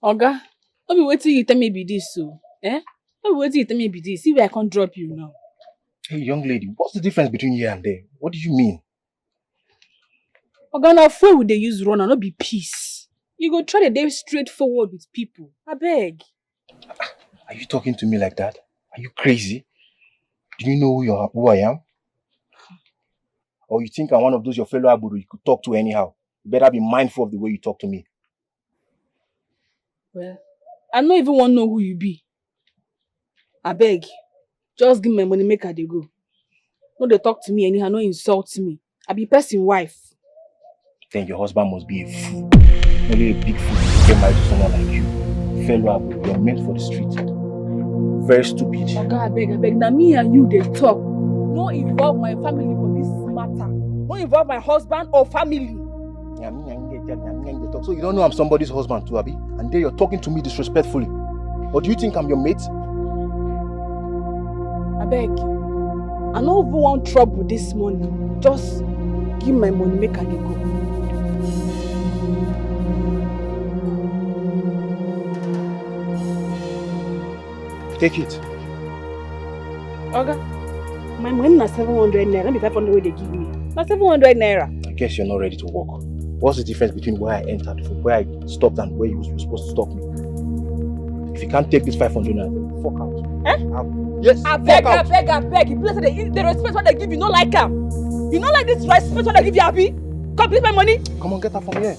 Oga, no be waiting you tell me be this so. Eh? No be waiting you tell me be this. See where I can't drop you now. Hey, young lady, what's the difference between here and there? What do you mean? Oga, now where would they use run and not be peace? You go try to day straightforward with people. I beg. Are you talking to me like that? Are you crazy? Do you know who I am? Or you think I'm one of those your fellow Abudu you could talk to anyhow? You better be mindful of the way you talk to me. Well, I don't even want to know who you be. I beg. Just give me money, make her they go. No, they talk to me anyhow, no insult me. I be person wife. Then your husband must be a fool. Only a big fool to get married to someone like you. Fellow Abudu, you're meant for the street. Very stupid. Okay, I beg. Now me and you, they talk. No involve my family for this matter. No involve my husband or family. So you don't know I'm somebody's husband too, Abi? And then you're talking to me disrespectfully. Or do you think I'm your mate? I beg. I don't even want trouble this morning. Just give my money, make her go. Take it. Okay. My money is 700 naira, not be 500 where they give me. Not 700 naira. I guess you're not ready to walk. What's the difference between where I entered, from where I stopped and where you were supposed to stop me? If you can't take this 500 naira, fuck out. Eh? Yes, I beg. You place the respect what they give you, not like them. You not like this respect what they give you, Abi? Complete my money. Come on, get her from here.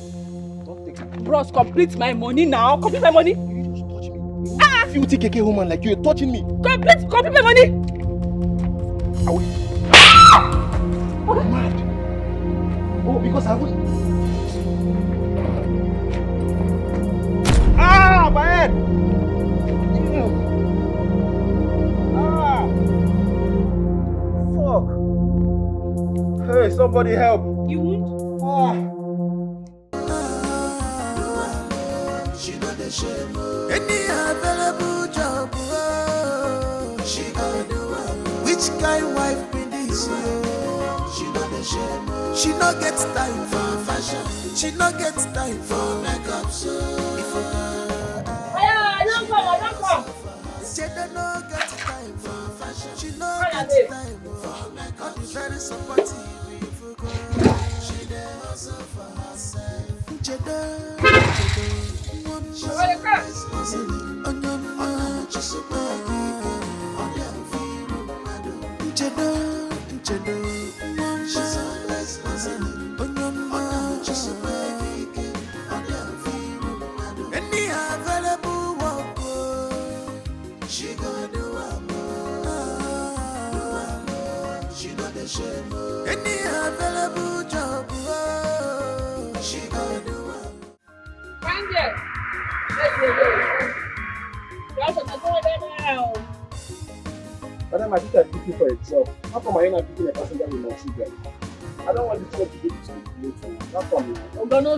Don't take it. Bros, complete my money now. Complete my money. You just touch me. If you take a woman like you're touching me. Complete my money. I will. You're mad. Oh, because I will. My head. Fuck. Hey, somebody help. You won't? Any available job, she gonna do it. Which kind wife be this? She know the shame. She no get time for fashion. She no get time for makeup. So I don't come. she don't no get time for fashion. She no get time for makeup. She's very supportive. She dey hustle for herself. Any available work, she gonna do she know the shame. Any available job, she gonna do Madam, I think I'm looking for a job. How come I not picking a passenger with my children? I don't want this job to be discriminating. Not for me. Oga, no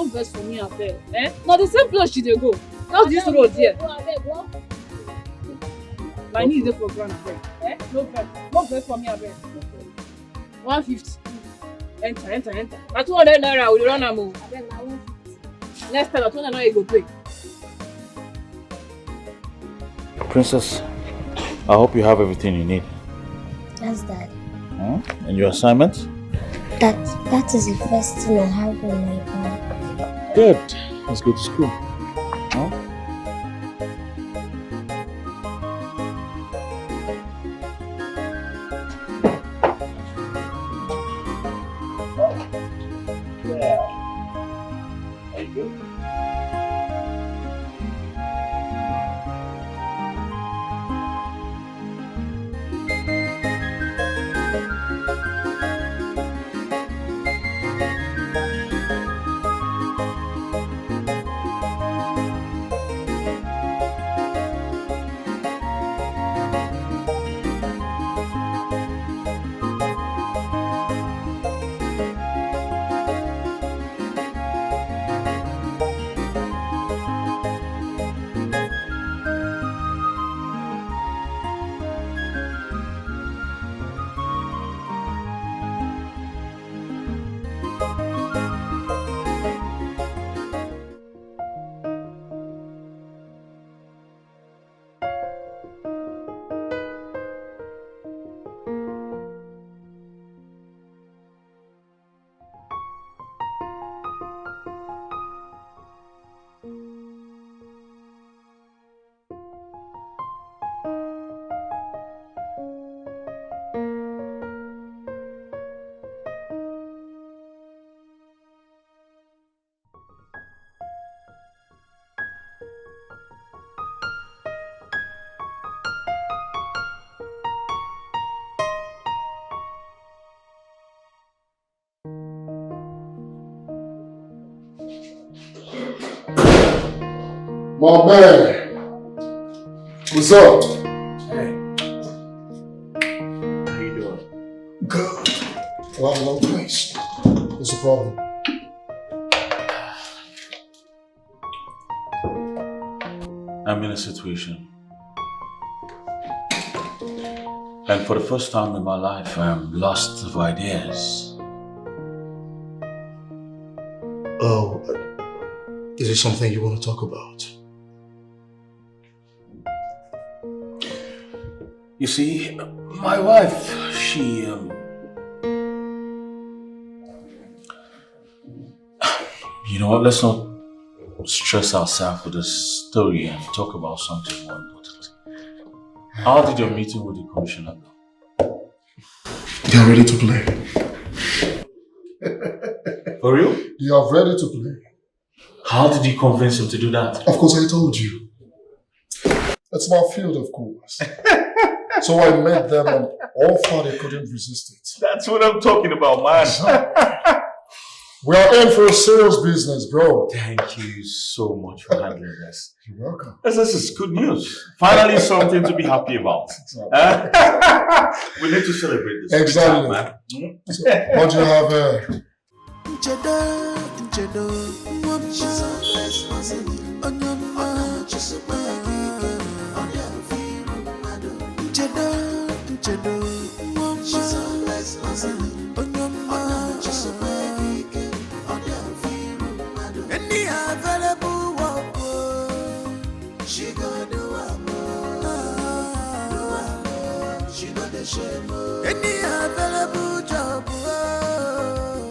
verse for me, I beg. Eh? Now the same place she dey go. Just this road here. My knee is for ground, I beg. Eh? No verse for me, I beg. 150. Enter. Na 200 naira we dey run am o. Next time, na 200 naira you go pay. Princess, I hope you have everything you need. Yes, Dad. And your assignment? That is the first thing I have in my bag. Good. Let's go to school. My man, what's up? Hey. How you doing? Good. Well, I'm in one place. What's the problem? I'm in a situation. And for the first time in my life, I'm lost of ideas. Oh, is it something you want to talk about? You see, my wife, she, you know what, let's not stress ourselves with this story and talk about something more important. How did your meeting with the commissioner go? They are ready to play. For real? They are ready to play. How did you convince him to do that? Of course, I told you. It's my field, of course. So I met them and all far they couldn't resist it. That's what I'm talking about, man. We are in for a serious business, bro. Thank you so much for handling this. You're welcome. This is good news. Finally, something to be happy about. We need to celebrate this. Exactly. Man. So, what do you have here? Any available job,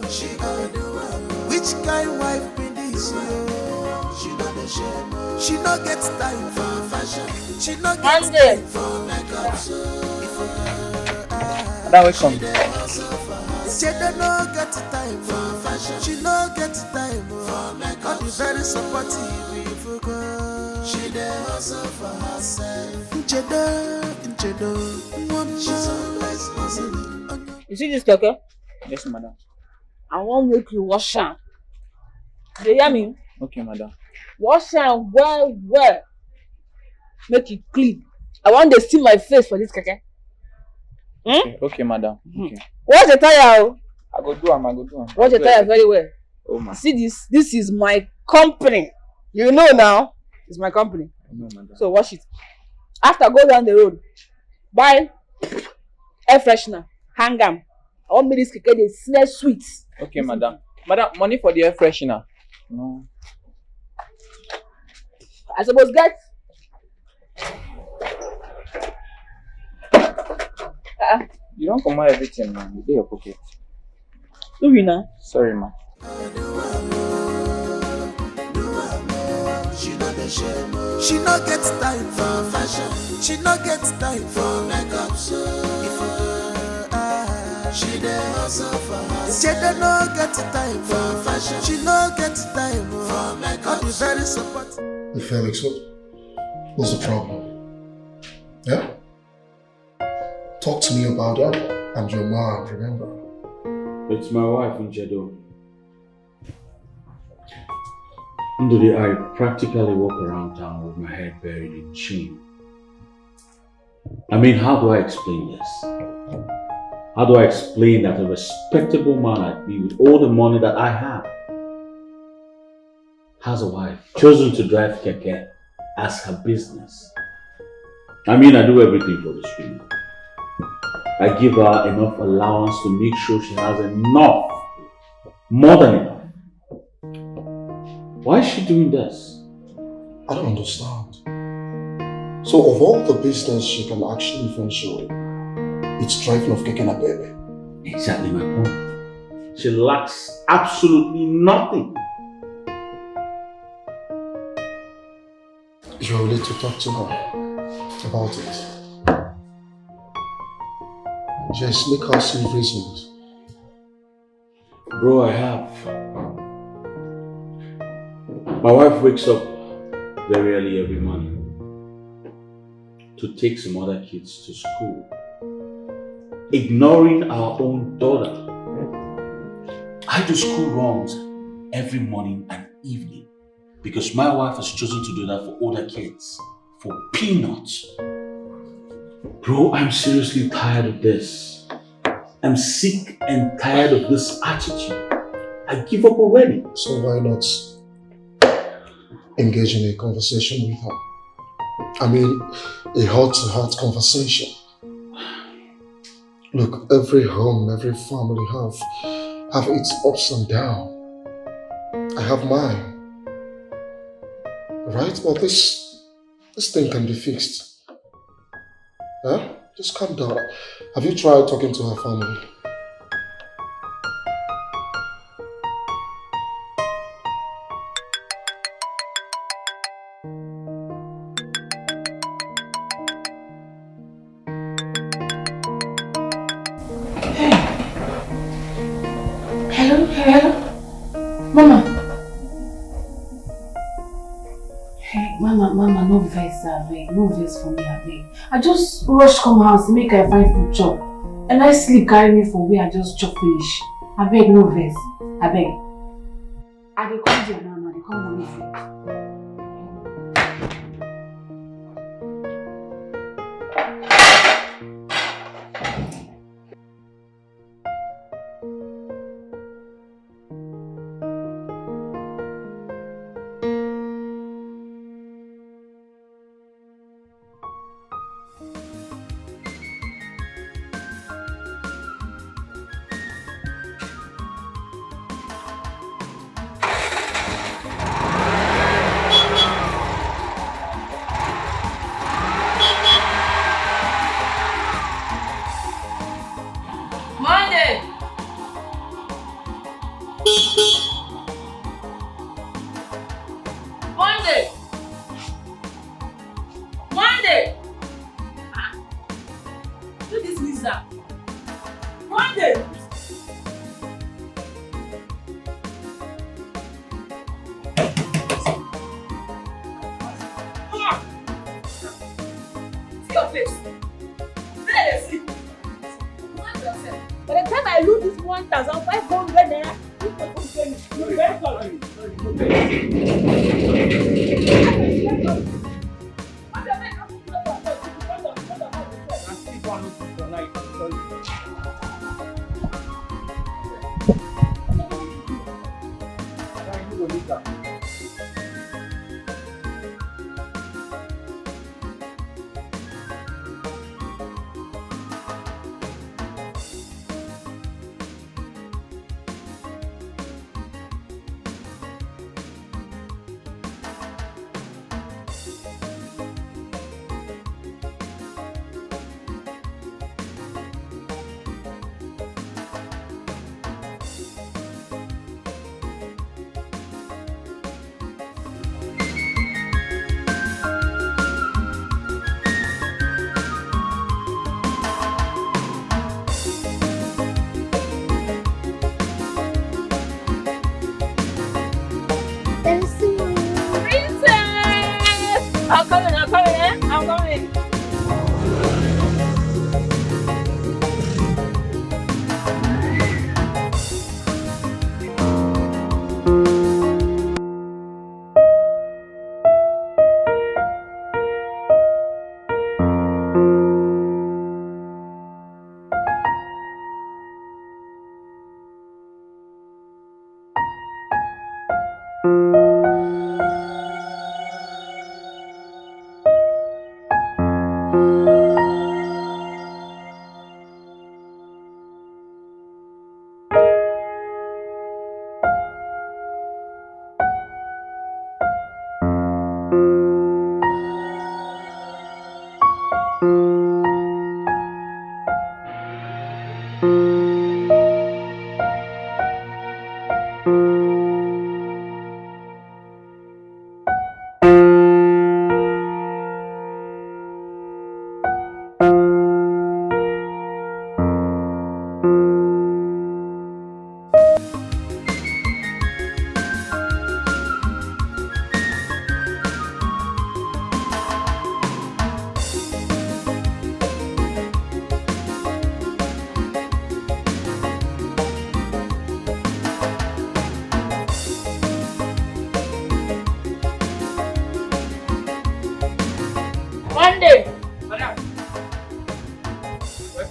she gonna do it. Which kind wife be this? She know the shame. She no get time for fashion. She no get time for makeup. That was some. She don't no get time for fashion. She no get time for makeup. Be very supportive if you go. She dey hustle for herself. You see this keke? Yes, madam. I want make you wash am. You hear me? Okay, madam. Wash am well, well. Make it clean. I want to see my face for this keke. Okay, madam. Okay. Wash the tire. I go do am. Wash the tire very well. Oh, man. See this? This is my company. You know now. It's my company. No, madam. So wash it. After go down the road, buy air freshener, hang am. I want me this keke dey smell sweet. Okay, madam. Madam, money for the air freshener. No. I suppose get. You don't come out everything, man. You do your pocket. Who be now? Sorry, man. She no get time for fashion. She no get time for makeup. She dey hustle for herself. She dey no get time for fashion. She no get time for makeup. Be very supportive. Hey, Felix, what's the problem? Yeah? Talk to me about her and your mom, remember? It's my wife, Njedo. Today, I practically walk around town with my head buried in shame. I mean, how do I explain this? How do I explain that a respectable man like me with all the money that I have has a wife chosen to drive keke as her business? I mean, I do everything for this woman. I give her enough allowance to make sure she has enough, more than enough. Why is she doing this? I don't understand. So of all the business she can actually venture in, it's driving of keke na baby. Exactly my point. She lacks absolutely nothing. You're ready to talk to her about it. Just make her see reasons. Bro, I have. My wife wakes up very early every morning to take some other kids to school, ignoring our own daughter. I do school runs every morning and evening. Because my wife has chosen to do that for older kids. For peanuts. Bro, I'm seriously tired of this. I'm sick and tired of this attitude. I give up already. So why not engage in a conversation with her? I mean, a heart-to-heart conversation. Look, every home, every family have its ups and downs. I have mine. Right? But this thing can be fixed. Huh? Just calm down. Have you tried talking to her family? Hello? Mama. Hey, Mama, no vex, abeg. No vex for me, abeg. I just rush come house to make I find food chop. And I sleep carry me for where I just chop finish. Abeg, no vex. Abeg. I dey come there now, I dey come home with you.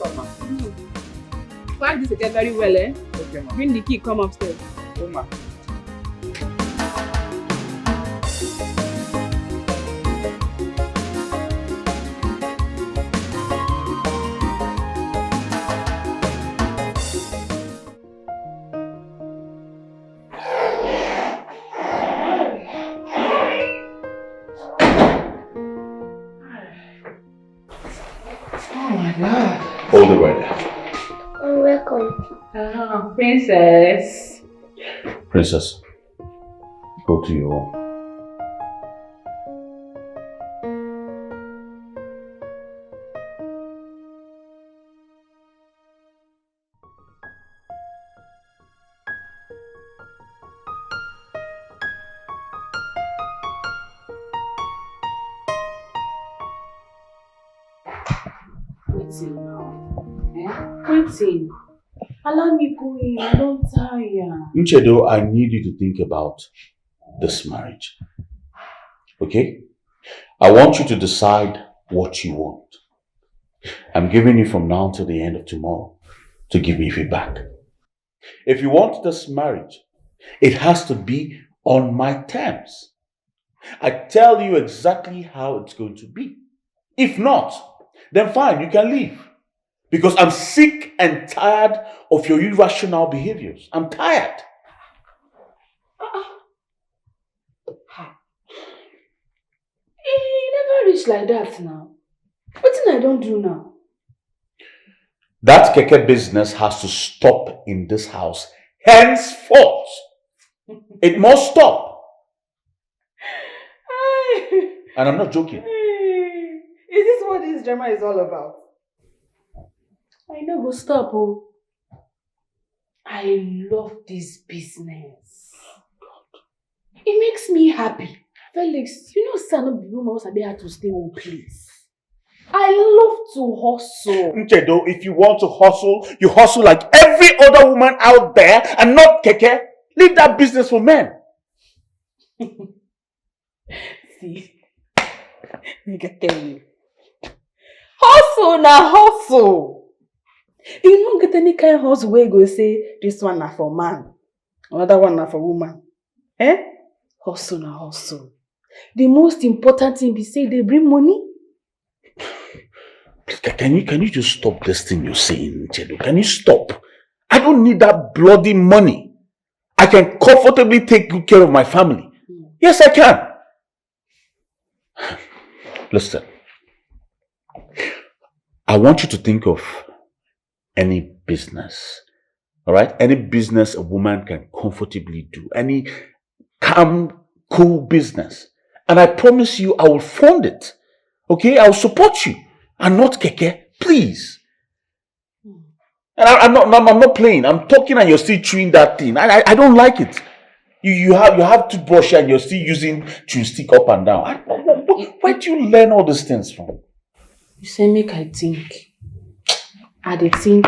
come on. Pack this again very well, eh? Okay, ma. Bring the key, come upstairs. Oh, ma. Hold it right there. You're welcome. Princess. Princess, go to your room. Waiting now. Waiting. Allow me go in. I don't tire. Nchedo, I need you to think about this marriage. Okay? I want you to decide what you want. I'm giving you from now till the end of tomorrow to give me feedback. If you want this marriage, it has to be on my terms. I tell you exactly how it's going to be. If not, then fine, you can leave. Because I'm sick and tired of your irrational behaviors. I'm tired. You never reach like that now. What thing I don't do now? That keke business has to stop in this house. Henceforth. It must stop. And I'm not joking. Is this what this drama is all about? I know go stop, oh. I love this business. It makes me happy. Felix, you know son of the woman was be to stay one place. I love to hustle. Nchedo, if you want to hustle, you hustle like every other woman out there and not keke. Leave that business for men. See, I can tell you. Hustle na hustle. You don't get any kind of hustle where you go say this one na for man, another one na for woman. Eh? Hustle na hustle. The most important thing be say they bring money. Can you just stop this thing you're saying, Nchedo? Can you stop? I don't need that bloody money. I can comfortably take good care of my family. Yes, I can. Listen. I want you to think of any business. Alright? Any business a woman can comfortably do. Any calm, cool business. And I promise you I will fund it. Okay? I will support you. And not keke. Please. And I'm not playing. I'm talking and you're still chewing that thing. I don't like it. You have toothbrush and you're still using chewing stick up and down. Where do you learn all these things from? You say make I think. I dey think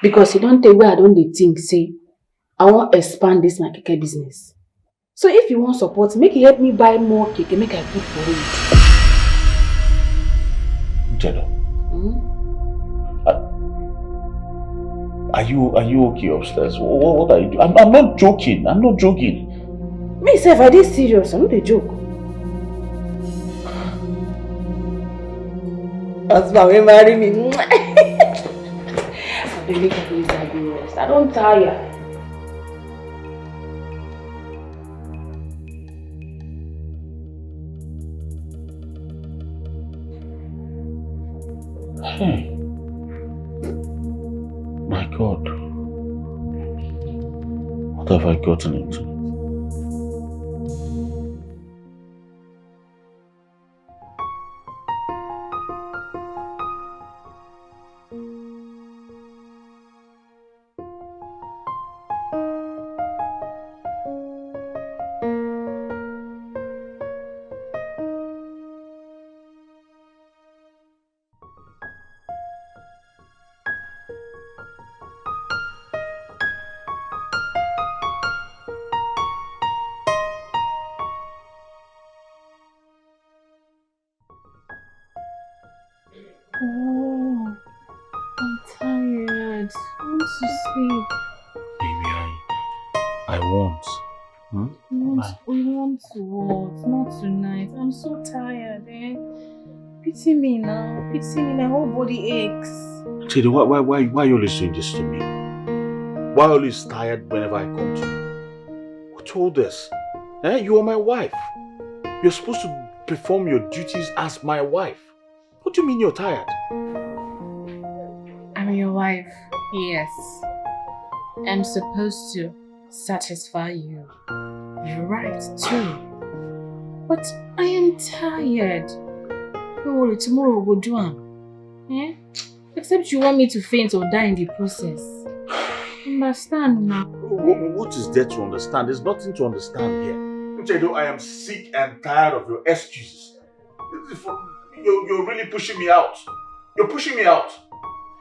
because you don't take where I don't dey think. Say I want to expand this my keke business. So if you want support, make you help me buy more keke. Make I put for it. Nchedo. Are you okay upstairs? What are you doing? I'm not joking. I'm not joking. Me say if I did serious, I'm not a joke. Husband will marry me. I make a place I go rest. I don't tire. Hey. My God. What have I gotten into? want to sleep. Baby, I want. We want to what? Not tonight. I'm so tired, eh? Pity me now. Pity me. My whole body aches. Chidi, why are you always doing this to me? Why are you always tired whenever I come to you? Who told us? Eh? You are my wife. You're supposed to perform your duties as my wife. What do you mean you're tired? I'm your wife. Yes. I'm supposed to satisfy you. You're right too. But I am tired. Don't worry, tomorrow we'll go do it. Eh? Except you want me to faint or die in the process. Understand now. What is there to understand? There's nothing to understand here. Uchedo, I am sick and tired of your excuses. You're really pushing me out. You're pushing me out.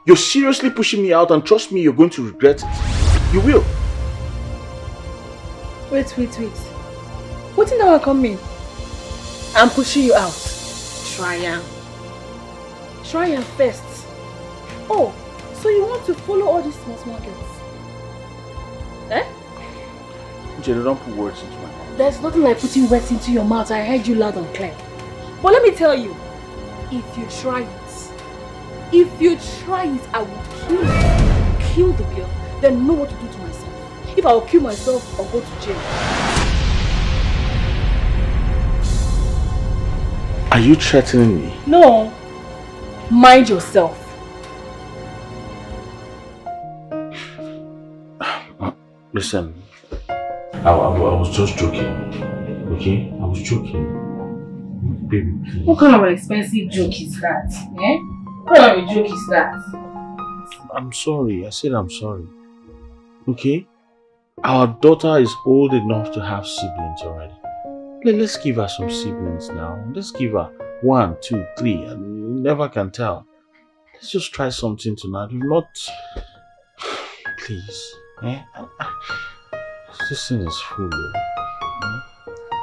You're seriously pushing me out, and trust me, you're going to regret it. You will. Wait. What in our coming? I'm pushing you out. Try and first. Oh, so you want to follow all these small girls? Eh? Uchedo, don't put words into my mouth. There's nothing like putting words into your mouth. I heard you loud and clear. But let me tell you, if you try it, I will kill the girl, then know what to do to myself. If I will kill myself or go to jail. Are you threatening me? No. Mind yourself. Listen, I was just joking. Okay? I was joking. Baby, please. What kind of an expensive joke is that? Eh? What kind of a joke is that? I'm sorry. I said I'm sorry. Okay? Our daughter is old enough to have siblings already. Let's give her some siblings now. Let's give her 1, 2, 3. And you never can tell. Let's just try something tonight. We've not... Please. Eh? This thing is full.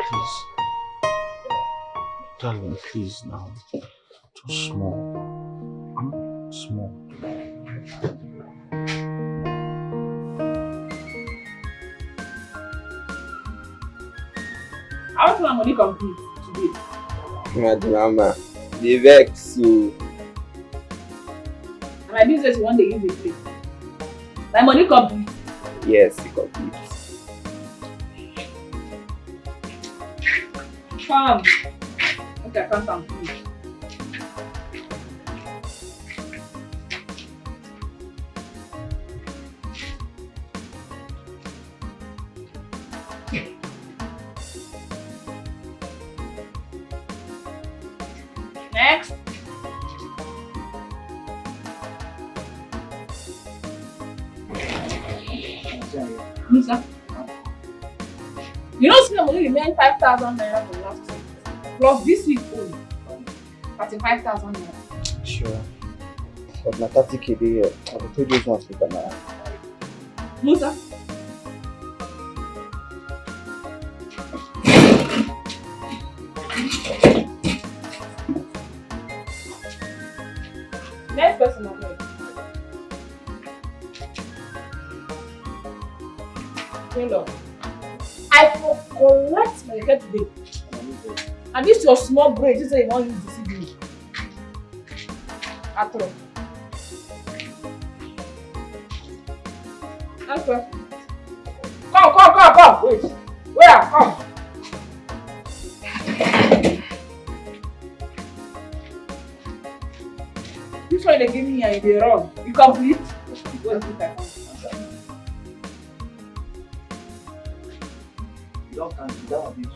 Please. Darling, please now. Just small. Small. How much money complete today? Mama, the vex so. And my business one day use it. My money complete. Yes, it complete. Come. Okay, come. Please. Next. Musa. You know, see, money remain 5,000 naira from last week. Plus this week only. 35,000 naira. Sure. But na 30K there. I will tell you this one speaker now. Musa. Next person on me. Hello. I will collect my head today. And this your small brain, this is you want to deceive me. At all. Okay. Come. Wait. Where? Come. This one they give me and they wrong. You complete? Wait, You don't consider this.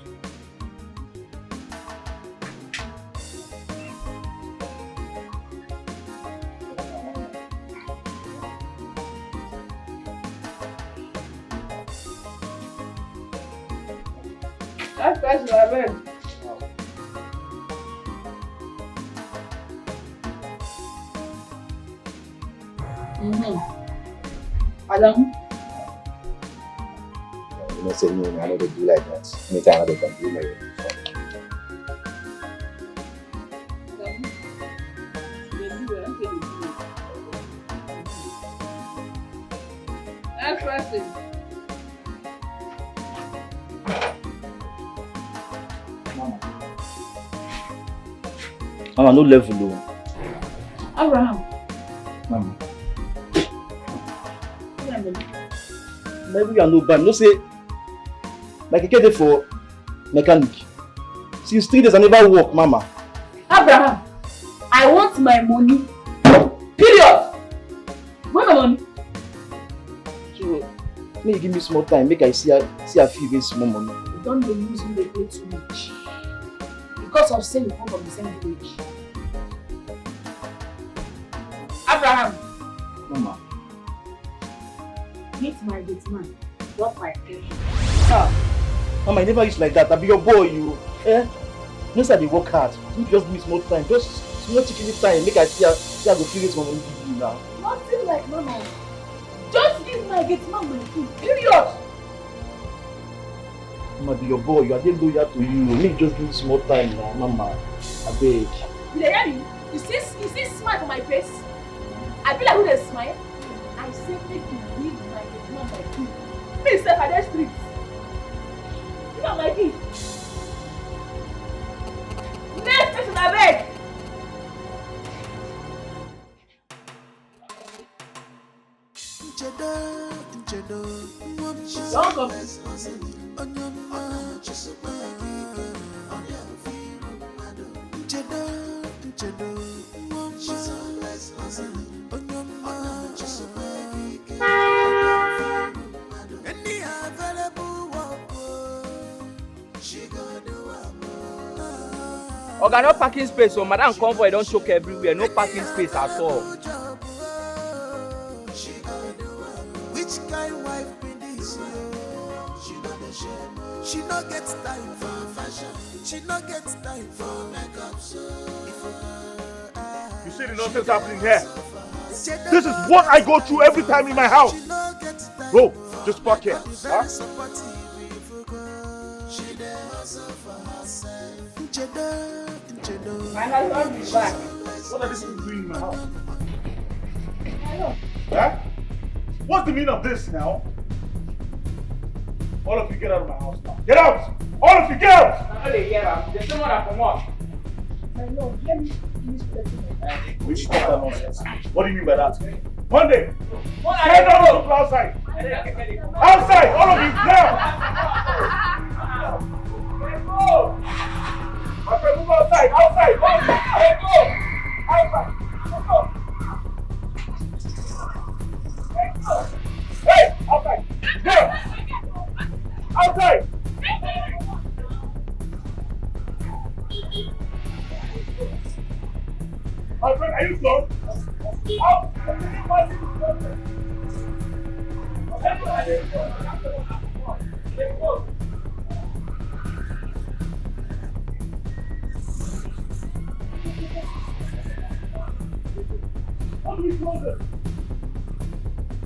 That's best I read. Adam. You know, say me, I know they do like that. Anytime I can do like that. Expressive. Mama, no level low. Abraham. Mama. Maybe you are no bad. No say, like I get it for mechanic. Since 3 days I never work, Mama. Abraham, I want my money. Period. Where my money? So, may you give me small time, make I see a few days small money. You don't use me the play too much. Because of saying you come from the same village. Abraham. Mama. Meet my gate man. Drop my head. Mama, I never used like that. I be your boy, you. Eh? No say they work hard. You just give me small time. Just small chicken time. Make I see I go feel it when give you now. Nothing like Mama. Just give my gate man my key. Period. Mama, be your boy. You are just loyal to you. Make just give me small time now, Mama. I beg. You hear me? You see smile on my face? I feel like who they smile? I say make you give my gate man my key. Please step at the streets. Give me my key. Next person I beg. Don't come. Oga, no parking space, so Madam Convoy don't choke everywhere. No parking space at all. Which kind wife be this? She not get time for fashion. She not get time for makeup. You see the nonsense happening here? This is what I go through every time in my house. Bro, just park here. Huh? My husband is back. What are these people doing in my house? Huh? What's the meaning of this now? All of you get out of my house now. Get out! All of you get out! Now they get out. There's someone that come on. My lord, let me finish playing my time. Which stop that nonsense? What do you mean by that? Monday! Get Get out of outside! Outside! All of you now! My friend, move outside! Outside! All of you! Let's go! Outside! Let's go! Let's go! Hey! Outside! There! Outside! My friend, are you close? Out! Let's go! How do we close it?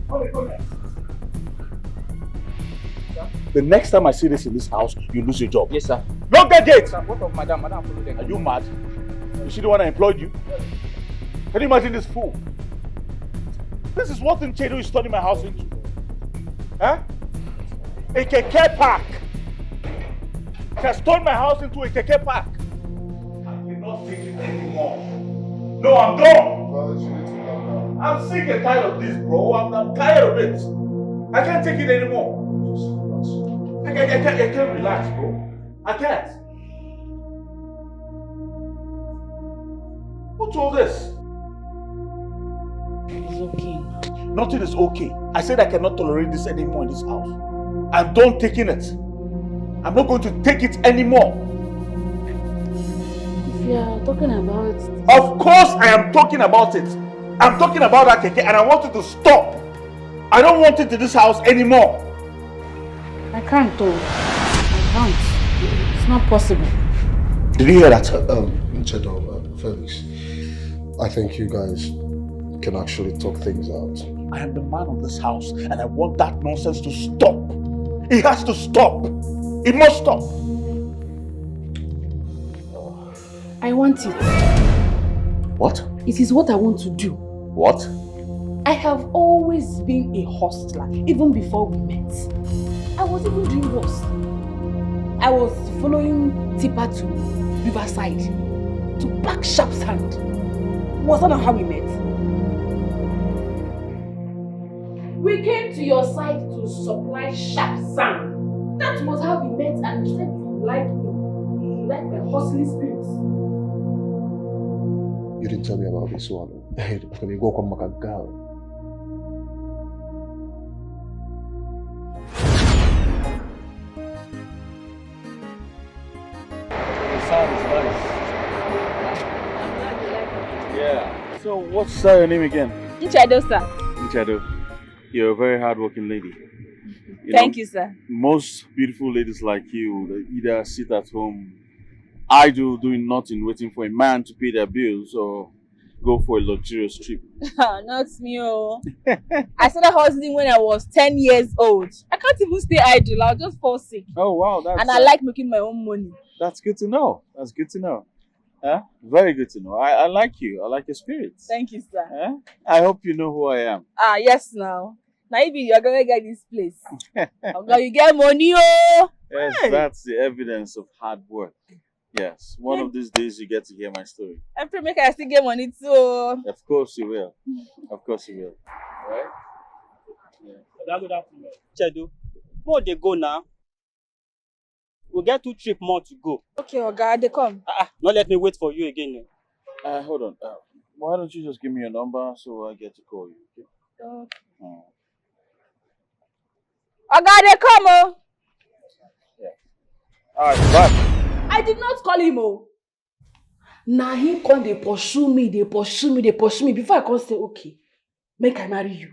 Come here. The next time I see this in this house, you lose your job. Yes, sir. Lock that gate! Sir, what of Madam? Madam, follow them. Are you mad? You see the one I employed you? Can you imagine this fool? This is what Nchedo is turning my house into. Huh? A keke park. She has turned my house into a keke park. I cannot take it anymore. No, I'm done. I'm sick and tired of this, bro. I'm tired of it. I can't take it anymore. I can't relax, bro. I can't. What's all this? It's okay. Nothing is okay. I said I cannot tolerate this anymore in this house. I'm done taking it. I'm not going to take it anymore. If you are talking about it. Of course I am talking about it. I'm talking about that keke and I want it to stop. I don't want it in this house anymore. I can't though. I can't. It's not possible. Did you hear that? Nchedo, Felix, I think you guys can actually talk things out. I am the man of this house and I want that nonsense to stop. It has to stop. It must stop. I want it. What? It is what I want to do. What? I have always been a hustler, even before we met. I was even doing worse. I was following Tipper to Riverside to pack sharp sand. Was that not how we met? We came to your side to supply sharp sand. That was how we met, and you said you liked me. You liked my hustling spirits. You didn't tell me about this one. When you go come back and girl. The sound is nice. Yeah. So what's your name again? Nchado, sir. Nchado. You're a very hardworking lady. Thank you, sir. Most beautiful ladies like you, they either sit at home idle, doing nothing, waiting for a man to pay their bills, or go for a luxurious trip. Not me, oh. I started hustling when I was 10 years old. I can't even stay idle. I'll just fall sick. Oh, wow. And I like making my own money. That's good to know. That's good to know. Very good to know. I like you. I like your spirit. Thank you, sir. I hope you know who I am. Yes, now. Now you're going to get this place. Now you get money, oh. Yes, that's the evidence of hard work. Yes, one of these days you get to hear my story. I pray make I still get money too. Of course you will. Of course you will. Right? Yeah. Good afternoon. Chedu, where they go now? We'll get 2 trips more to go. Okay, Oga, they come. Not let me wait for you again. Hold on. Why don't you just give me your number so I get to call you? Okay. Oga, they come, oh. Yeah. Alright, bye. I did not call him, oh. Now he come, they pursue me before I can say, okay, make I marry you.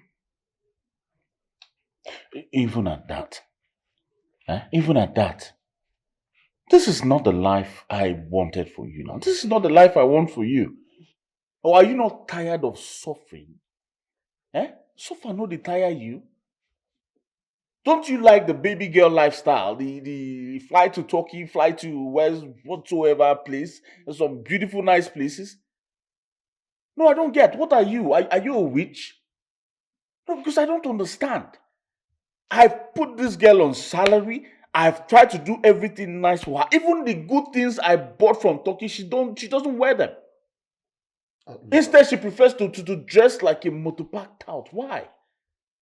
Even at that, this is not the life I wanted for you now. This is not the life I want for you. Or are you not tired of suffering? Suffer no dey tire you? Don't you like the baby girl lifestyle? The fly to Turkey, fly to whatsoever place. There's some beautiful, nice places. No, I don't get. What are you? Are you a witch? No, because I don't understand. I've put this girl on salary. I've tried to do everything nice for her. Even the good things I bought from Turkey, she doesn't wear them. Instead, she prefers to dress like a motopark tout. Why?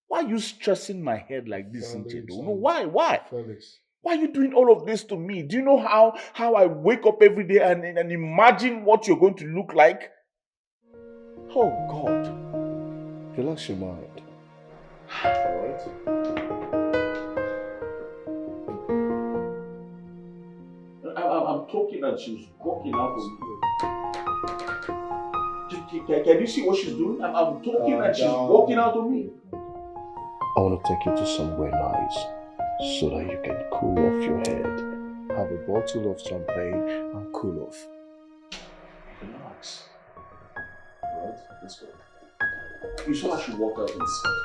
Why are you stressing my head like this, Nchedo? No, why? Felix. Why are you doing all of this to me? Do you know how I wake up every day and imagine what you're going to look like? Oh, God. Relax your mind. Alright. I'm talking and she's walking out of me. Can you see what she's doing? I'm talking and she's walking out of me. I want to take you to somewhere nice so that you can cool off your head. Have a bottle of champagne and cool off. Relax. Alright, let's go. You saw how she walked out inside.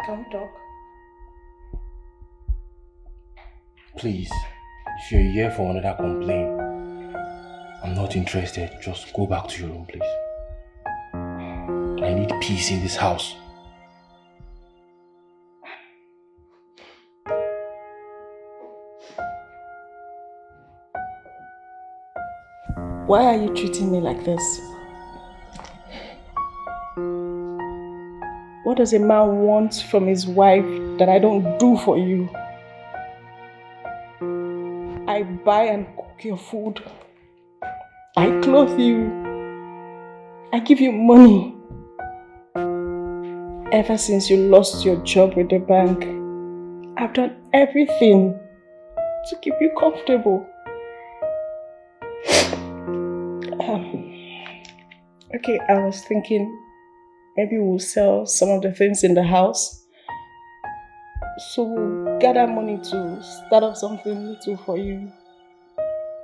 Can we talk? Please, if you're here for another complaint, I'm not interested. Just go back to your room, please. I need peace in this house. Why are you treating me like this? What does a man want from his wife that I don't do for you? I buy and cook your food. I clothe you. I give you money. Ever since you lost your job with the bank, I've done everything to keep you comfortable. Okay, I was thinking maybe we'll sell some of the things in the house. So we'll gather money to start up something little for you.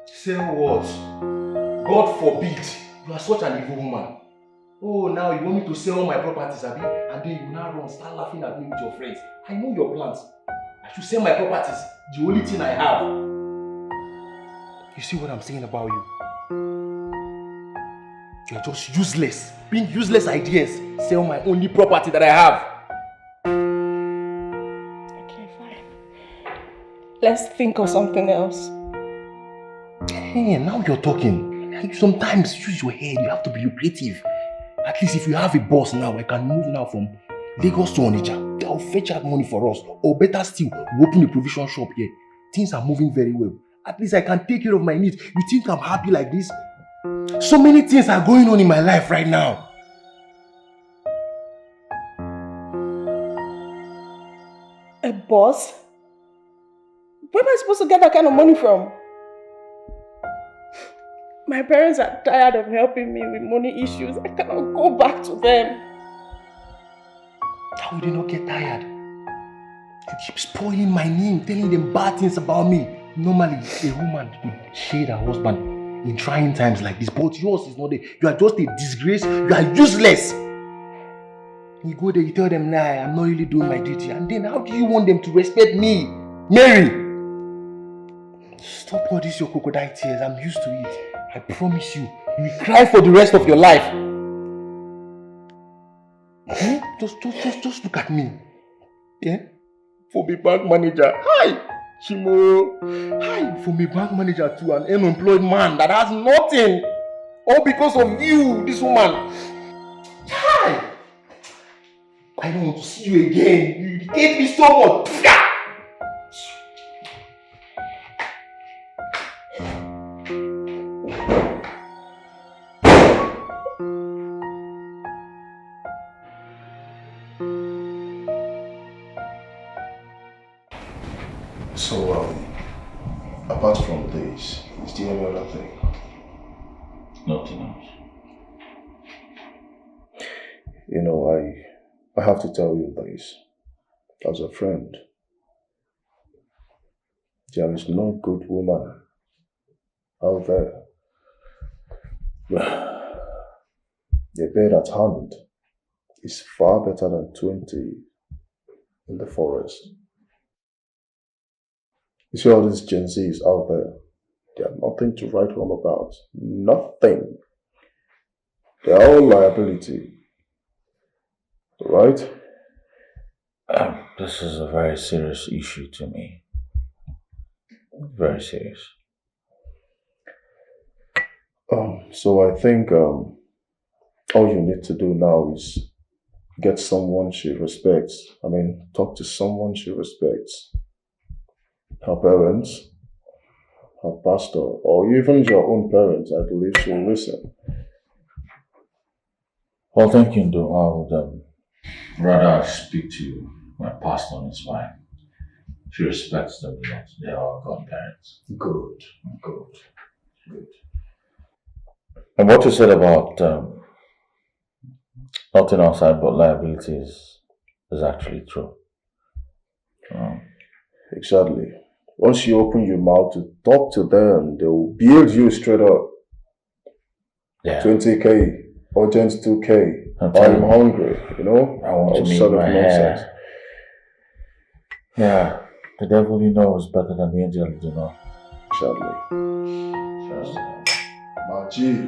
Sell what? God forbid. You are such an evil woman. Oh, now you want me to sell all my properties, Abi? And then you now run, start laughing at me with your friends. I know your plans. I should sell my properties, the only thing I have. You see what I'm saying about you? You're just useless. Bring useless ideas. Sell my only property that I have. Okay, fine. Let's think of something else. Hey, now you're talking. Sometimes use your head. You have to be creative. At least if you have a boss now, I can move now from Lagos to Onitsha. They'll fetch out money for us. Or better still, we open a provision shop here. Things are moving very well. At least I can take care of my needs. You think I'm happy like this? So many things are going on in my life right now. A boss? Where am I supposed to get that kind of money from? My parents are tired of helping me with money issues. I cannot go back to them. How would they not get tired? You keep spoiling my name, telling them bad things about me. Normally, a woman would shade her husband in trying times like this, but yours is not there. You are just a disgrace. You are useless. You go there, you tell them, nah, I'm not really doing my duty. And then how do you want them to respect me? Mary! Stop all this your crocodile tears. I'm used to it. I promise you, you will cry for the rest of your life. Hmm? Just look at me. Yeah? For the bank manager. Hi! Chimo. Hi! From a bank manager to an unemployed man that has nothing. All because of you, this woman. Hi! I don't want to see you again. You irritate me so much. So, apart from this, is there any other thing? Nothing else. You know, I have to tell you this. As a friend, there is no good woman out there. The bed at hand is far better than 20 in the forest. You see all these Gen Zs out there, they have nothing to write home about. Nothing. They are all liability. Right? This is a very serious issue to me. Very serious. So I think all you need to do now is get someone she respects. I mean, talk to someone she respects. Her parents, her pastor, or even your own parents. I believe she'll listen. Well, thank you, Ndo. I would rather speak to my pastor and his wife. She respects them a lot. They are godparents. Good. And what you said about nothing outside but liabilities is actually true. Exactly. Once you open your mouth to talk to them, they will build you straight up. Yeah. 20K, urgent 2K. I'm hungry, you know? I want to all meet sort of my nonsense. hair. Yeah, the devil you know is better than the angel you know. Sadly. Machi.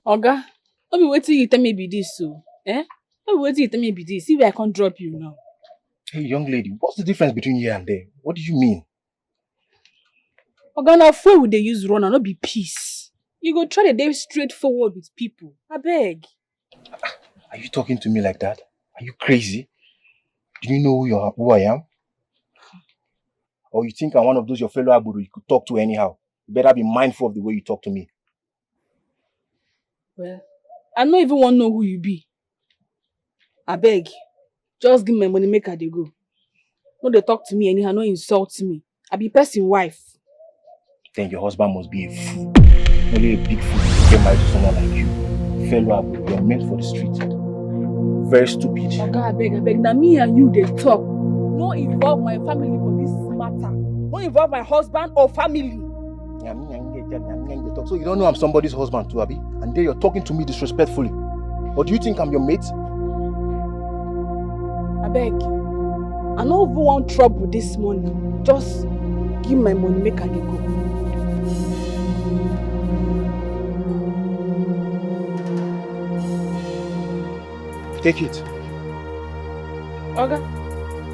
Oga, no be wetin you tell me be this so. Eh? No be wetin you tell me be this. See where I can't drop you now. Hey, young lady, what's the difference between here and there? What do you mean? Oga, na fuel we dey use run and no be peace. You go try to dey straightforward with people. Abeg. Are you talking to me like that? Are you crazy? Do you know who I am? Or you think I'm one of those your fellow abudu you could talk to anyhow? You better be mindful of the way you talk to me. Well, I don't even want to know who you be. Abeg, just give me my money, make I dey go. No dey talk to me anyhow, no insult me. I be person wife. Then your husband must be a fool. Only a big fool to get married to someone like you. Fellow abudu, you're meant for the street. Very stupid. Oga, abeg, na me and you dey talk. No involve my family for this matter. No involve my husband or family. So you don't know I'm somebody's husband too, Abi? And then you're talking to me disrespectfully. Or do you think I'm your mate? Abeg, I no even want trouble this morning. Just give my money, make I dey go. Take it. Oga,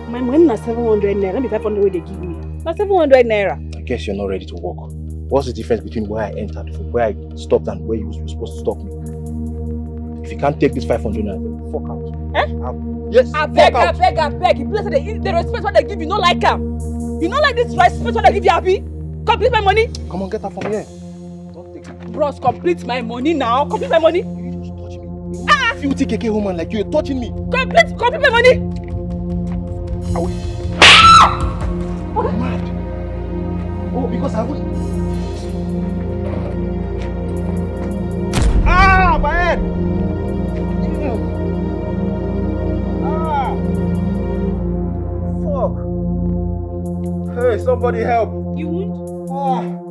my money na 700 naira, not be 500 wey they give me. Na 700 naira. I guess you're not ready to walk. What's the difference between where I entered from where I stopped and where you were supposed to stop me? If you can't take this 500 naira, fuck out. Eh? Yes, abeg. You place the respect what they give you, no like am. You no like this respect what they give you, Abi? Complete my money. Come on, get her from here. Don't take it. Bros, complete my money now. Complete my money. You just touch me. Filthy KK woman like you're touching me. Complete my money. I will. What? Mad. Oh, because I will. Ah, my head. Fuck. Hey, somebody help. You wound?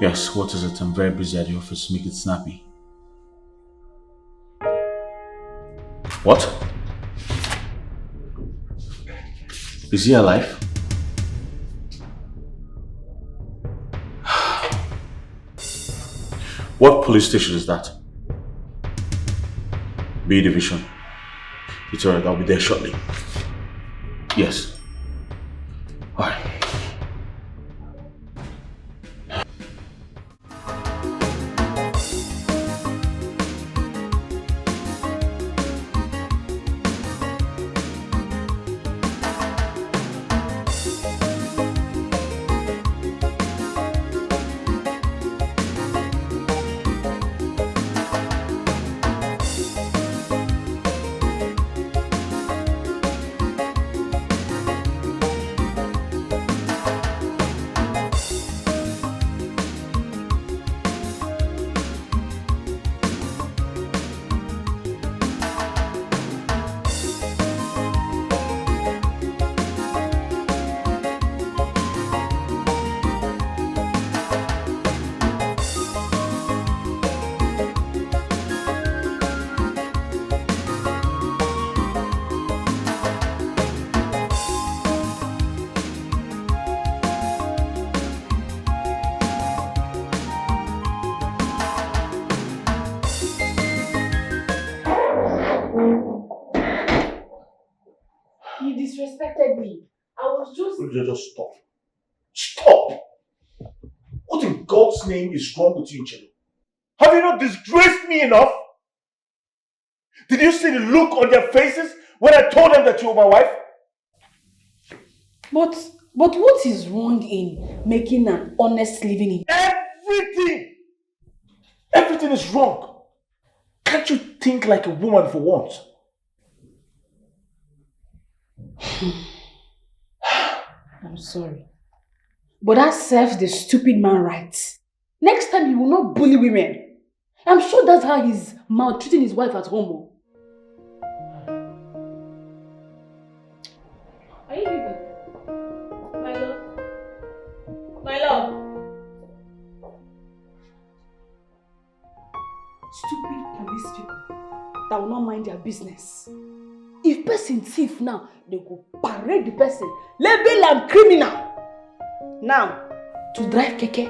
Yes, what is it? I'm very busy at the office. Make it snappy. What? Is he alive? What police station is that? B Division. It's alright, I'll be there shortly. Yes. Alright. You disrespected me. I was just... Just stop. Stop! What in God's name is wrong with you, Jello? Have you not disgraced me enough? Did you see the look on their faces when I told them that you were my wife? But what is wrong in making an honest living in... Everything! Everything is wrong. Can't you think like a woman for once? I'm sorry. But that serves the stupid man right. Next time he will not bully women. I'm sure that's how he's maltreating his wife at home. Are you leaving? My love? My love? Stupid police people that will not mind their business. If person thief now, they go parade the person, label am criminal. Now, to drive keke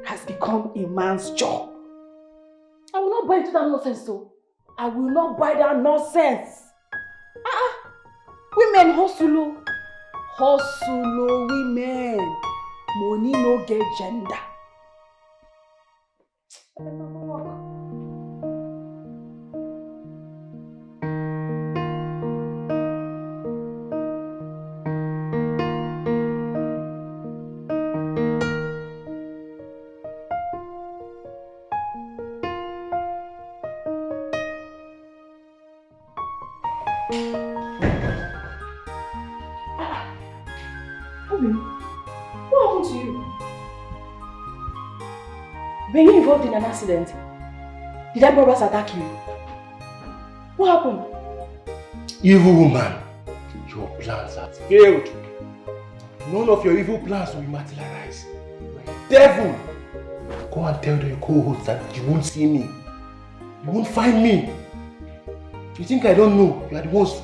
has become a man's job. I will not buy into that nonsense, so I will not buy that nonsense. Women hustle, women. Money no get gender. What happened to you? Were you involved in an accident? Did that robbers attack you? What happened? Evil woman, your plans have failed. None of your evil plans will materialize. You are a devil. Go and tell the co-host that you won't see me. You won't find me. You think I don't know? You are the ones.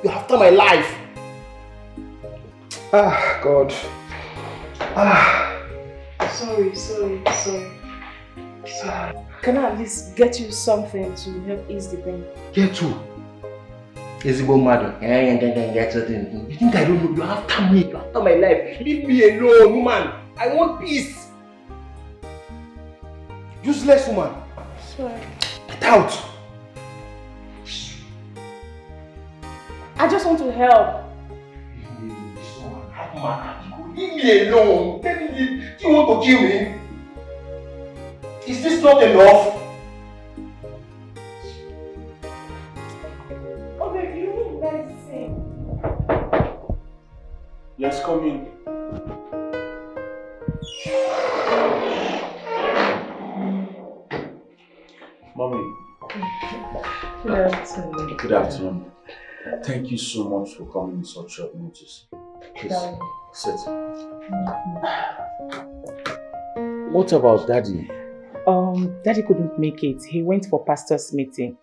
You're after my life. Ah, God. Sorry. Can I at least get you something to help ease the pain? Get you. Ezigbo madu. You think I don't know? You're after me. You're after my life. Leave me alone, woman. I want peace. Useless woman. Sorry. Get out. I just want to help. Leave me alone. Do you want to kill me? Is this not enough? Okay, you need medicine. Yes, come in. Mommy. Good afternoon. Thank you so much for coming in such short notice. Please, sit. What about Daddy? Daddy couldn't make it. He went for pastor's meeting.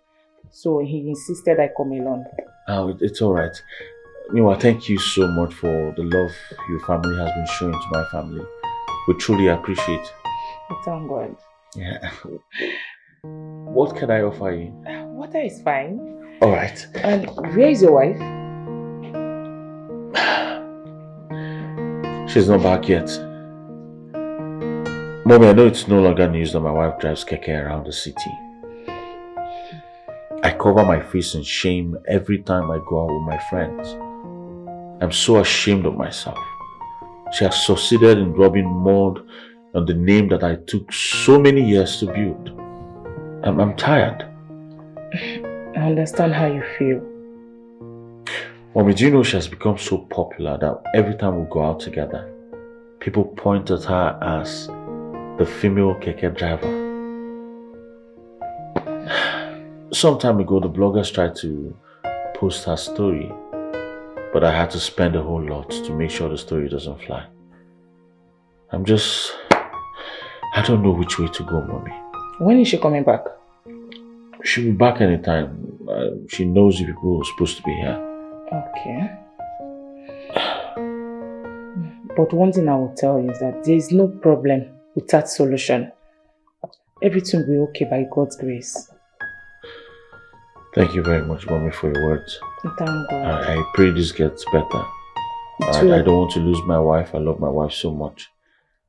So he insisted I come along. Oh, it's alright. Meanwhile, thank you so much for the love your family has been showing to my family. We truly appreciate. Thank God. Yeah. What can I offer you? Water is fine. Alright. And where is your wife? She's not back yet. Mommy, I know it's no longer news that my wife drives keke around the city. I cover my face in shame every time I go out with my friends. I'm so ashamed of myself. She has succeeded in rubbing mud on the name that I took so many years to build. I'm tired. I understand how you feel. Mommy, do you know she has become so popular that every time we go out together, people point at her as the female keke driver. Some time ago, the bloggers tried to post her story, but I had to spend a whole lot to make sure the story doesn't fly. I don't know which way to go, Mommy. When is she coming back? She'll be back anytime. She knows the people who are supposed to be here. Okay. But one thing I will tell you is that there is no problem with that solution. Everything will be okay by God's grace. Thank you very much, Mommy, for your words. Thank God. I pray this gets better. I don't want to lose my wife. I love my wife so much.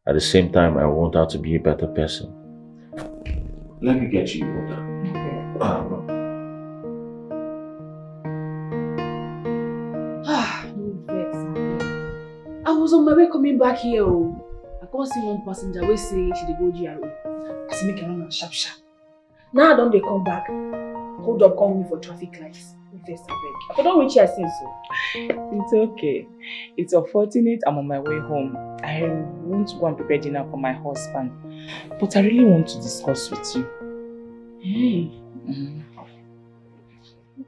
At the same time, I want her to be a better person. Let me get you water. I was on my way coming back here. I I can't see one passenger wey say she dey go GRA. I say make I run am sharp sharp. Now I don dey come back. Hold up, call me for traffic lights. First abeg. I don't reach here since so. It's okay. It's unfortunate I'm on my way home. I want to go and prepare dinner for my husband. But I really want to discuss with you. Hey.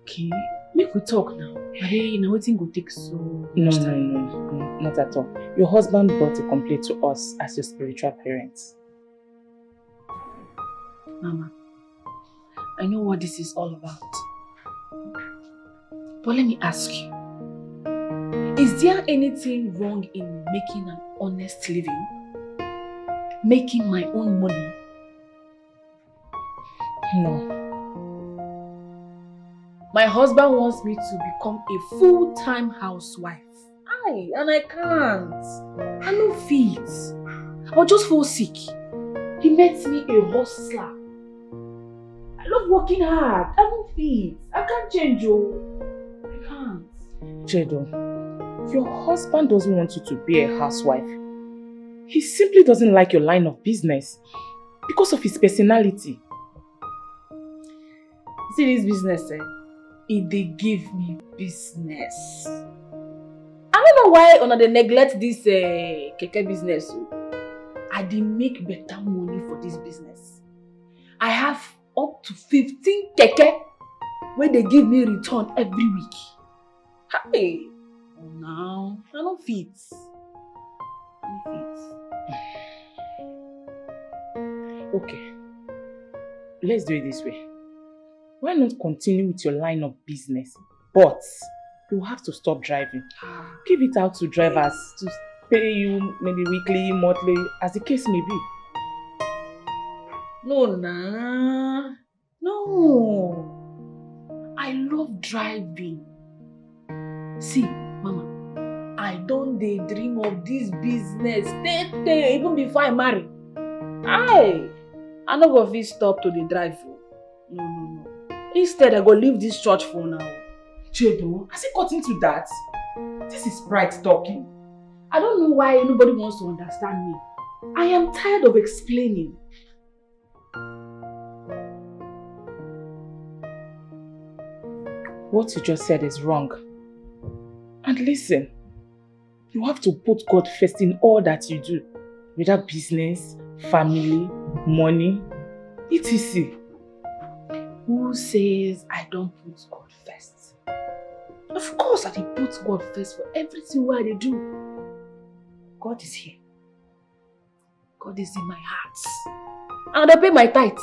Okay. Make we talk now. Abeg, na wetin go take so No, not at all. Your husband brought a complaint to us as your spiritual parents. Mama, I know what this is all about. But let me ask you, is there anything wrong in making an honest living? Making my own money? No. My husband wants me to become a full-time housewife. And I can't. I no fit. I'll just fall sick. He makes me a hustler. I love working hard. I no fit. I can't change, I can't. Chedo, your husband doesn't want you to be a housewife. He simply doesn't like your line of business because of his personality. See this business, they give me business. I don't know why they neglect this keke business. I dey make better money for this business. I have up to 15 keke where they give me return every week. Hey, now I don't fit. Okay, let's do it this way. Why not continue with your line of business? But you have to stop driving. Give it out to drivers to pay you maybe weekly, monthly, as the case may be. No, nah. No. I love driving. See, Mama, I don't daydream of this business. Even before I marry. I no go fit stop to the drive. No. Instead, I go leave this church for now. Chedo, has it got into that? This is pride talking. I don't know why nobody wants to understand me. I am tired of explaining. What you just said is wrong. And listen, you have to put God first in all that you do. Whether business, family, money, etc. Who says I don't put God first? Of course I put God first for everything what I do. God is here. God is in my heart. And I pay my tithe.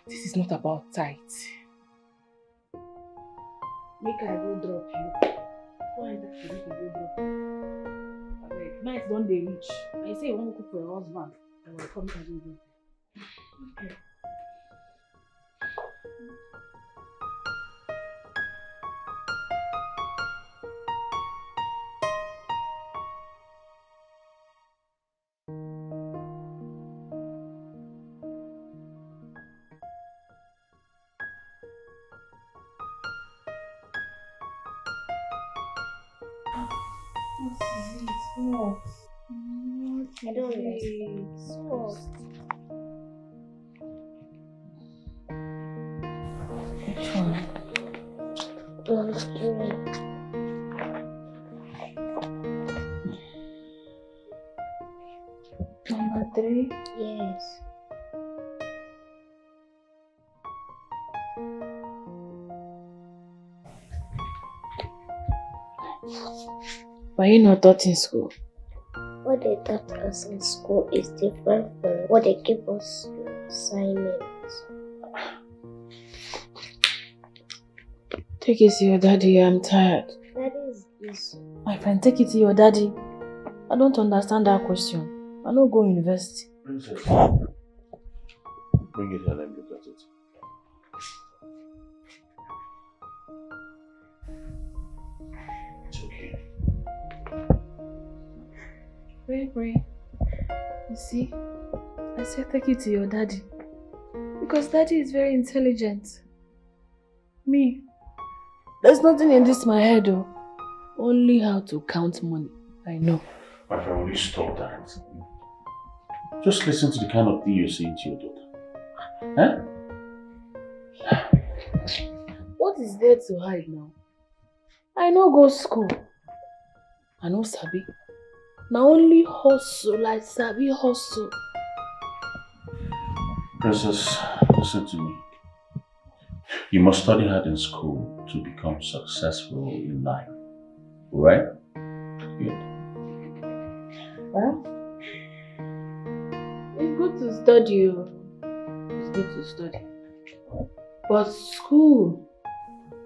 This is not about tithe. Make I go drop you. Why that make I go drop you? Night don't they reach. I say you want to cook for your husband. I will come and do it. Okay. What? I don't understand. What? Which one? Number 3? Yes. Were you not taught in school? What they taught us in school is different from what they give us in assignments. Take it to your daddy, I'm tired. Daddy is busy. My friend, take it to your daddy. I don't understand that question. I don't go university. Princess, bring it here, let me look at it. It's okay. Pray. You see, I said take it to your daddy. Because daddy is very intelligent. Me, there's nothing in this my head though. Only how to count money. I know. My friend, will you stop that? Just listen to the kind of thing you're saying to your daughter. Huh? What is there to hide now? I no go school. I no sabi. Na only hustle like sabi hustle. Princess, listen to me. You must study hard in school to become successful in life. Right? Good. Well, it's good to study. It's good to study. But school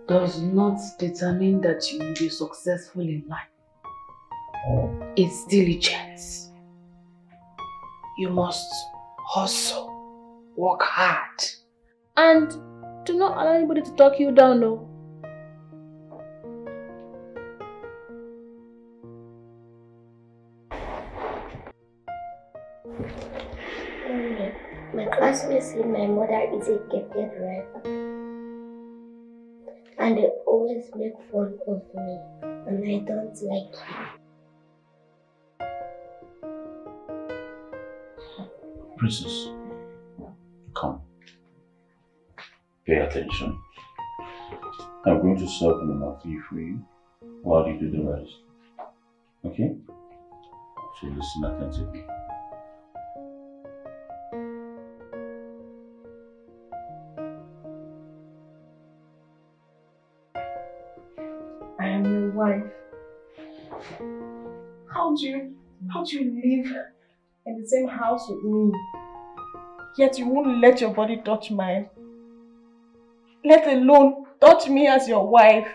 does not determine that you will be successful in life. It's diligence. You must hustle, work hard, and do not allow anybody to talk you down, no. My classmates say my mother is a gifted driver. And they always make fun of me. And I don't like it. Princess, come. Pay attention. I'm going to serve an tea for you while you do the rest. Okay? So listen attentively. I am your wife. How do you live in the same house with me, yet you won't let your body touch mine? Let alone touch me as your wife.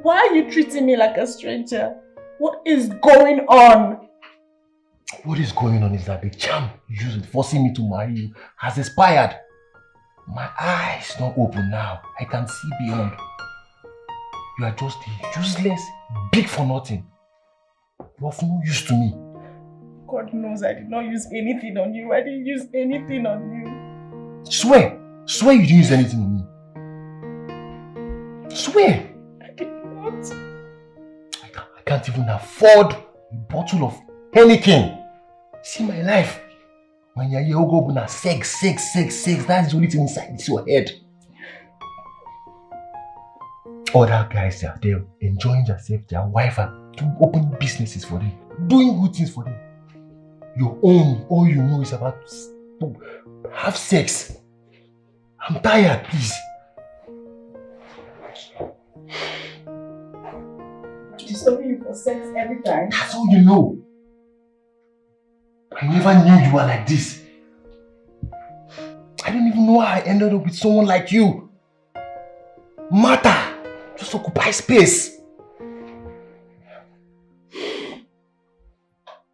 Why are you treating me like a stranger? What is going on? What is going on is that the charm you used forcing me to marry you has expired. My eyes not open now. I can see beyond. You are just a useless, big for nothing. You are of no use to me. God knows I did not use anything on you. I didn't use anything on you. Swear! Swear you didn't use anything on me. Swear! I did not. I can't even afford a bottle of anything. See my life. When you're here, go na sex. That's the only thing inside your head. Other guys, they are there enjoying themselves, their wife, and doing open businesses for them, doing good things for them. Your own, all you know is about to have sex. I'm tired, please. Disturbing you for sex every time. That's all you know. I never knew you were like this. I don't even know how I ended up with someone like you. Matter. Just occupy space.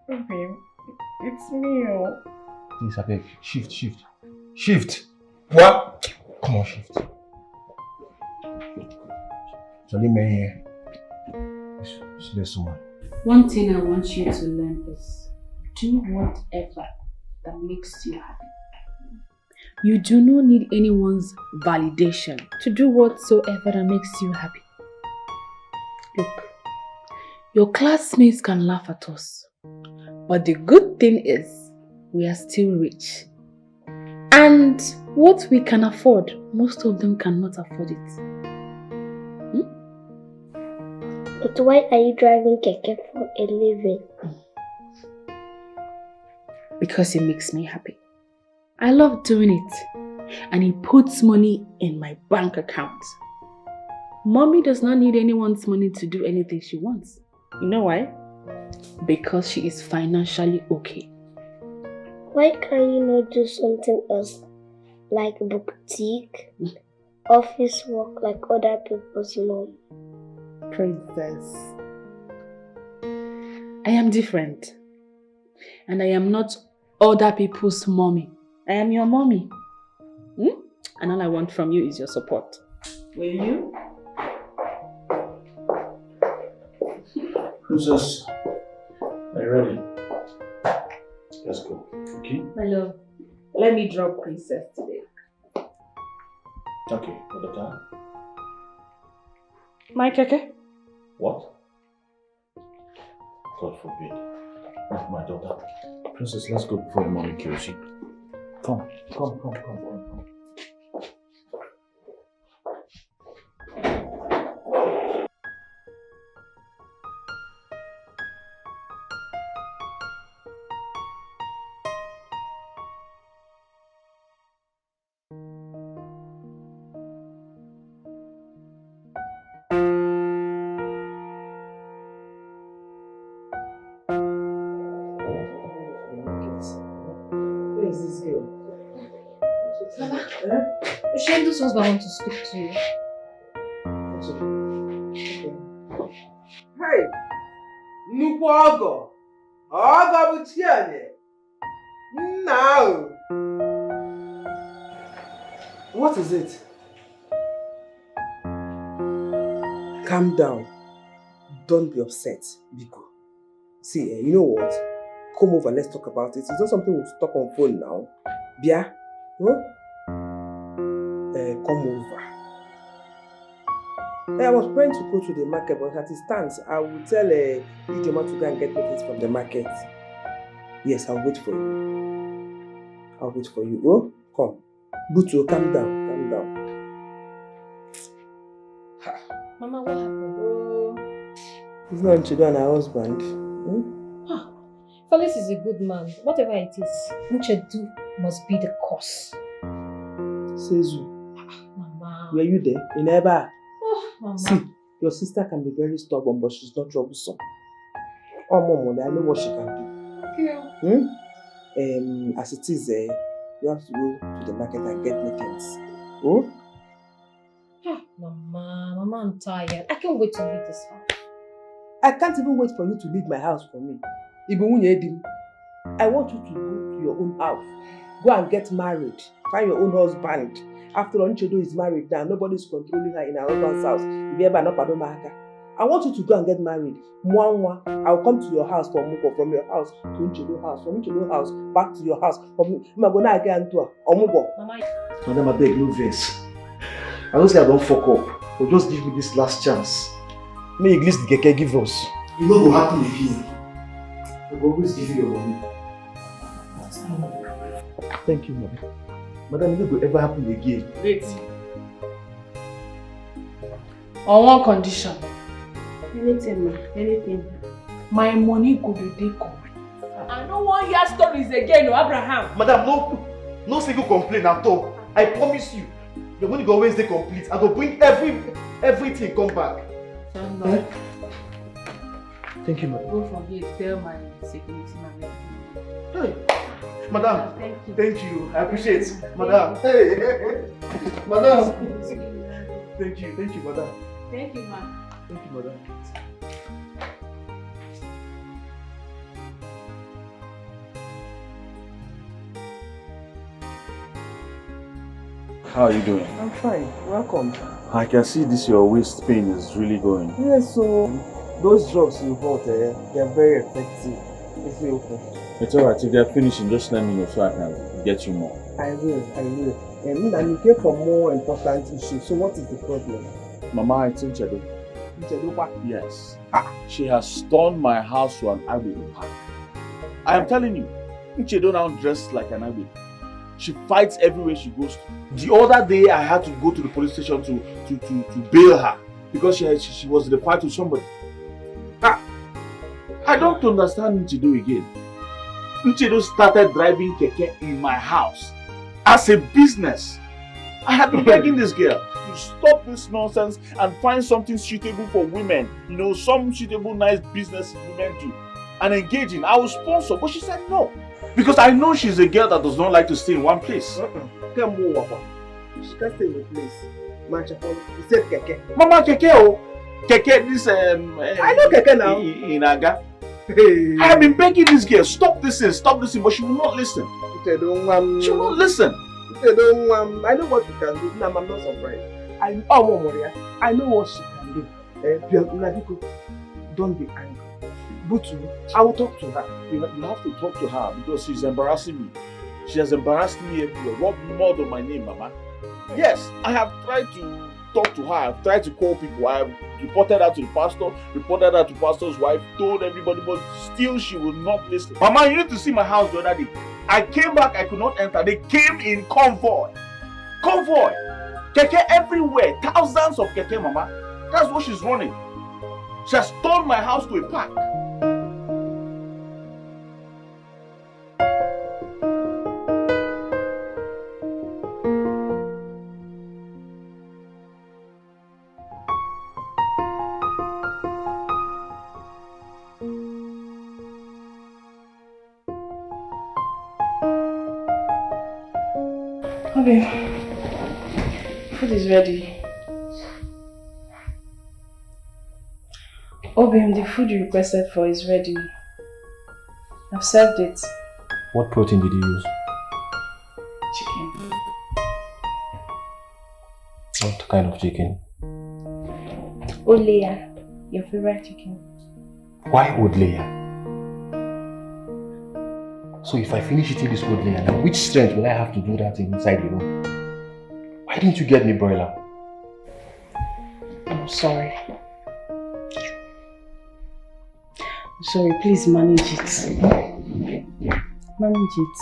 Babe, it's me. Please, I beg. Shift. What? Come on, shift. Charlie, man. Let's someone. One thing I want you to learn is do whatever that makes you happy. You do not need anyone's validation to do whatsoever that makes you happy. Look, your classmates can laugh at us, but the good thing is we are still rich. And what we can afford, most of them cannot afford it. But why are you driving keke for a living? Because it makes me happy. I love doing it. And it puts money in my bank account. Mommy does not need anyone's money to do anything she wants. You know why? Because she is financially okay. Why can't you not do something else? Like boutique, office work like other people's mom? Princess, I am different. And I am not other people's mommy. I am your mommy. And all I want from you is your support. Will you? Princess, are you ready? Let's go, okay? My love, let me drop Princess today. Okay, for the car. My keke? What? God forbid. Oh, my daughter. Princess, let's go before the mommy kills you. Come. Where is this girl? Mama, Oshendu's husband wants to speak to you. Hey, nnukwu ọgọ bụ Chiane. Now, what is it? Calm down. Don't be upset, Biko. See, you know what? Come over, let's talk about it. It's not something we'll talk on phone now. Bia? Huh? Come over. I was planning to go to the market, but as it stands, I will tell Ijoma to go and get me things from the market. Yes, I'll wait for you. Oh, come. Butu, calm down. Mama, what happened? It's not Nchedo and her husband. Felix is a good man. Whatever it is, Nchedo must be the cause. Sezu. Mama. Were you there? In Eba? Mama. See, your sister can be very stubborn, but she's not troublesome. Oh, Mom, I know what she can do. As it is, you have to go to the market and get me things. Oh? Mama, I'm tired. I can't wait to leave this house. I can't even wait for you to leave my house for me. I want you to go to your own house. Go and get married. Find your own husband. After all, Nchedo is married now. Nobody's controlling her in her husband's house. I want you to go and get married. I'll come to your house for Muko, from your house to Nchedo house, from Nchedo house back to your house. Madam, I beg, no vex. I don't say I don't fuck up, but just give me this last chance. May at least the keke give us. You know what will happen again. I will always give you your money. Thank you, madam. Madam, it will ever happen again. Wait. On one condition. Anything. My money go to dey complete. I don't want to hear stories again, Abraham. Madam, no single complaint at all. I promise you. Your money will always stay complete. I will bring everything come back. Stand Thank you, madam. Go from here, tell my security man. Hey, madam. Thank you. I appreciate it. Madam. Hey. Madam. Thank you, madam. Thank you, ma. Thank you, madam. How are you doing? I'm fine. Welcome. I can see this your waist pain is really going. Yes, so those drugs you bought, they're very effective. It's okay. It's alright, if they're finishing, just let me know so I can get you more. I will. And you came for more important issues. So what is the problem? Mama, it's Nchedo. Yes. She has turned my house to an agri park. I am telling you, Nchedo now dressed like an agri. She fights everywhere she goes to. The other day, I had to go to the police station to bail her because she was in a fight with somebody. I don't understand Nchedo again. Nchedo started driving keke in my house as a business. I have been begging this girl to stop this nonsense and find something suitable for women. You know, some suitable, nice business women do. And engaging. I will sponsor, but she said no. Because I know she's a girl that does not like to stay in one place. She can't stay in a place. You said keke. Mama, keke, oh. Keke, this I know keke now. In Aga. Hey. I have been begging this girl, stop this, but she will not listen. She will not listen. I know what you can do. I'm not surprised. I know what she can do. Don't be angry. Butu, I will talk to her. You have to talk to her because she's embarrassing me. She has embarrassed me everywhere. What more than my name, Mama? Yes, I have tried to talked to her. I've tried to call people. I've reported her to the pastor, reported her to the pastor's wife, told everybody, but still she will not listen. Mama, you need to see my house the other day. I came back, I could not enter. They came in convoy. Convoy. Keke everywhere. Thousands of keke, Mama. That's what she's running. She has turned my house to a park. Okay. Food is ready. Obim, the food you requested for is ready. I've served it. What protein did you use? Chicken. What kind of chicken? Olea, your favorite chicken. Why old layer? So if I finish eating this old layer, now which strength will I have to do that inside the room? Why didn't you get me broiler? I'm sorry. I'm sorry, please manage it. Manage it.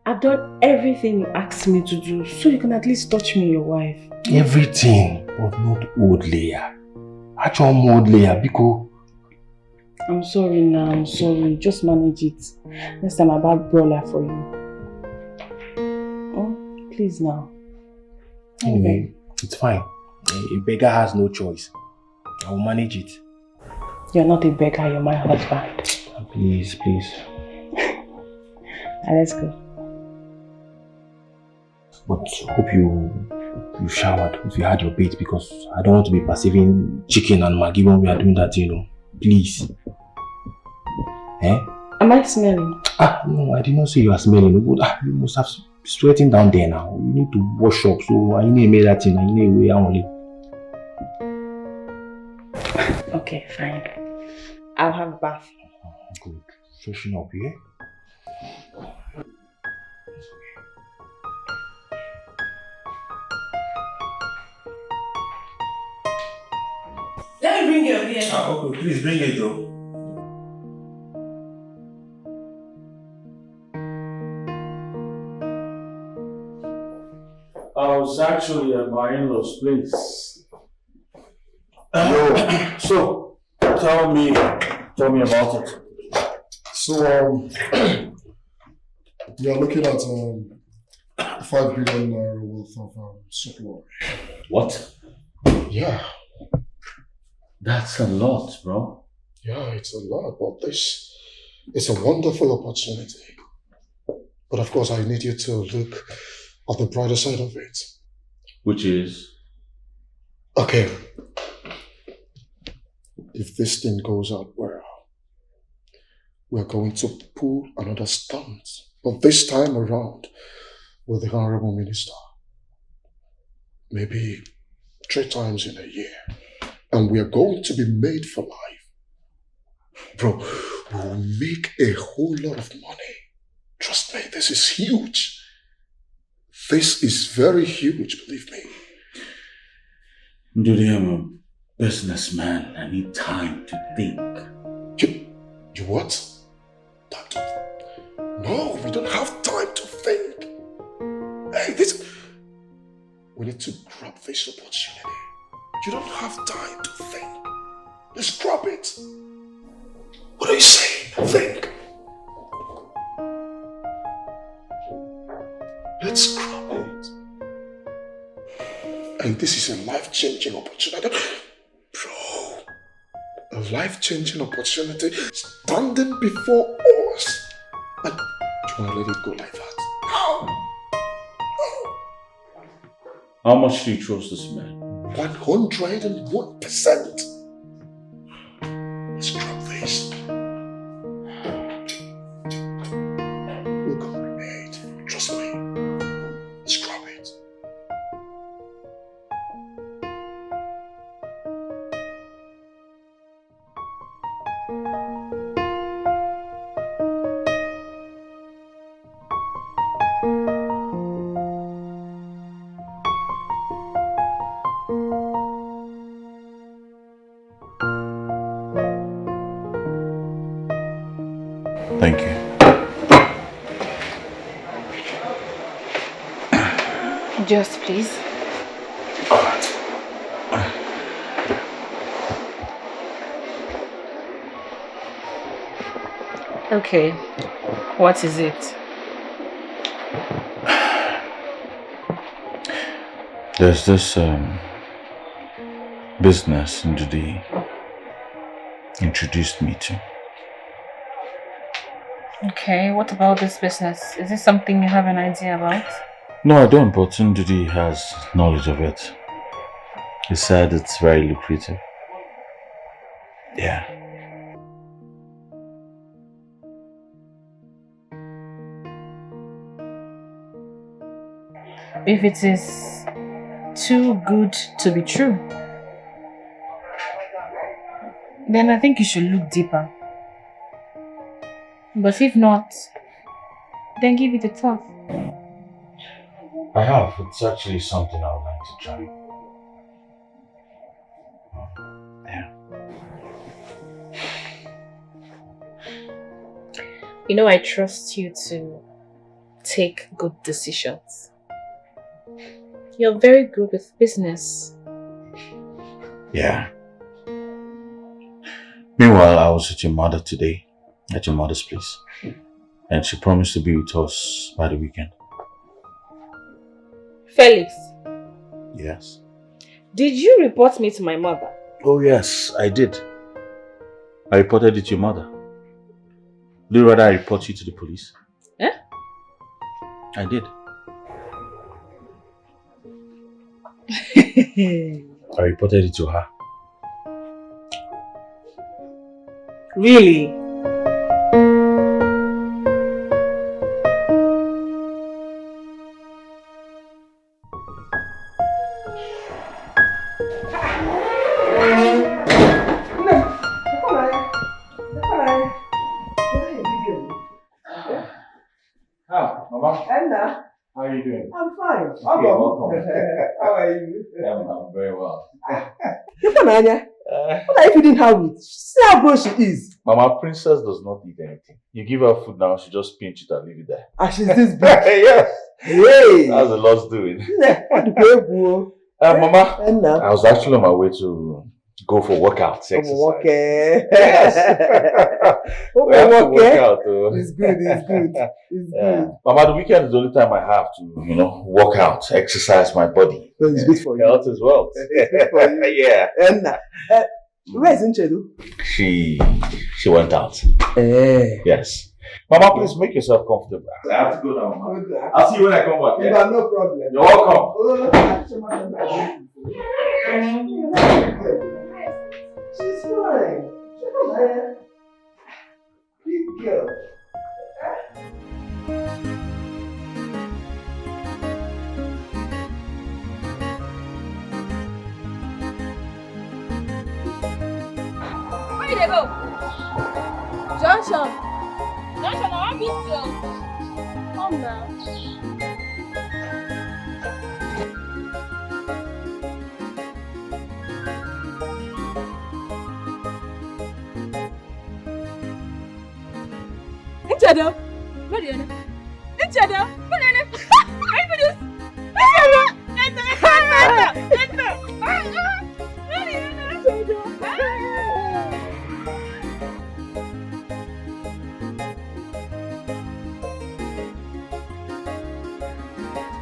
I've done everything you asked me to do, so you can at least touch me, your wife. Everything, but not old layer. Actual old layer, Biko. I'm sorry now, I'm sorry. Just manage it. Next time I'll buy broiler for you. Oh, please now. Anyway, it's fine. A beggar has no choice. I will manage it. You're not a beggar, you're my husband. Please, please. Let's go. But hope you showered, if you had your bait, because I don't want to be perceiving chicken and Maggi when we are doing that, you know. Please. Eh? Am I smelling? No, I did not say you are smelling. You must have sweating down there now. You need to wash up, so I need to make that thing. I need a way only. Okay, fine. I'll have a bath. Good. Freshen up, yeah? Let me bring your beer. Okay, please bring it though. I was actually at my in-laws' place. So, tell me about it. So, we are looking at 5 billion naira worth of supply. What? Yeah. That's a lot, bro. Yeah, it's a lot, but this is a wonderful opportunity. But of course, I need you to look at the brighter side of it. Which is? Okay. If this thing goes out well, we're going to pull another stunt. But this time around, with the Honorable Minister. Maybe 3 times in a year. And we are going to be made for life. Bro, we will make a whole lot of money. Trust me, this is huge. This is very huge, believe me. Dude, I'm a businessman. I need time to think. You what? No, we don't have time to think. Hey, we need to grab this opportunity. You don't have time to think. Just grab it. What are you saying? Think. Let's grab it. And this is a life-changing opportunity. Bro, a life-changing opportunity standing before us. And you want to let it go like that? No. How much do you trust this man? 101%. Let's grab this. We're gonna be made. Trust me. Let's grab it. Thank you. Just please. Okay, what is it? There's this business Ndudi introduced me to. Okay, what about this business? Is this something you have an idea about? No, I don't, but Ndudi has knowledge of it. He said it's very lucrative. Yeah. If it is too good to be true, then I think you should look deeper. But if not, then give it a thought. I have. It's actually something I would like to try. Yeah. You know, I trust you to take good decisions. You're very good with business. Yeah. Meanwhile, I was with your mother today, at your mother's place. And she promised to be with us by the weekend. Felix. Yes. Did you report me to my mother? Oh yes, I did. I reported it to your mother. Do you rather I report you to the police? Eh? I did. I reported it to her. Really? How are you doing? I'm fine. Okay, welcome. How are you? I'm very well. Nanya, what are you feeding her with? See how gross she is. Mama, Princess does not eat anything. You give her food now, she just pinch it and leave it there. And she's this big. Yes. Hey. That's the Lord's doing. Mama, I was actually on my way to go for workouts, exercise. Yes. We have to work out. It's good, it's good. It's good. Mama, the weekend is the only time I have to, work out, exercise my body. So it's good for you. Health as well. It's good for you. Yeah. Where is Nchedu? She went out. Yes. Mama, please make yourself comfortable. I have to go now, Mama. I'll see you when I come back. Yeah? No problem. You're welcome. She's fine. Big girl. Where did they go? Junction, I want to meet you. Come now. Nchedo, where are you? Nchedo, where are you? Are you this?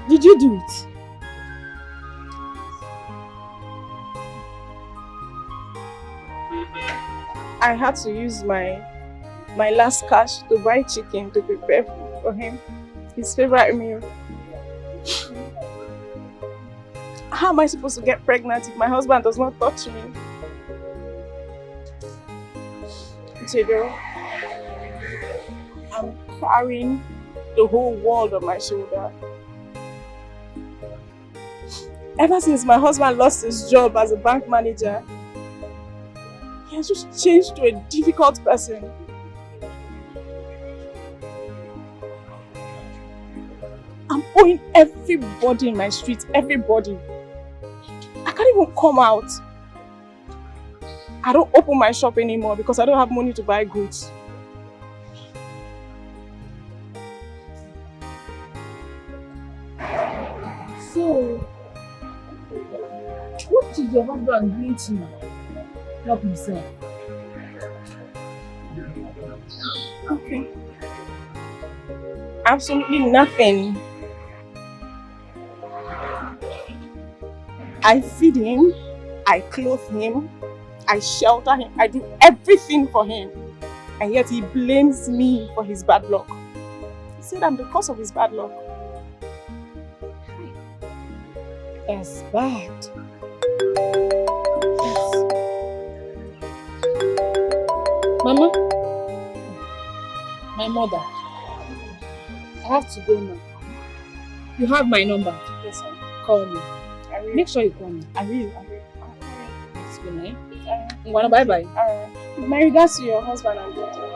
Did you do it? I had to use my last cash to buy chicken to prepare food for him. His favorite meal. How am I supposed to get pregnant if my husband does not touch me? Jado, I'm carrying the whole world on my shoulder. Ever since my husband lost his job as a bank manager, he has just changed to a difficult person. I'm owing everybody in my street, everybody. I can't even come out. I don't open my shop anymore because I don't have money to buy goods. What is your husband doing to you? Help himself. Okay. Absolutely nothing. I feed him, I clothe him, I shelter him, I do everything for him. And yet he blames me for his bad luck. He said I'm the cause of his bad luck. That's bad. Yes. Mama, my mother, I have to go now. You have my number. Yes, sir. Call me. Make sure you call me. I will. It's good night. Bye bye. My regards to your husband and daughter.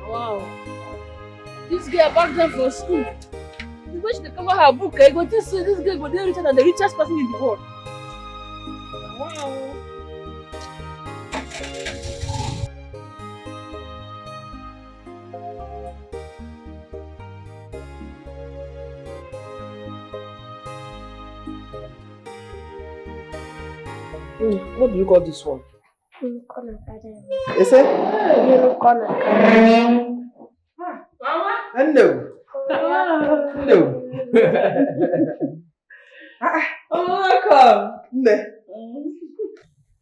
Wow. This girl back then for school. The way she cover her book, I go to see this girl go there richer than the richest person in the world. Wow. What do you call this one? Unicorn Academy. Is it? Unicorn Academy. Mama? No. No. Oh, welcome. No.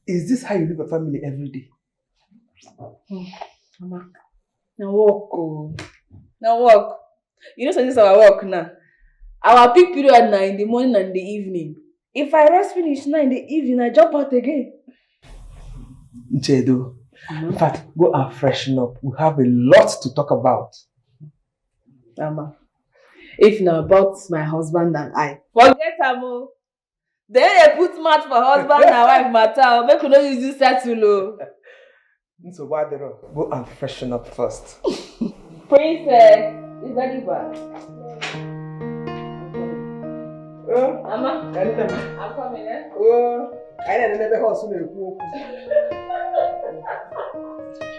Is this how you live a family every day? Mama, now work. Oh. Now work. You know, so this is our work now. Our peak period now in the morning and the evening. If I rest finish now in the evening, I jump out again. Jedo, in fact, go and freshen up. We have a lot to talk about. Mama, if not about my husband and I, forget Amo. Then they put match for husband and wife matter. Make you no use this settle. So why they don't? Go and freshen up first. Princess, is very bad. Mama, I'm coming, eh? Oh, I never heard so many people.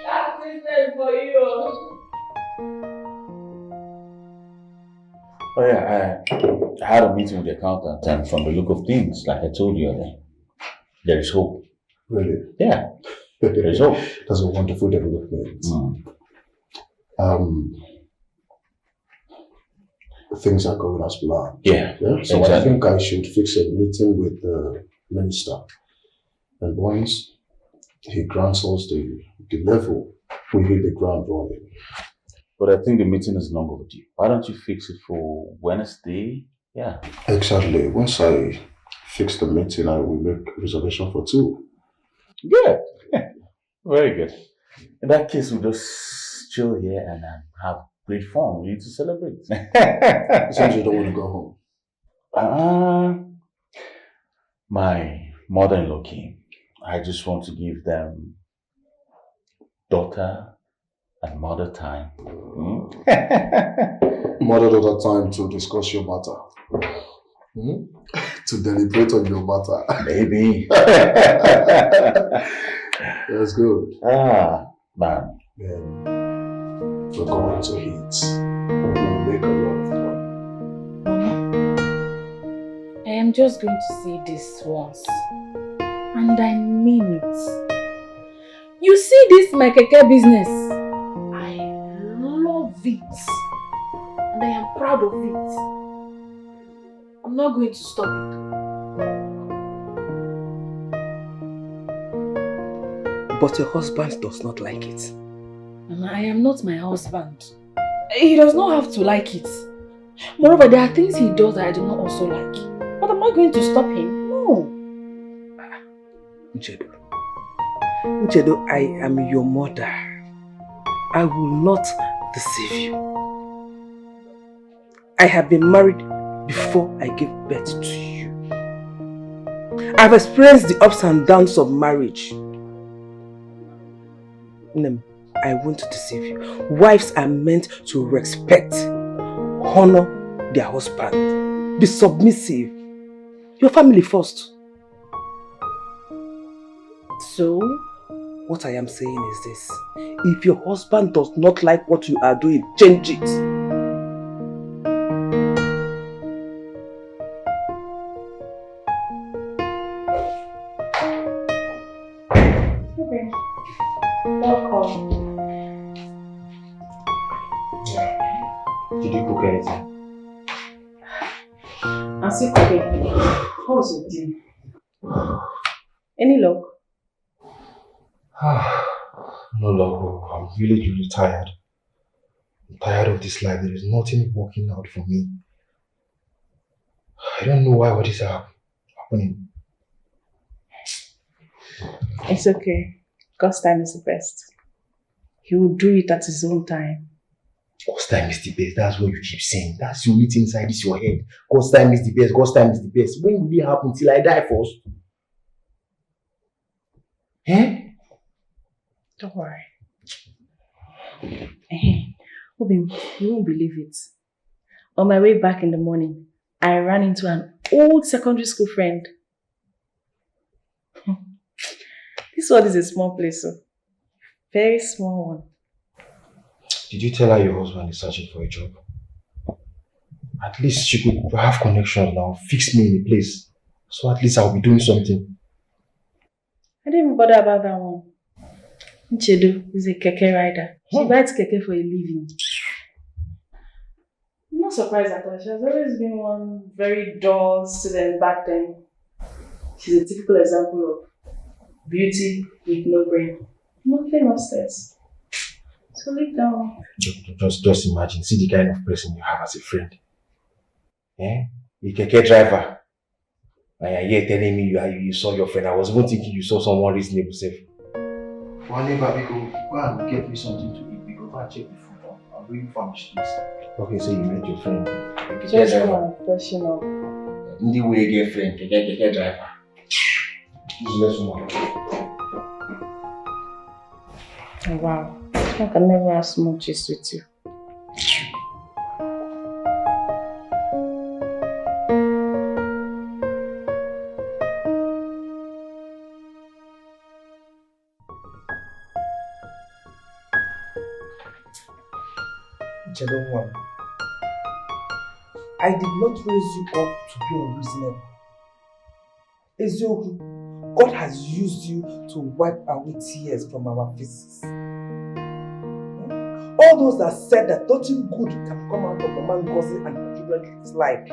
That's princess for you. Oh yeah, I had a meeting with the accountant, and from the look of things, like I told you earlier, there is hope. Really? Yeah, there is hope. That's a wonderful development. Things are going as planned. Yeah. So exactly. I think I should fix a meeting with the minister. And once he grants us the level, we hit the ground running. But I think the meeting is long overdue. Why don't you fix it for Wednesday? Yeah. Exactly. Once I fix the meeting, I will make a reservation for 2. Good. Very good. In that case, we'll just chill here and have great fun. We need to celebrate. Since you don't want to go home. My mother-in-law came. I just want to give them daughter and mother time. Mother-daughter time to discuss your matter. To deliberate on your matter. Maybe. That's good. Man. We're going to eat. We'll make a lot of fun. Mama, I am just going to say this once. And I mean it. You see this my keke business? I love it. And I am proud of it. I'm not going to stop it. But your husband does not like it. Mama, I am not my husband. He does not have to like it. Moreover, there are things he does that I do not also like. But am I going to stop him? No. Nchedo, I am your mother. I will not deceive you. I have been married before I gave birth to you. I've experienced the ups and downs of marriage. I won't deceive you. Wives are meant to respect, honor their husband, be submissive. Your family first. So, What I am saying is this. If your husband does not like what you are doing, change it. Welcome. Did you cook anything? I'm still cooking. How was your day? Any luck? No luck. I'm really tired. I'm tired of this life. There is nothing working out for me. I don't know why all this is happening. It's okay. God's time is the best. He will do it at his own time. God's time is the best. That's what you keep saying. That's the only thing inside this your head. God's time is the best. God's time is the best. When will it happen? Till I die first? Eh? Don't worry. Obin, you won't believe it. On my way back in the morning, I ran into an old secondary school friend. This one is a small place, so very small one. Did you tell her your husband is searching for a job? At least she could have connections now, fix me in a place. So at least I'll be doing something. I didn't even bother about that one. Nchedo is a keke rider. She rides keke for a living. I'm not surprised at all. She has always been one very dull student back then. She's a typical example of beauty with no brain. Nothing upstairs. So leave down. Just imagine, see the kind of person you have as a friend. Eh? A keke driver. And you're here telling me you saw your friend. I was even thinking you saw someone reasonable safe. One neighbor, go and get me something to eat. Go and check the food. I'm really famished, please. Okay, so you met your friend. Just one question of in the way get friend, keke driver. Useless woman. Oh, wow. I can never have smooches with you. I did not raise you up to be unreasonable. Ezioku, God has used you to wipe away tears from our faces. All those that said that nothing good can come out of a man Ngozi and her children's life,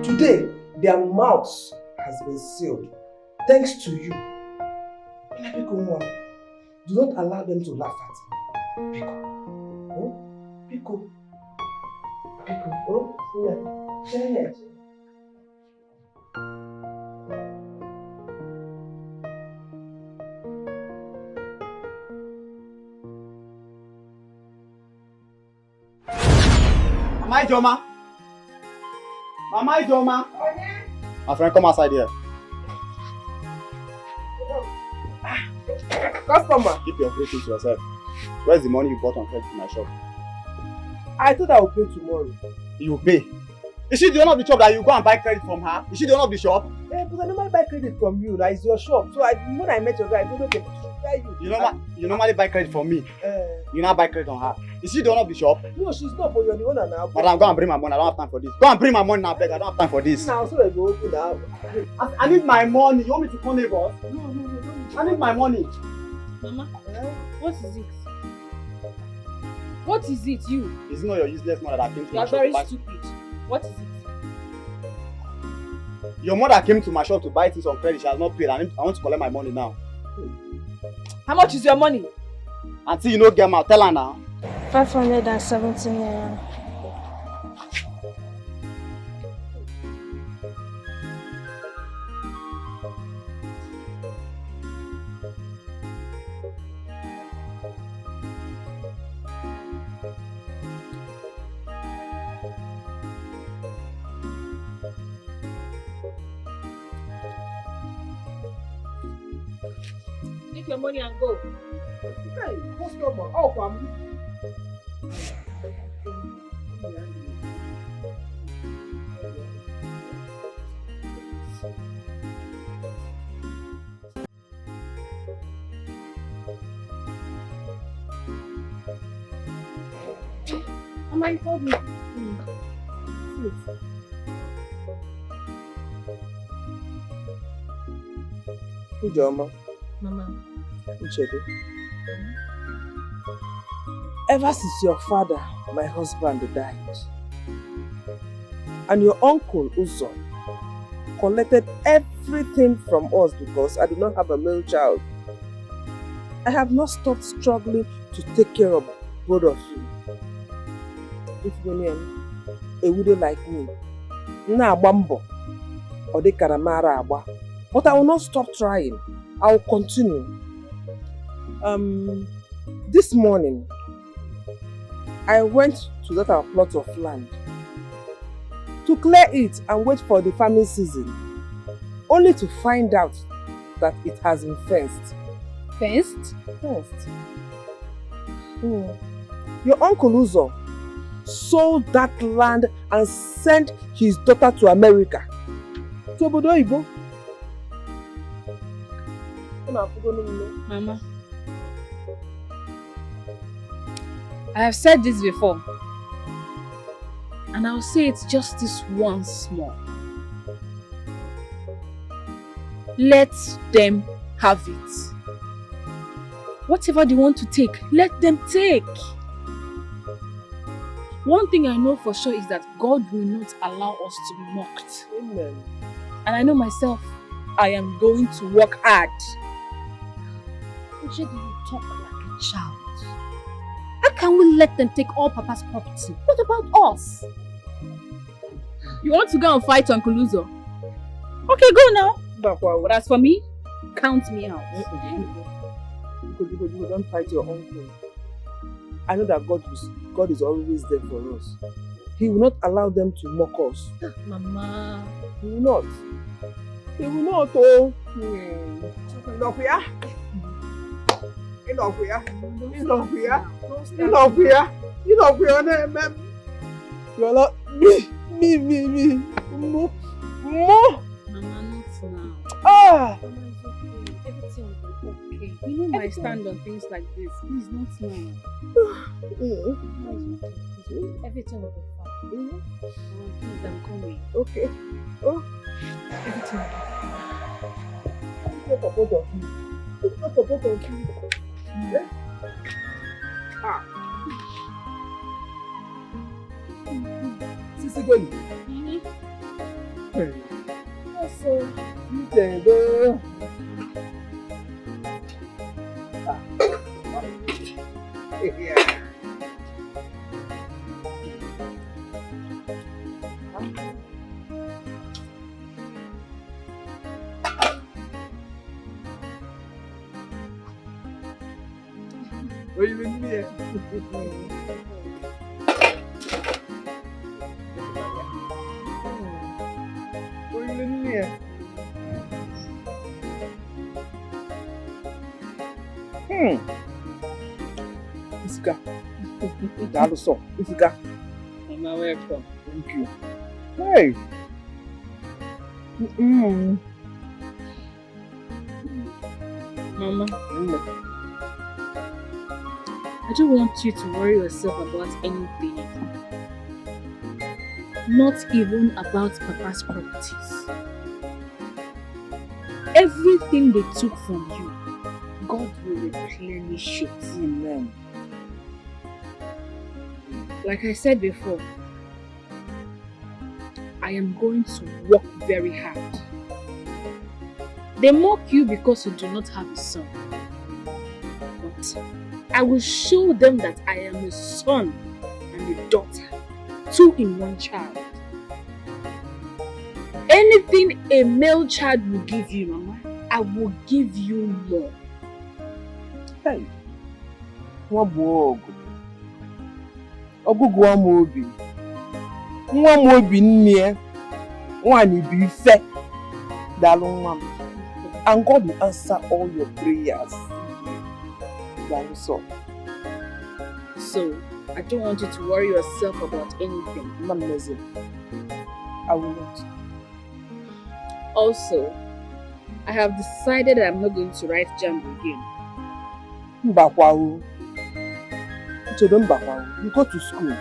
today their mouths has been sealed. Thanks to you. Do not allow them to laugh at me. Pico. Oh, yeah. Mama Ijoma? Mama Ijoma? My friend, come outside here. Customer. Keep your free things to yourself. Where's the money you bought on credit in my shop? I thought I would pay tomorrow. You will pay. Is she the owner of the shop that you go and buy credit from her? Is she the owner of the shop? Yeah, because I normally buy credit from you. That is your shop. So when I met your guy, I said, okay, You normally buy credit from me. You now buy credit on her. Is she the owner of the shop? No, she's not, but you're the owner now. Madam, go and bring my money. I don't have time for this. Go and bring my money now, beg. I don't have time for this. Now, so that you open now. I need my money. You want me to call neighbors? No. I need my money. Mama, what is it? What is it, you? Is it not your useless mother that came to You my are shop very to buy? stupid. What is it? Your mother came to my shop to buy things on credit. She has not paid. I want to collect my money now. How much is your money? Until you know, get out. Tell her now. 570 naira. Take your money and go. Hey, customer. Oh, come. Mama, you told me. Ujoma, Mama. Uchedo. Ever since your father, my husband, died, and your uncle Uzo collected everything from us because I do not have a male child, I have not stopped struggling to take care of both of you. If you a widow like me, but I will not stop trying. I will continue. This morning, I went to that our plot of land to clear it and wait for the farming season, only to find out that it has been fenced. Fenced? Fenced. Your uncle Uzo sold that land and sent his daughter to America. To Obodo Oyibo. Mama, I have said this before, and I'll say it just this once more. Let them have it. Whatever they want to take, let them take. One thing I know for sure is that God will not allow us to be mocked. Amen. And I know myself, I am going to work hard. Uche, you talk like a child. How can we let them take all Papa's property? What about us? You want to go and fight Uncle Uzo? Okay, go now. But as for me, count me out. Don't fight your uncle. I know that God is always there for us. He will not allow them to mock us. Mama. He will not. He will not, oh. Enough here. Enough here. Enough here. Enough here. Enough here. You're not me. More. Mama, not now. Ah. Mama, it's okay. Everything will be okay. You know my stand on things like this. Please, not now. Mama, it's okay. Everything will be fine. Please, I'm coming. Okay. Oh. Everything will be fine. It's not support of you. It's not support of you. Ah. Sisi Goli. Hey. Also, you can go. Ah. Yeah. What are you doing here? What are you doing here? Isika. Daloso. Isika. Mama, welcome. Thank you. Hey. Mama. I don't want you to worry yourself about anything. Not even about Papa's properties. Everything they took from you, God will replenish it. Amen. Like I said before, I am going to work very hard. They mock you because you do not have a son. But I will show them that I am a son and a daughter, 2 in 1 child. Anything a male child will give you, Mama, I will give you more. Hey, what boy? Ogugu amobi. Nwa mobi nne. Nwa ni bi fe. Dalu nwa. And God will answer all your prayers. So, I don't want you to worry yourself about anything. Ma'am, I will not. Also, I have decided that I'm not going to write Jambo again. Mbakwawu. You go to school.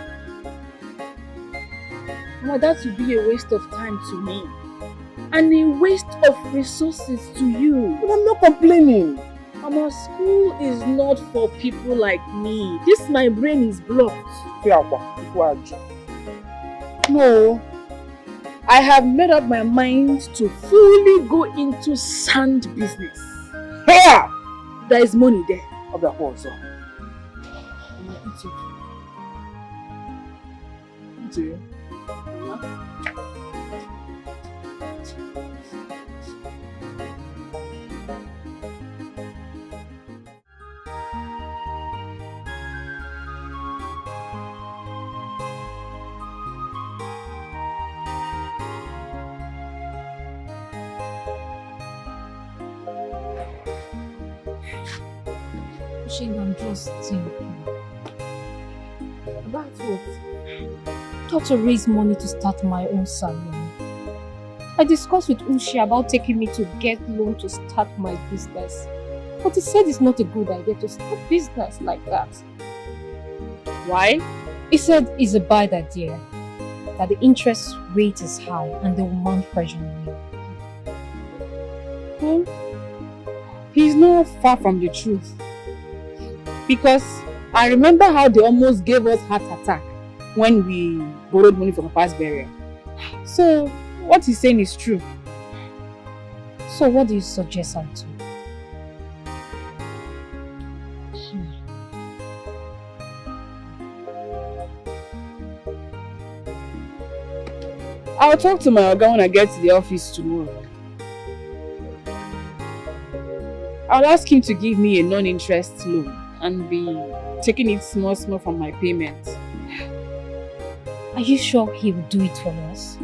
Mama, that would be a waste of time to me. And a waste of resources to you. But I'm not complaining. Mama, school is not for people like me. This my brain is blocked. No. I have made up my mind to fully go into sand business. Here! There is money there. I'm just thinking. About what? Thought to raise money to start my own salon. I discussed with Ushi about taking me to get loan to start my business. But he said it's not a good idea to start business like that. Why? He said it's a bad idea. That the interest rate is high and they will mount pressure on me. He's not far from the truth. Because I remember how they almost gave us heart attack when we borrowed money from Papa's burial. So, what he's saying is true. So what do you suggest I do? I'll talk to my Oga when I get to the office tomorrow. I'll ask him to give me a non-interest loan and be taking it small from my payments. Are you sure he will do it for us?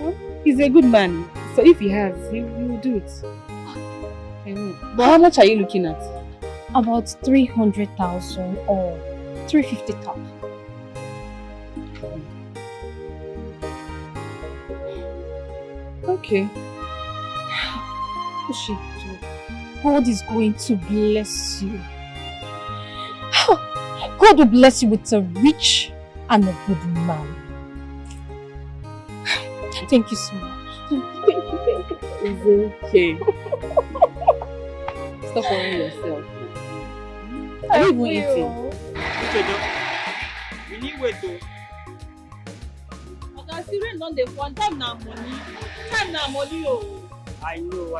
Well, he's a good man, so if he has, he will do it. I know. But how much are you looking at? About 300,000 or 350,000. Okay. Ushi, God is going to bless you. God will bless you with a rich and a good man. Thank you so much. It's okay. Stop worrying yourself. Are you even eating? We need wait to. Okay, see, rain don't dey fall. Time na money. Time na money, oh. I know.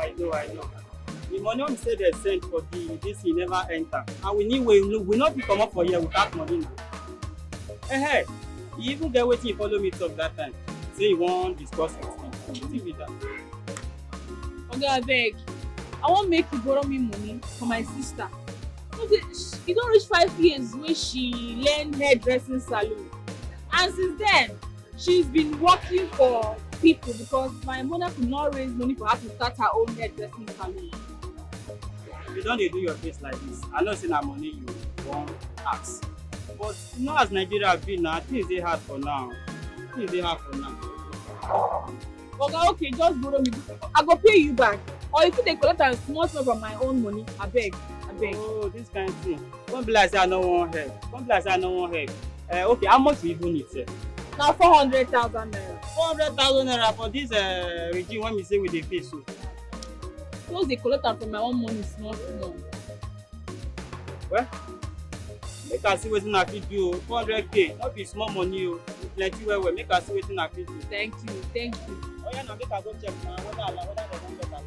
The money we say they sent for this he never enter. And we not be come up for here without money now. Hey, you even get waiting you follow me talk that time. Say you won't discuss it. What with that? Okay, I beg. I won't make you borrow me money for my sister. It don't reach 5 years when she learned hairdressing salon. And since then, she's been working for people because my mother could not raise money for her to start her own hairdressing salon. You don't do your face like this. I know it's not money you won't ask. But you know as Nigeria be now, things they hard for now. Okay, just borrow me. I go pay you back. Or if you take collect and small from my own money, I beg. Oh, this kind of thing. Don't be like say I no want help. Okay, how much you even need, sir? Now 400,000 naira. 400,000 naira for this regime when we say we dey pay so. Just dey collect am from my own money small. Well, make I see wetin I fit do. 400k, not be small money o. Plenty well. Make I see wetin I fit do. Thank you. Oh yeah, now make I go check now whether they don get allow.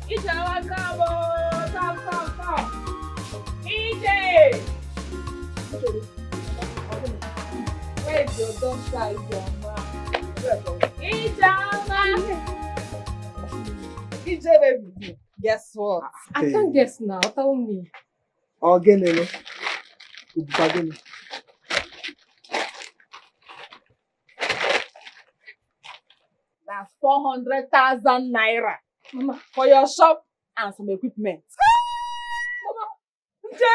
Ijeoma, come. Ije! Where's your daughter, Ijeoma? Ije, baby. Guess what? I can't guess now. Tell me. Ogenele. That's 400,000 naira. Mama, for your shop and some equipment. Mama, Ije!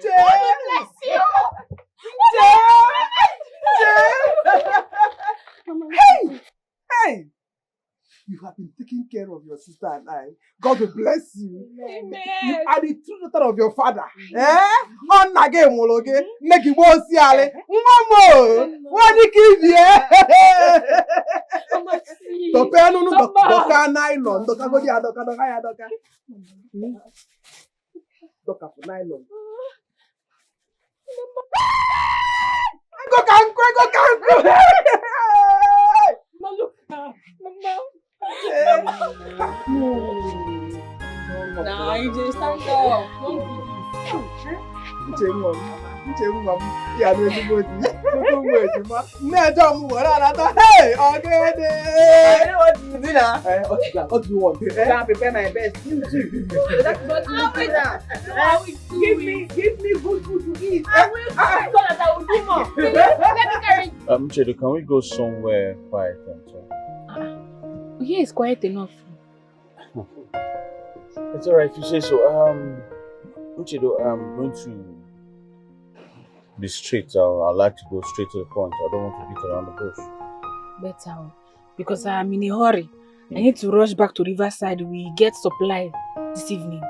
God bless you! Hey! have been taking care of your sister and I. God will bless you. Amen. You are the true daughter of your father. On again, Mologe. Make you go see Ale. Mama, what do you give you? Doka no doka nylon. Doka go dia doka ya doka. Doka for nylon. Go kanku. Mama. Nah, you just stand up. Don't do this. Yeah, no, you go to hey, okay. I know what you do now. What do you want? I prepare my best. You too. That's what give me good food to eat. I will so that I will do more. Let me carry. Chedo, can we go somewhere quiet and talk? Here is quiet enough. It's alright if you say so. Chedo, I'm going to be straight. I'd like to go straight to the point. I don't want to beat around the bush. Better, because I am in a hurry. I need to rush back to Riverside. We get supply this evening.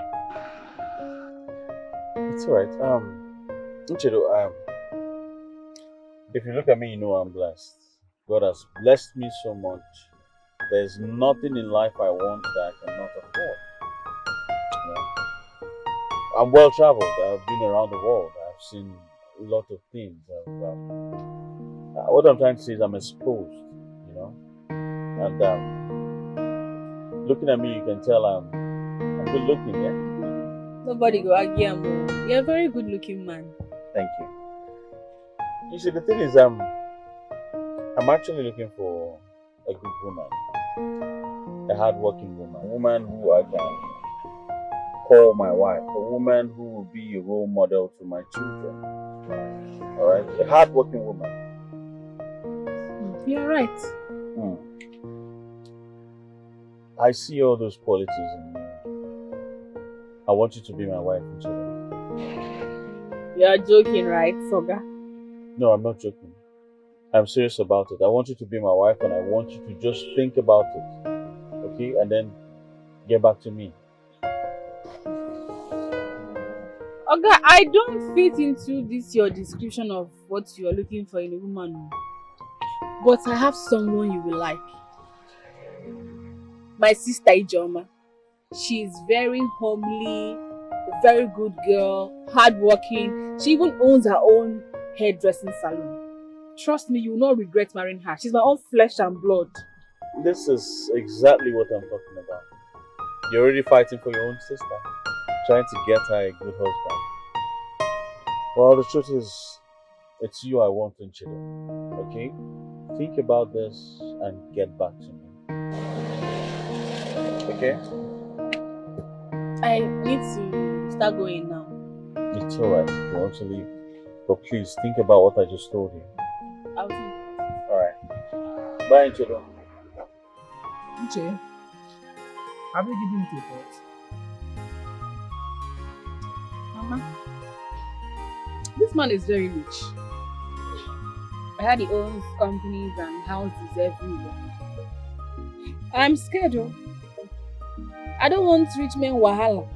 It's alright. Chedo, if you look at me, you know I'm blessed. God has blessed me so much. There's nothing in life I want that I cannot afford. I'm well traveled. I've been around the world. I've seen a lot of things. What I'm trying to say is I'm exposed, you know. And looking at me, you can tell I'm good looking, yeah? Nobody go argue. You're a very good looking man. Thank you. You see, the thing is, I'm actually looking for a good woman. A hard-working woman. A woman who I can call my wife. A woman who will be a role model to my children. Alright? A hard-working woman. You're right. I see all those qualities in you. I want you to be my wife and children. You're joking, right, Soga? No, I'm not joking. I'm serious about it. I want you to be my wife and I want you to just think about it. Okay? And then get back to me. Okay, I don't fit into this your description of what you are looking for in a woman. But I have someone you will like. My sister Ijoma. She is very homely, a very good girl, hardworking. She even owns her own hairdressing salon. Trust me, you will not regret marrying her. She's my own flesh and blood. This is exactly what I'm talking about. You're already fighting for your own sister, trying to get her a good husband. Well, the truth is, it's you I want in Chile. Okay? Think about this and get back to me. Okay? I need to start going now. It's alright if you want to leave. But please think about what I just told you. I'll think. Alright. Bye, Nchedo. Uche, have you given it a thought? Mama, this man is very rich. I heard he owns companies and houses everywhere. I'm scared, oh. I don't want rich men wahala.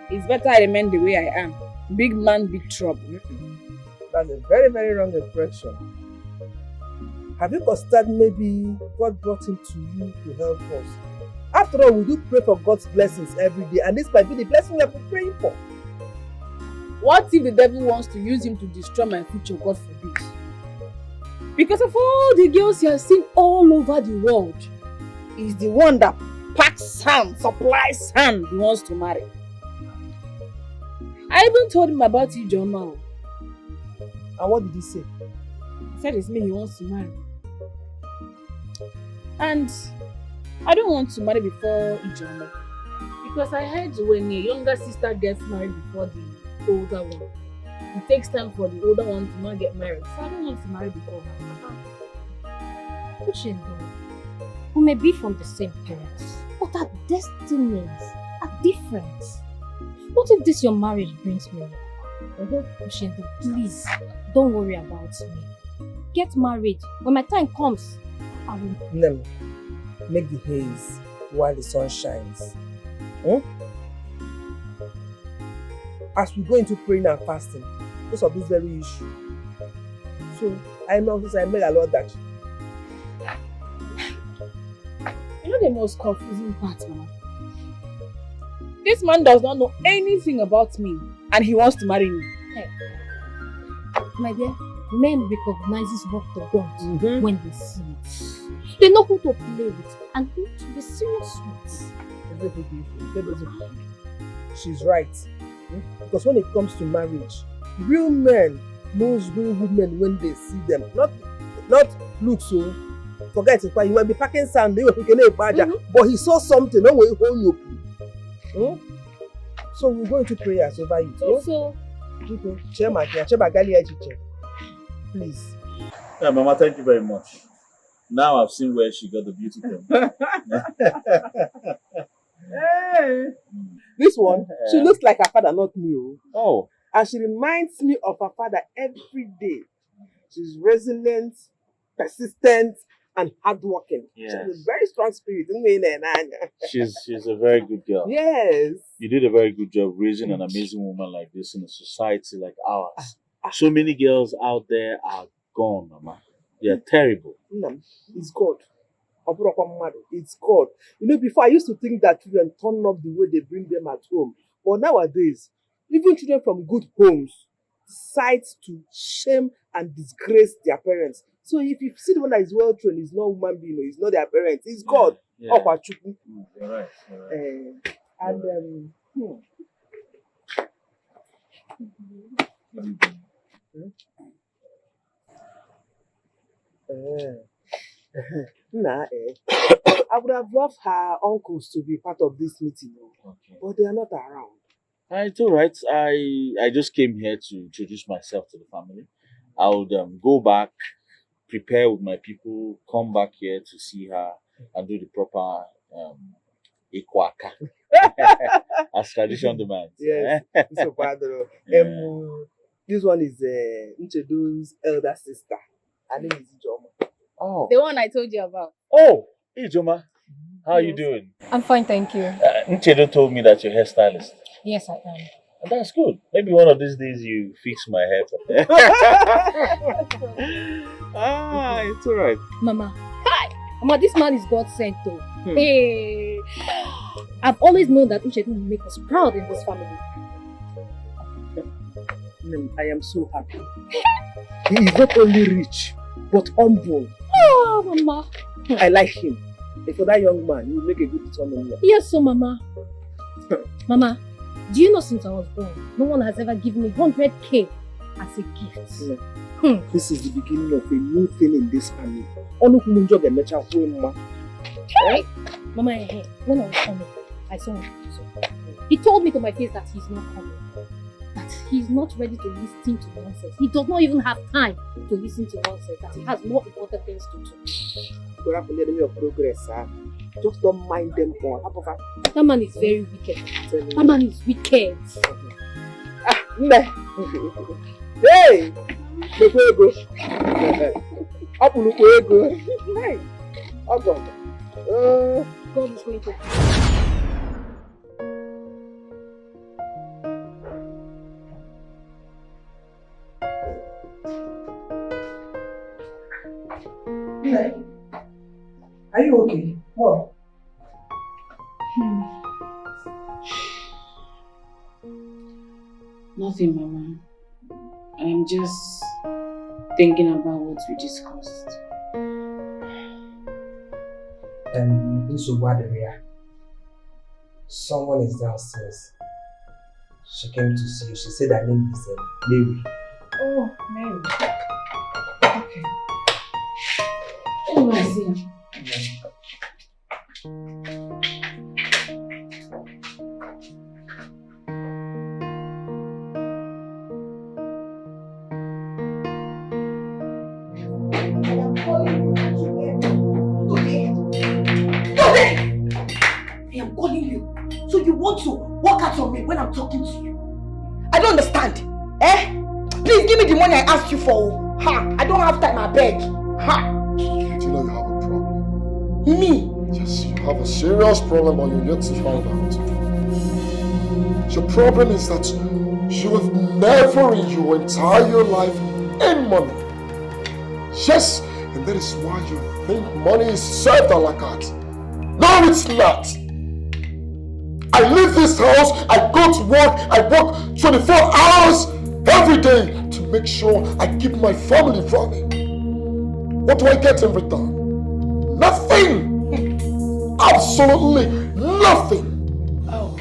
It's better I remain the way I am. Big man, big trouble. That's a very, very wrong impression. Have you considered maybe God brought him to you to help us? After all, we do pray for God's blessings every day, and this might be the blessing we are praying for. What if the devil wants to use him to destroy my future? God forbid. Because of all the girls he has seen all over the world, he's the one that packs sand, supplies sand he wants to marry. I even told him about Ijoma. And what did he say? He said it's me he wants to marry. And I don't want to marry before Ijoma. Because I heard when a younger sister gets married before the older one, it takes time for the older one to not get married. So I don't want to marry before her. We may be from the same parents, but our destinies are different. What if this your marriage brings me luck? Ushindo, please, don't worry about me. Get married when my time comes. I will. Nem, make the haze while the sun shines. Hmm? As we go into praying and fasting, because of this very issue. So, I know since I made a lot that. You know the most confusing part, Mama? This man does not know anything about me and he wants to marry me. Hey. My dear, men recognizes what they want when they see it. They know who to play with and who to be serious with. She's right. Because when it comes to marriage, real men knows real women when they see them. Not look so. Forget it, you might be packing sand, but he saw something, no way hold you. So we're going to prayers over it. So please. Yeah, Mama, thank you very much. Now I've seen where she got the beauty from. Hey. This one, she looks like her father, not me. Oh. And she reminds me of her father every day. She's resilient, persistent, and hardworking. Yes. She has a very strong spirit. She's a very good girl. Yes. You did a very good job raising an amazing woman like this in a society like ours. So many girls out there are gone, Mama. They are terrible. It's God. It's God. You know, before I used to think that children turn up the way they bring them at home. But nowadays, even children from good homes decide to shame and disgrace their parents. So if you see the one that is well trained, it's not human being, it's not their parents, it's God. Yeah. You're right. I would have loved her uncles to be part of this meeting, but they are not around. It's all right. I just came here to introduce myself to the family. I would go back, prepare with my people, come back here to see her and do the proper ikwaka as tradition demands. Yes, so padre. This one is Nchedu's elder sister. Her name is Ijoma. Oh, the one I told you about. Oh, Ijoma, how are you doing? I'm fine, thank you. Nchedu told me that you're a hairstylist. Yes, I am. And that's good. Maybe one of these days you fix my hair. It's all right. Mama, hi! Mama, this man is God sent though. Hey, I've always known that Uche will make us proud in this family. I am so happy. He is not only rich, but humble. Oh, Mama. I like him. And for that young man, he will make a good son-in-law. Yes, so Mama. Mama, do you know since I was born, no one has ever given me 100k as a gift? This is the beginning of a new thing in this family. Hey! Mama, when I was coming, I saw him. He told me to my face that he's not coming. That he's not ready to listen to nonsense. He does not even have time to listen to nonsense. That he has more important things to do. Progress, just don't mind them all. That man is very wicked. That man is wicked. Hey! Hey! God is going to. Are you okay? What? Nothing, Mama. I'm just thinking about what we discussed. Someone is downstairs. She came to see you. She said her name is Mary. Oh, Mary. Okay. Anyway, I see her. When I'm talking to you, I don't understand. Please give me the money I asked you for. Ha! I don't have time, I beg. Ha! Do you know you have a problem? Me? Yes, you have a serious problem, but you're yet to find out. Your problem is that you have never in your entire life earned money. Yes, and that is why you think money is served a la carte. No, it's not. I leave this house, I go to work, I work 24 hours every day to make sure I keep my family running. What do I get in return? Nothing! Absolutely nothing! Oh.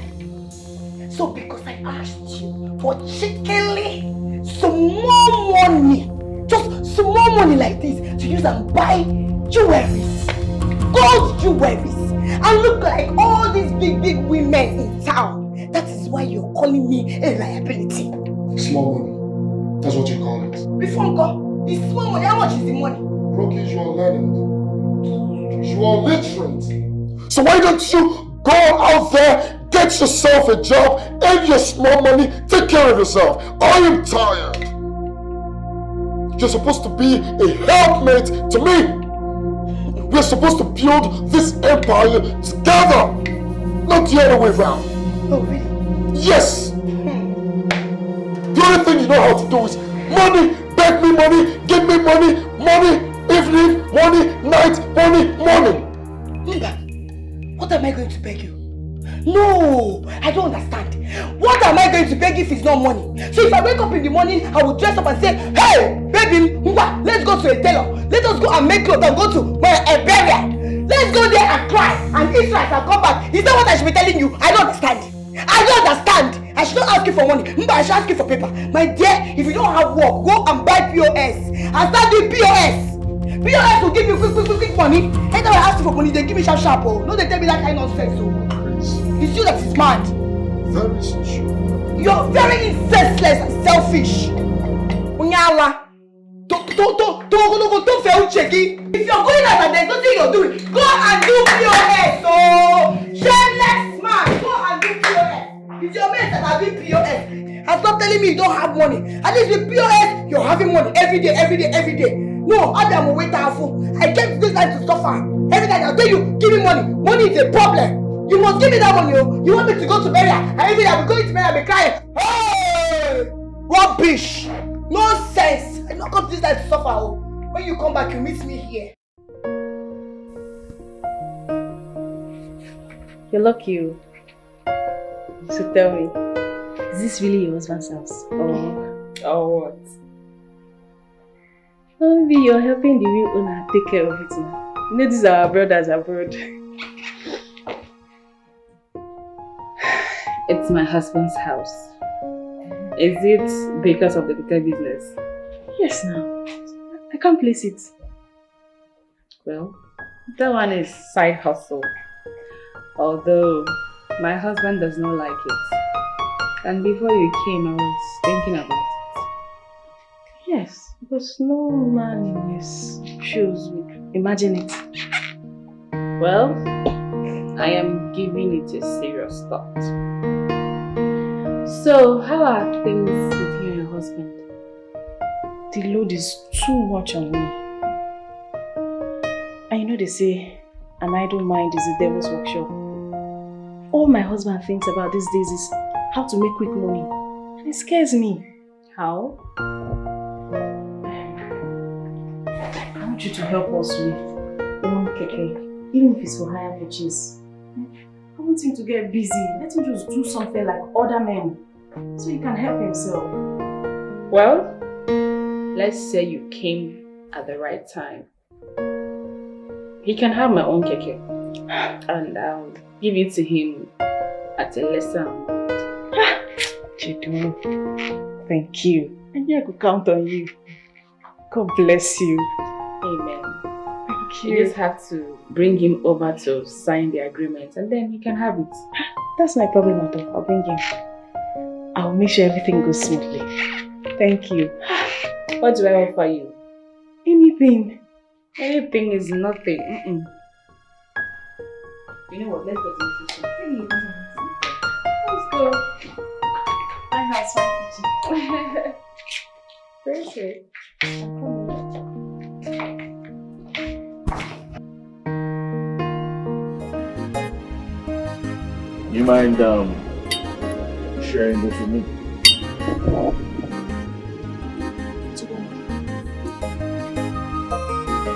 So because I asked you for chickenly some more money, just some more money like this to use and buy jewelries, gold jewelries, and look like all these big women in town. That is why you're calling me a liability. Small money. That's what you call it. Before God, it's small money. How much is the money? Rocky, you are learned. You are literate. So why don't you go out there, get yourself a job, earn your small money, take care of yourself. I am tired. You're supposed to be a helpmate to me. We're supposed to build this empire together, not the other way around. Oh, really? Yes! The only thing you know how to do is money, beg me money, give me money, money, evening, money, night, money, money. Mba, what am I going to beg you? No, I don't understand. What am I going to beg if it's not money? So if I wake up in the morning, I will dress up and say, hey, baby, let's go to a tailor. Let us go and make clothes and go to a burial. Let's go there and cry and eat rice and come back. Is that what I should be telling you? I don't understand. I don't understand. I should not ask you for money. I should ask you for paper. My dear, if you don't have work, go and buy POS. And start doing POS. POS will give you quick money. Anytime I ask you for money, they give me sharp. Oh. No, they tell me that kind of nonsense. Oh. It's you that is mad. Very true. You're very senseless and selfish. Unyawa. Don't fail checking. If you're going out and there's nothing you're doing, go and do POS. Oh, shameless man. Go and do POS. It's your mates that are doing POS. And stop telling me you don't have money. At least with POS, you're having money every day. No, I'm a waiter. I came to this life to suffer. Every time I'll tell you, give me money. Money is a problem. You must give me that money. You want me to go to burial? And every day I'll be going to burial and be crying. Hey! Rubbish! Nonsense! I'm not going to this life to suffer. Oh. When you come back, you meet me here. You're lucky. So tell me, is this really your husband's house? Or what? Well, maybe you're helping the real owner take care of it now. You know, these are our brothers abroad. It's my husband's house. Is it because of the bigger business? Yes, now. I can't place it. Well, that one is side hustle. Although, my husband does not like it. And before you came, I was thinking about it. Yes, because no man in his shoes would imagine it. Well, I am giving it a serious thought. So, how are things with you and your husband? The load is too much on me. And you know they say, an idle mind is the devil's workshop. All my husband thinks about these days is how to make quick money. And it scares me. How? I want you to help us with one keke, even if it's for higher purchase. I want him to get busy. Let him just do something like other men, so he can help himself. Well, let's say you came at the right time. He can have my own keke, and I'll give it to him at a lesser amount. Chidu, thank you. And I could count on you. God bless you. Amen. Thank you. You just have to bring him over to sign the agreement and then he can have it. That's my problem at all. I'll bring him. I'll make sure everything goes smoothly. Thank you. What do I offer you? Anything. Anything is nothing. You know what? Let's go to the kitchen. Let's go. My house, my kitchen. Very good. I'm coming. you mind sharing this with me?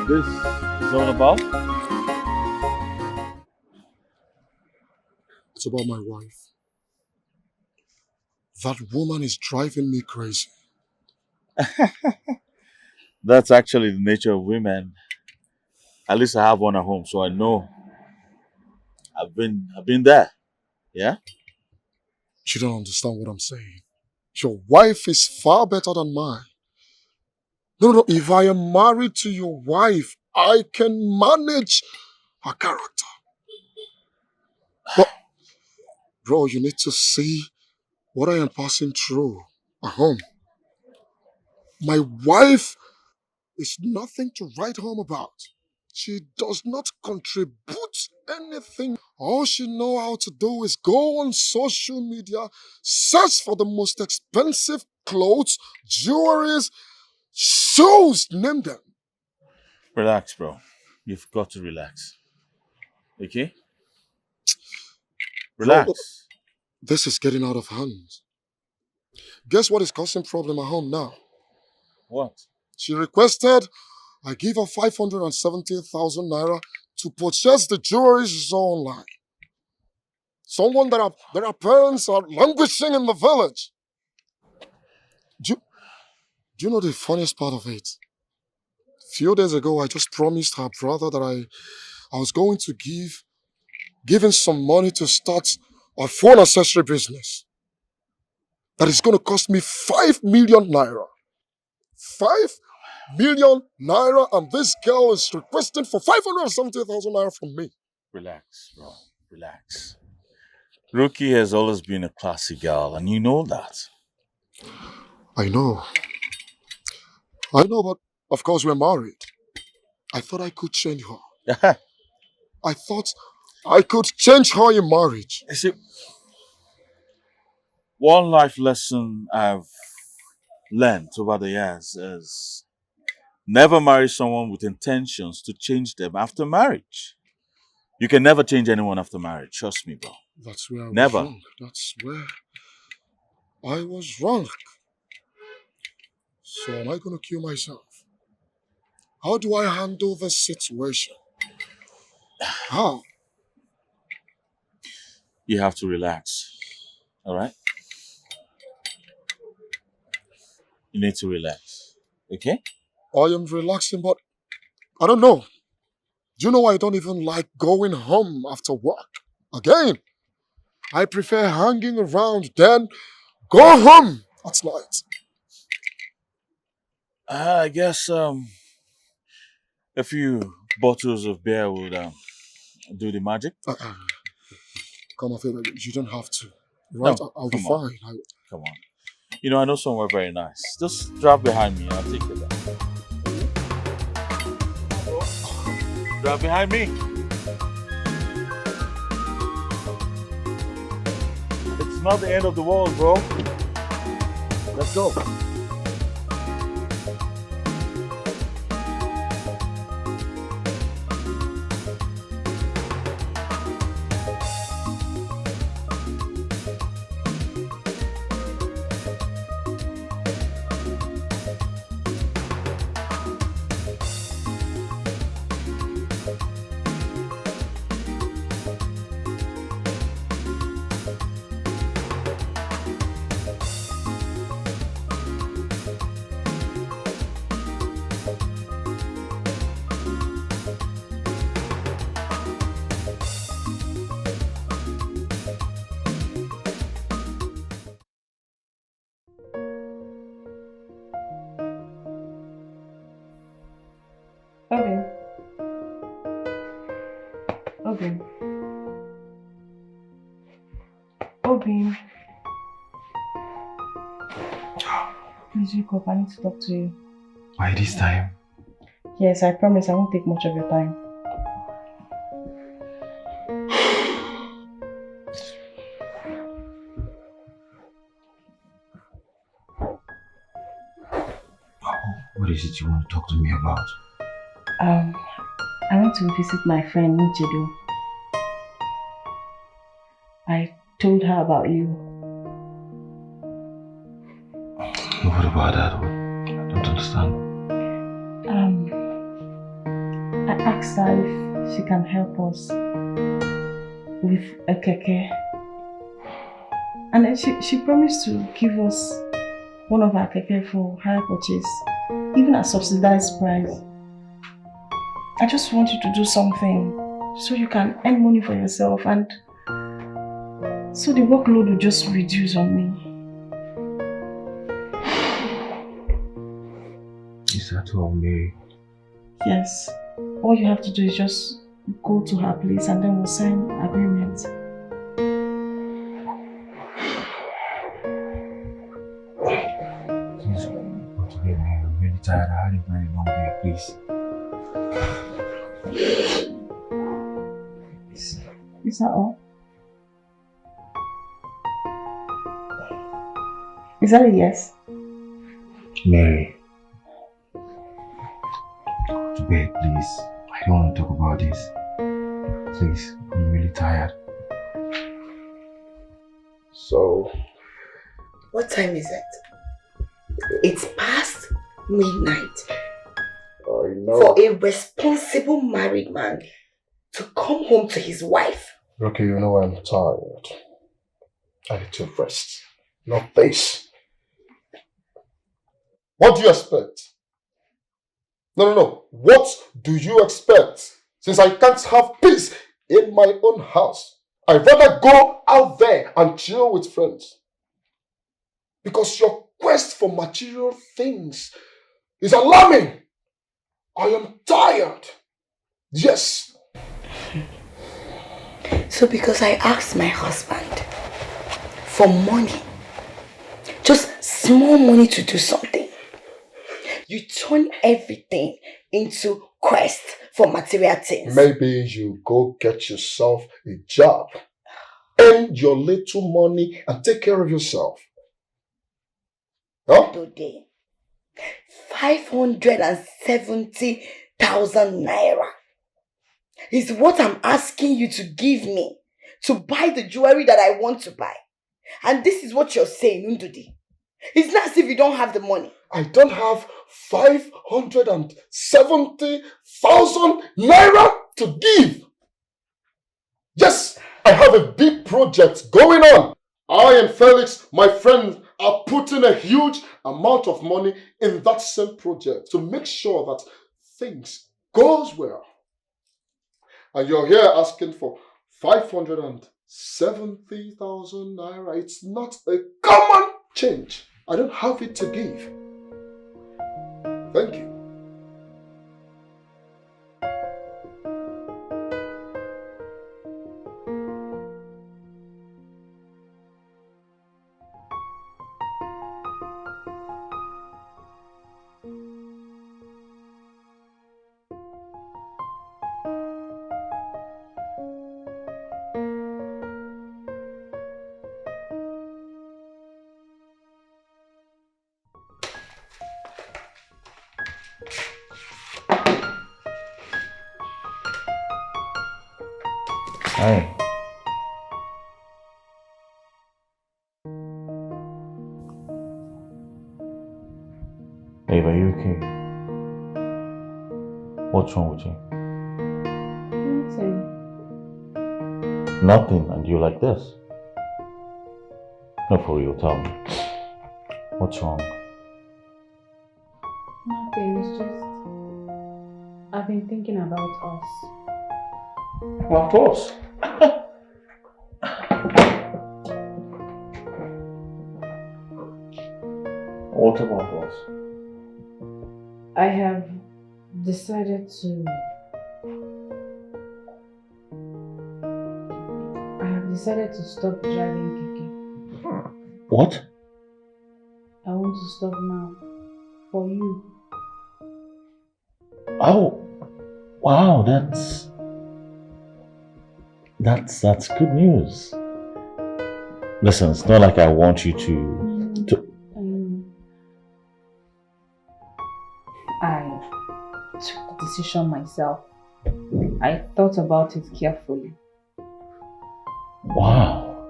This is all about? It's about my wife. That woman is driving me crazy. That's actually the nature of women. At least I have one at home, so I know. I've been there. Yeah? You don't understand what I'm saying. Your wife is far better than mine. No. If I am married to your wife, I can manage her character. But, bro, you need to see what I am passing through at home. My wife is nothing to write home about. She does not contribute anything. All she knows how to do is go on social media, search for the most expensive clothes, jewelries, shoes, name them. Relax, bro. You've got to relax. Okay? Relax. Bro, this is getting out of hand. Guess what is causing problem at home now? What? She requested I give her 570,000 naira to purchase the jewelry she saw online. Someone that her parents are languishing in the village. Do you know the funniest part of it? A few days ago, I just promised her brother that I was going to give him some money to start a phone accessory business. That is going to cost me 5 million naira. 5 million naira, and this girl is requesting for 570,000 naira from me. Relax, bro. Relax. Ruki has always been a classy girl, and you know that. I know, but of course we're married. I thought I could change her. I thought I could change her in marriage. You see, one life lesson I've learned over the years is never marry someone with intentions to change them after marriage. You can never change anyone after marriage. Trust me, bro. That's where I was wrong. That's where I was wrong. So am I going to kill myself? How do I handle this situation? How? You have to relax. All right? You need to relax. Okay? I am relaxing, but I don't know. Do you know I don't even like going home after work? Again, I prefer hanging around than go home at night. I guess a few bottles of beer would do the magic. Come on, Faber, you don't have to. Right? No, I'll be come on. fine. Come on. You know, I know somewhere very nice. Just drive behind me. I'll take you there. Drive behind me. It's not the end of the world, bro. Let's go. Obi. Please wake up, I need to talk to you. Why this time? Yes, I promise I won't take much of your time. What is it you want to talk to me about? I went to visit my friend Nichedo. I told her about you. What about that? I don't understand. I asked her if she can help us with a keke. And then she promised to give us one of our keke for hire purchase, even at subsidized price. I just want you to do something so you can earn money for yourself, and so the workload will just reduce on me. Is that all, Mary? Yes. All you have to do is just go to her place and then we'll sign agreement. Please go to bed, Mary. I'm really tired. I had a very long day, please. Is that all? Is that a yes? Mary. Go to bed, please. I don't want to talk about this. Please, I'm really tired. So, What time is it? It's past midnight. I know. For a responsible married man to come home to his wife. Okay, you know I'm tired. I need to rest. Not this. What do you expect? No. What do you expect? Since I can't have peace in my own house, I'd rather go out there and chill with friends. Because your quest for material things is alarming. I am tired. Yes. So because I asked my husband for money, just small money to do something, you turn everything into quest for material things. Maybe you go get yourself a job, earn your little money and take care of yourself. Huh? Today, 570,000 naira is what I'm asking you to give me to buy the jewelry that I want to buy. And this is what you're saying, Ndudi. It's not as if you don't have the money. I don't have 570,000 naira to give. Yes, I have a big project going on. I and Felix, my friend, are putting a huge amount of money in that same project to make sure that things goes well. And you're here asking for 570,000 naira. It's not a common change. I don't have it to give. Thank you. Hi. Babe, are you okay? What's wrong with you? Nothing. Nothing, and you like this? No, for real, tell me. What's wrong? Nothing, it's just I've been thinking about us. About us? What about us? I have decided to stop driving keke. What? I want to stop now. For you. Oh, wow, that's good news. Listen, it's not like I want you to. I took the decision myself. I thought about it carefully. Wow.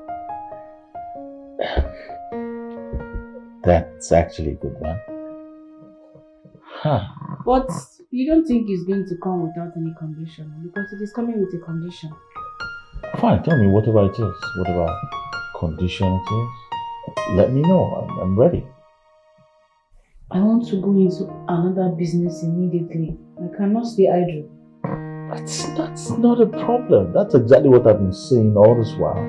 It's actually a good one. Huh. But you don't think it's going to come without any condition? Because it is coming with a condition. Fine, tell me whatever it is. Whatever condition it is. Let me know. I'm ready. I want to go into another business immediately. I cannot stay idle. That's not a problem. That's exactly what I've been saying all this while.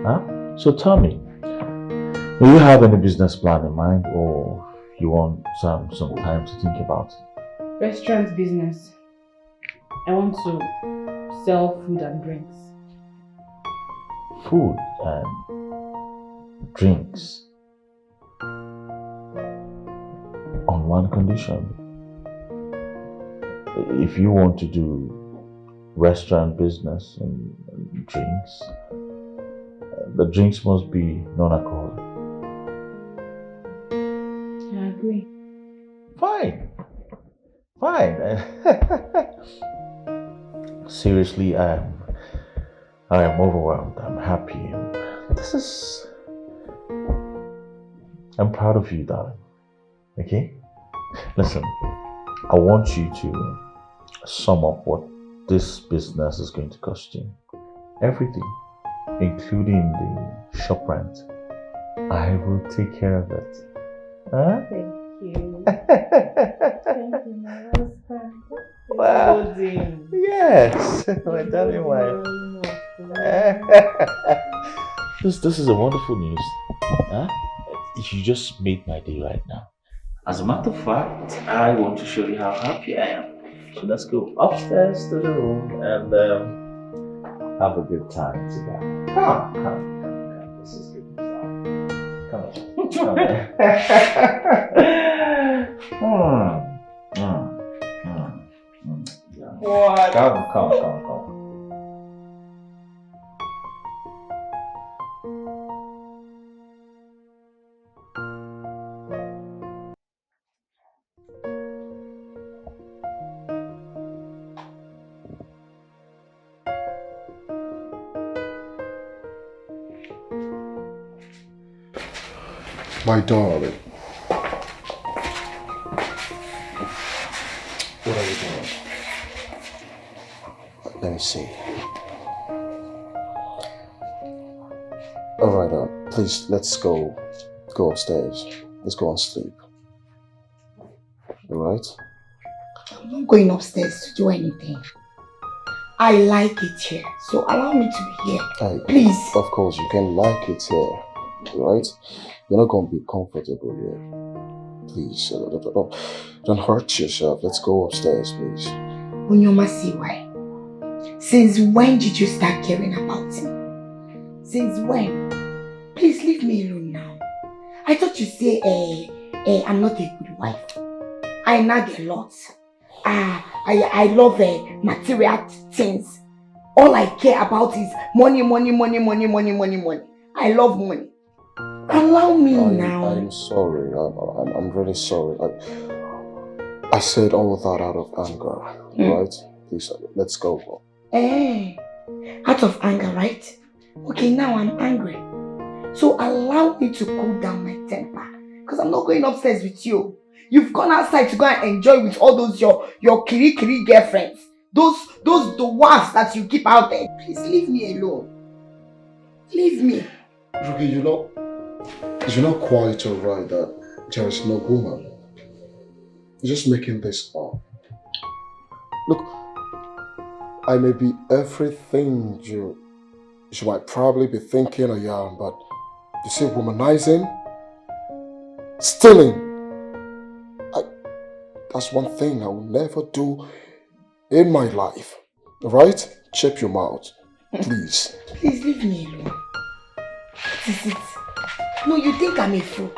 Huh? So tell me, do you have any business plan in mind, or you want some time to think about it? Restaurant business. I want to sell food and drinks. Food and drinks. On one condition. If you want to do restaurant business and drinks, the drinks must be non-alcoholic. I agree. Fine. Seriously, I am overwhelmed. I'm happy. I'm proud of you, darling. Okay? Listen, I want you to sum up what this business is going to cost you. Everything, including the shop rent. I will take care of it. Huh? Thank you. Thank you, my husband. Wow. Yes, my darling wife. This is a wonderful news. Huh? You just made my day right now. As a matter of fact, I want to show you how happy I am. So let's go upstairs to the room and have a good time together. Come. This is good. Come on. What? Come. My darling. What are you doing? Let me see. Alright, please, let's go upstairs. Let's go and sleep. Alright? I'm not going upstairs to do anything. I like it here, so allow me to be here. Please. Of course, you can like it here, right? You're not going to be comfortable here. Please, don't hurt yourself. Let's go upstairs, please. Onyoma, see why? Since when did you start caring about me? Since when? Please leave me alone now. I thought you say, I'm not a good wife. I nag a lot. I love material things. All I care about is money. I love money. Allow me now. I'm sorry. I'm really sorry. I said all that out of anger, right? Please, let's go. Out of anger, right? Okay, now I'm angry. So allow me to cool down my temper. Because I'm not going upstairs with you. You've gone outside to go and enjoy with all those your kiri girlfriends. Those dwarfs that you keep out there. Please leave me alone. Leave me. Ruby, you're not quite alright that there is no woman. You're just making this up. Look, I may be everything you might probably be thinking I am, but you see, womanizing, stealing, that's one thing I will never do in my life. Alright? Check your mouth, please. Please leave me alone. What is it? No, you think I'm a fool.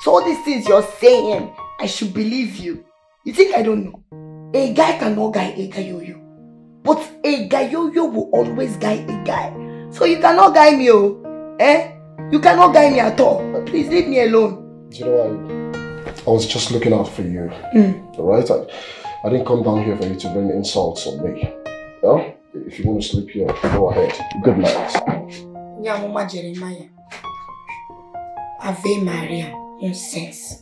So all these things you're saying, I should believe you. You think I don't know? A guy cannot guide a gayoyo. But a gayoyo will always guide a guy. So you cannot guide me, oh. You cannot guide me at all. Please leave me alone. You know, I was just looking out for you. Alright? I didn't come down here for you to bring insults on me. Yeah? If you want to sleep here, go ahead. Good night. Nyamuma Jeremiah. Ave Maria. Nonsense.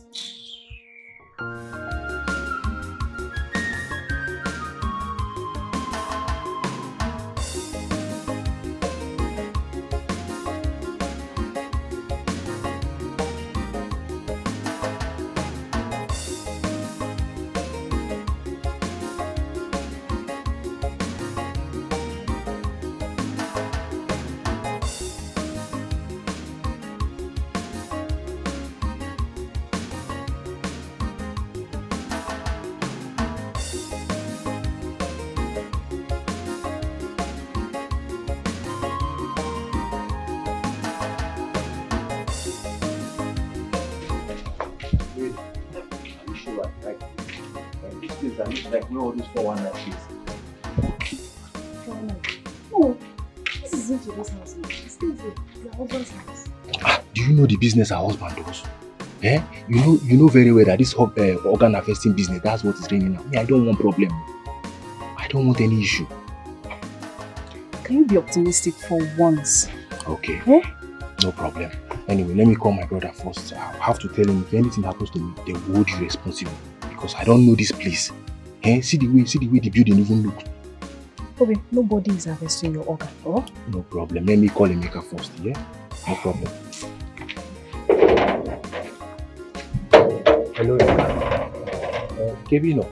Like where all those 419 shit. No, this isn't your house now. This is your husband's house. Do you know the business her husband does? Eh? You know very well that this organ harvesting business, that's what is raining now. Me, I don't want problem. I don't want any issue. Can you be optimistic for once? Okay. Eh? No problem. Anyway, let me call my brother first. I'll have to tell him if anything happens to me, they will hold you responsible. Because I don't know this place. Eh? See the way the building even looks. Okay, nobody is harvesting your organ, oh? No problem. Let me call Emeka first, yeah? No problem. Hello, Emeka. Kevin,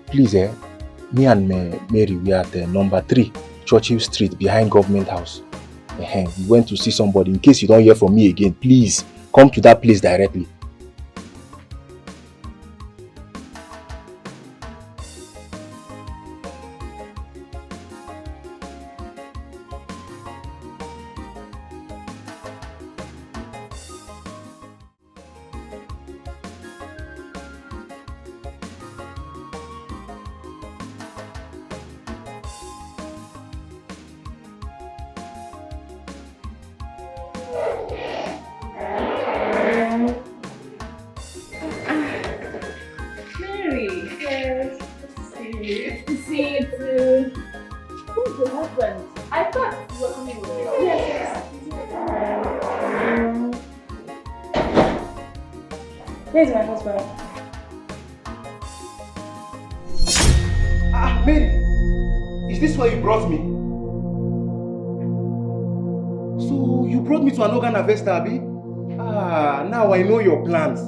please, me and Mary, we are at number 3, Churchill Street, behind Government House. We went to see somebody. In case you don't hear from me again, please come to that place directly. Where's my husband? Mary, is this where you brought me? So you brought me to an organ harvester, Abi? Now I know your plans.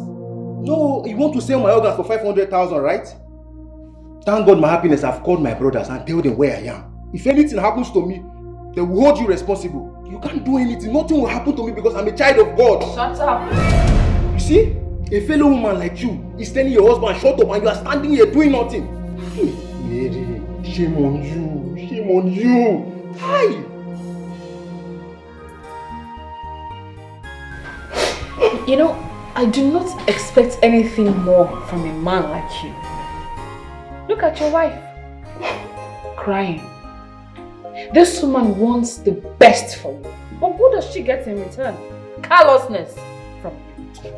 No, you want to sell my organs for 500,000, right? Thank God my happiness, I've called my brothers and tell them where I am. If anything happens to me, they will hold you responsible. You can't do anything. Nothing will happen to me because I'm a child of God. Shut up. You see? A fellow woman like you is telling your husband shut up and you are standing here doing nothing. Mary, shame on you. Shame on you. Hi. You know, I do not expect anything more from a man like you. Look at your wife. Crying. This woman wants the best for you. But what does she get in return? Callousness from you.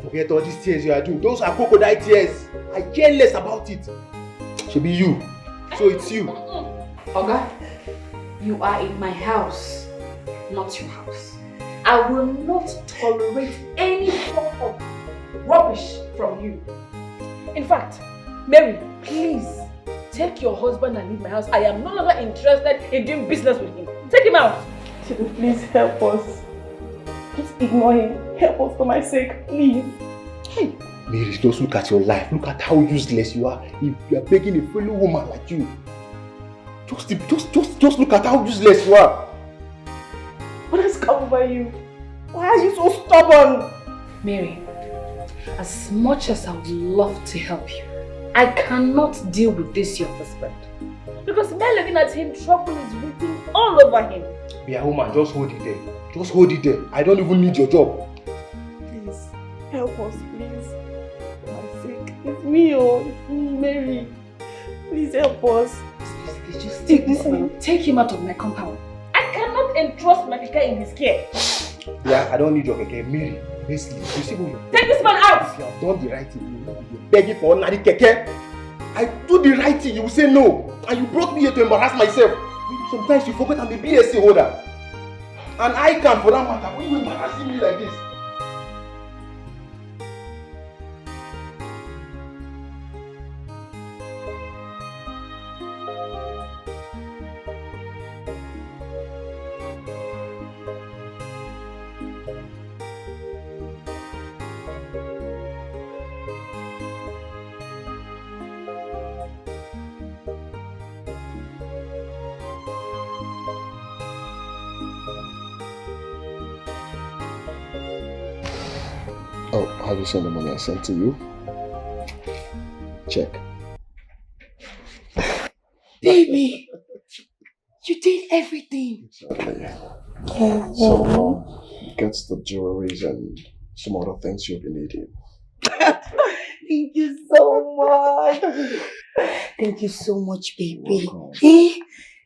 Forget all these tears you are doing. Those are crocodile tears. I care less about it. Should be you. So it's you. Oga, you are in my house, not your house. I will not tolerate any form of rubbish from you. In fact, Mary, please take your husband and leave my house. I am no longer interested in doing business with him. Take him out. Please help us. Just ignore him. Help us for my sake, please. Hey, Mary, just look at your life. Look at how useless you are. If you are begging a fellow woman like you. Just look at how useless you are. What has come over you? Why are you so stubborn? Mary, as much as I would love to help you, I cannot deal with this your husband. Because me looking at him, trouble is written all over him. Be a woman, just hold it there. Just hold it there. I don't even need your job. Please, help us, please. For my sake. It's me, it's me, Mary. Please help us. Just take this man. Take him out of my compound. I cannot entrust my keke in his care. Yeah, I don't need your keke. Mary, basically, you see who you take this man out! If you have done the right thing, you will be begging for ordinary keke. I do the right thing, you will say no. And you brought me here to embarrass myself. Sometimes you forget I'm a BSc holder. And I can, for that matter. Why you embarrassing me like this? Oh, have you seen the money I sent to you? Check. Baby, you did everything. Exactly. So, get the jewelries and some other things you'll be needing. Thank you so much. Thank you so much, baby. Eh?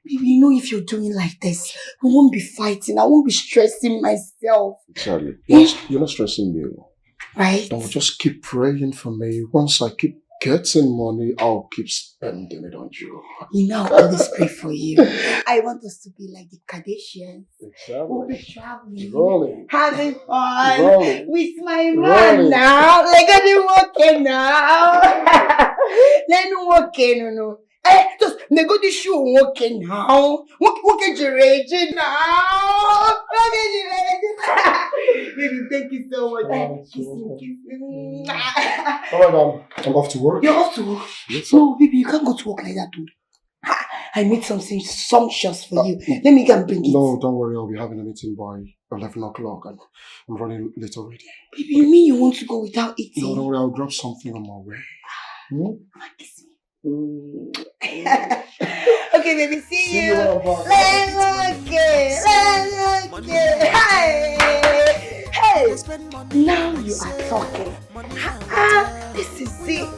Baby, you know if you're doing like this, we won't be fighting. I won't be stressing myself. Exactly. You're not stressing me. Right? Don't just keep praying for me. Once I keep getting money, I'll keep spending it on you. You know, I'll always pray for you. I want us to be like the Kardashians. Exactly. We'll be traveling, Rolling. having fun Rolling. with my man now. Like I didn't working now. Let me working, no. Eh, just nego the show working now. Working your now. Baby, thank you so much. Kiss me. Alright, I'm off to work. You're off to work? Yes, No, baby, you can't go to work like that, dude. I made something sumptuous for you. Let me go and bring it. No, don't worry. I'll be having a meeting by 11 o'clock and I'm running late already. Baby, you mean you want to go without eating? No, don't worry. I'll grab something on my way. Kiss me. Okay, baby, see you. Let's go. Hey, now you are talking. This is it.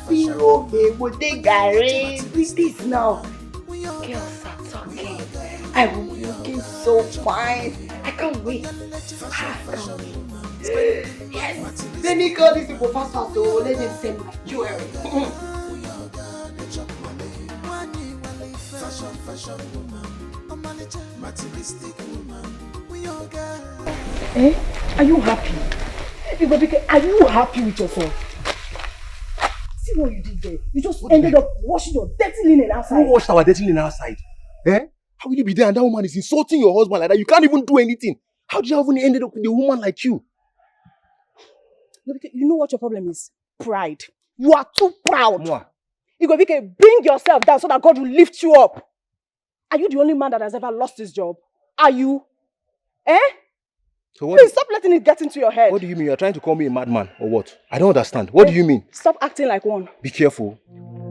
We will take Gary with this now. Girls are talking. I will be looking so fine. I can't wait. Yes. Let me call these people fast, so let them send my jewelry. Eh? Are you happy? Are you happy with yourself? See what you did there. You just ended up washing your dirty linen outside. Who washed our dirty linen outside? Eh? How will you be there and that woman is insulting your husband like that? You can't even do anything. How did you even ended up with a woman like you? You know what your problem is? Pride. You are too proud. Moi. Igobike, bring yourself down so that God will lift you up. Are you the only man that has ever lost his job? Are you? Eh? So what? Please stop letting it get into your head. What do you mean? You're trying to call me a madman or what? I don't understand. What do you mean? Stop acting like one. Be careful.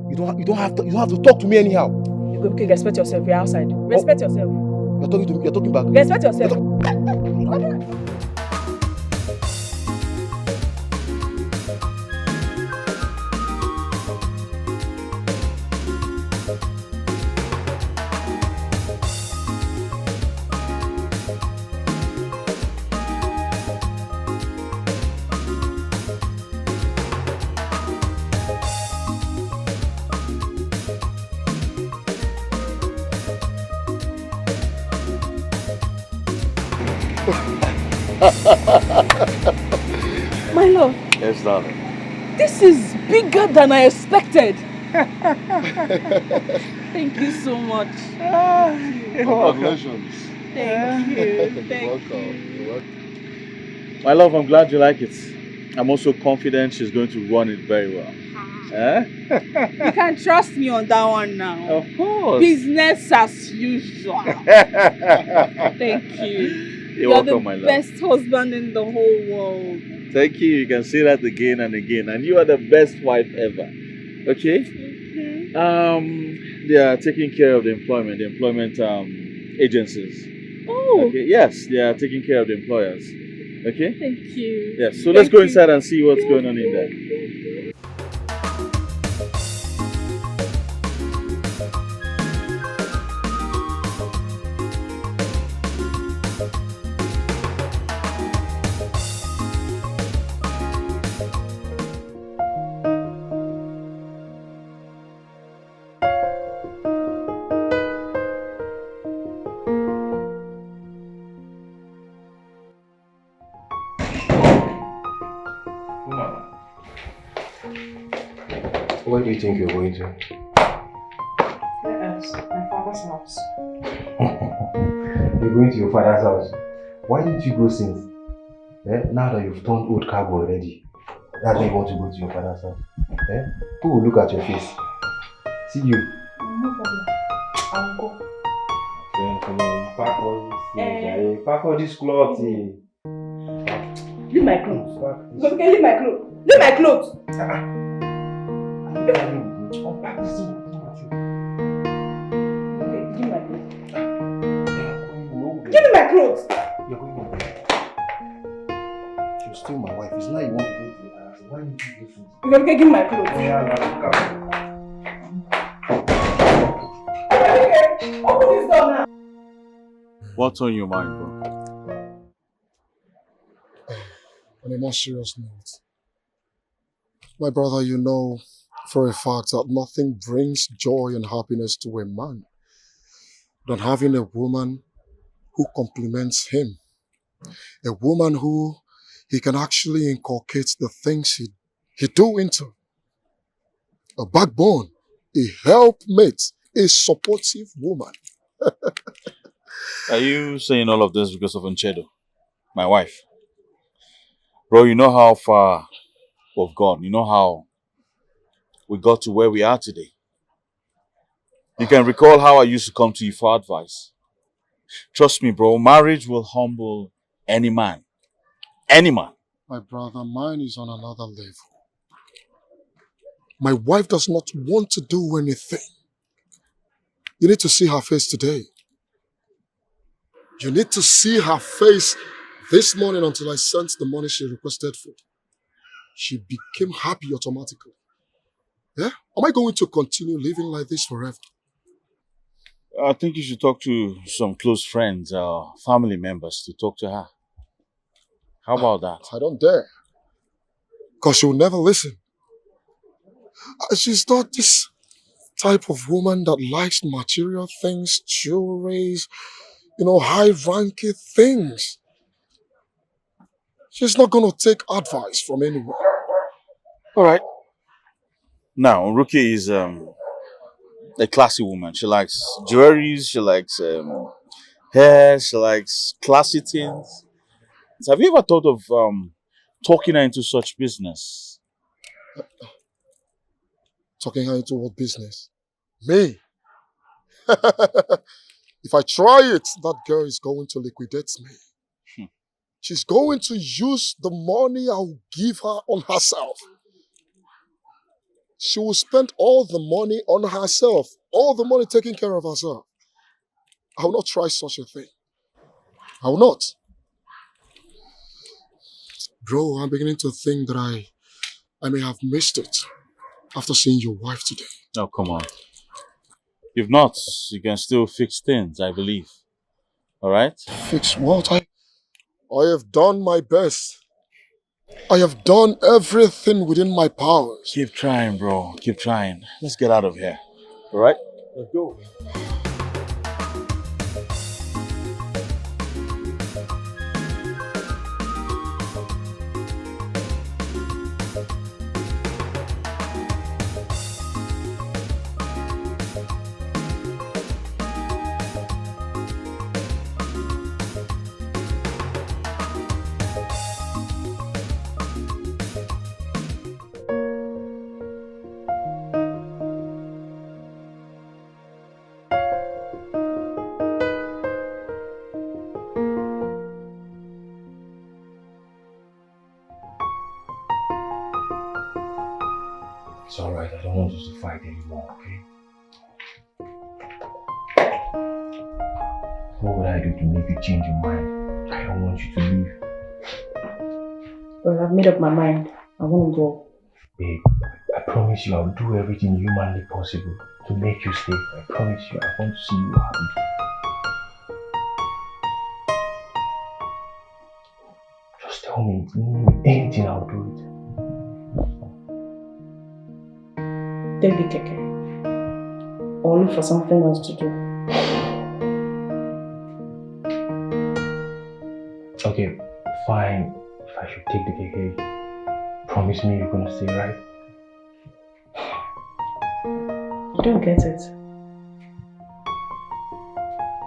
You don't have to talk to me anyhow. Igobike, respect yourself. You're outside. Respect yourself. You're talking back. Respect yourself. My love. Yes, darling. This is bigger than I expected. Thank you so much. Congratulations. Thank you. You're welcome. My love, I'm glad you like it. I'm also confident she's going to run it very well. Eh? You can trust me on that one now. Of course. Business as usual. Thank you. You're welcome, my the love. best husband in the whole world. Thank you. You can say that again and again. And you are the best wife ever. Okay? They are taking care of the employment agencies. Oh. Okay. Yes, they are taking care of the employers. Okay? Thank you. Yes. So let's go inside and see what's going on in there. Where do you think you're going to? Yes, my father's house. You're going to your father's house. Why didn't you go since? Now that you've turned old cargo already, that's why you want to go to your father's house. Who will look at your face? See you. No problem. I'll go. Come on, pack all this, pack all this clothes. Leave my clothes. Okay, leave my clothes. Leave my clothes. Unpack this thing. Okay, give me my clothes. Give me my clothes. You're going home. You're still my wife. It's not you want to go to your house. Why didn't you do something? Okay, give me my clothes. Okay, open this door now. What's on your mind, bro? On a more serious note, my brother, you know for a fact that nothing brings joy and happiness to a man than having a woman who compliments him. A woman who he can actually inculcate the things he do into. A backbone, a helpmate, a supportive woman. Are you saying all of this because of Nchedo, my wife? Bro, you know how far we've gone. You know how we got to where we are today. You can recall how I used to come to you for advice. Trust me, bro, marriage will humble any man. Any man. My brother, mine is on another level. My wife does not want to do anything. You need to see her face today. You need to see her face this morning until I sent the money she requested for. She became happy automatically. Yeah? Am I going to continue living like this forever? I think you should talk to some close friends or family members to talk to her. How about that? I don't dare. Because she will never listen. She's not this type of woman that likes material things, jewelries, high-ranking things. She's not going to take advice from anyone. All right. Now, Ruki is a classy woman. She likes jewelries, she likes hair, she likes classy things. So have you ever thought of talking her into such business? Talking her into what business? Me? If I try it, that girl is going to liquidate me. She's going to use the money I'll give her on herself. She will spend all the money on herself. All the money taking care of herself. I will not try such a thing. I will not. Bro, I'm beginning to think that I may have missed it after seeing your wife today. Oh, come on. If not, you can still fix things, I believe. All right? Fix what? I have done my best. I have done everything within my powers. Keep trying, bro. Keep trying. Let's get out of here. All right? Let's go. It's alright, I don't want us to fight anymore, okay? What would I do to make you change your mind? I don't want you to leave. Well, I've made up my mind. I want to go. Babe, I promise you I'll do everything humanly possible to make you stay. I promise you, I want to see you happy. Just tell me, anything, I'll do it. Take the keke. Or look for something else to do. Okay, fine. If I should take the keke, promise me you're gonna stay, right? don't get it.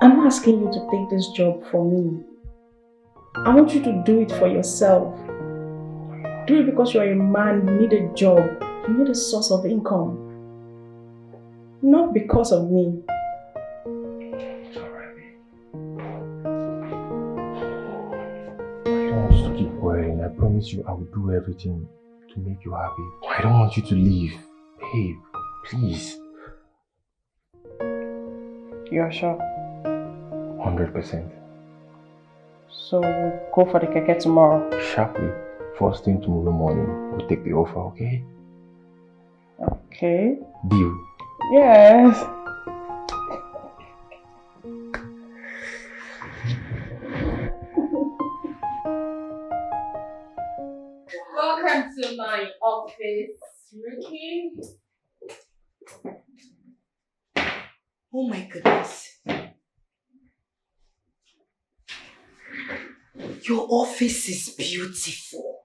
I'm not asking you to take this job for me. I want you to do it for yourself. Do it because you're a man, you need a job, you need a source of income. Not because of me. I don't want you to keep worrying. I promise you I will do everything to make you happy. I don't want you to leave. Babe, please. You're sure? 100%. So we'll go for the keke tomorrow. Sharply. First thing tomorrow morning, we'll take the offer, okay? Okay. Deal. Yes. Welcome to my office, Ricky. Oh my goodness. Your office is beautiful.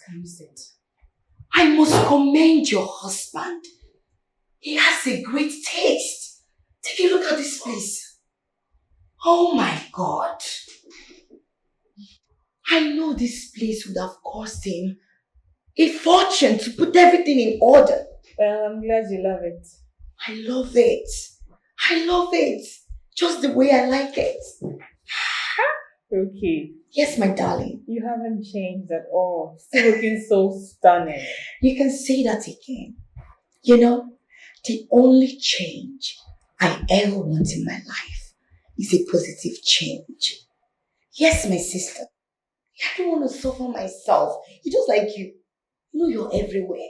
Can you sit? I must commend your husband. He has a great taste. Take a look at this place. Oh my God. I know this place would have cost him a fortune to put everything in order. Well, I'm glad you love it. I love it. I love it. Just the way I like it. Okay. Yes, my darling. You haven't changed at all. Still looking so stunning. You can say that again. You know, the only change I ever want in my life is a positive change. Yes, my sister. I don't want to suffer myself. You're just like you. You know you're everywhere.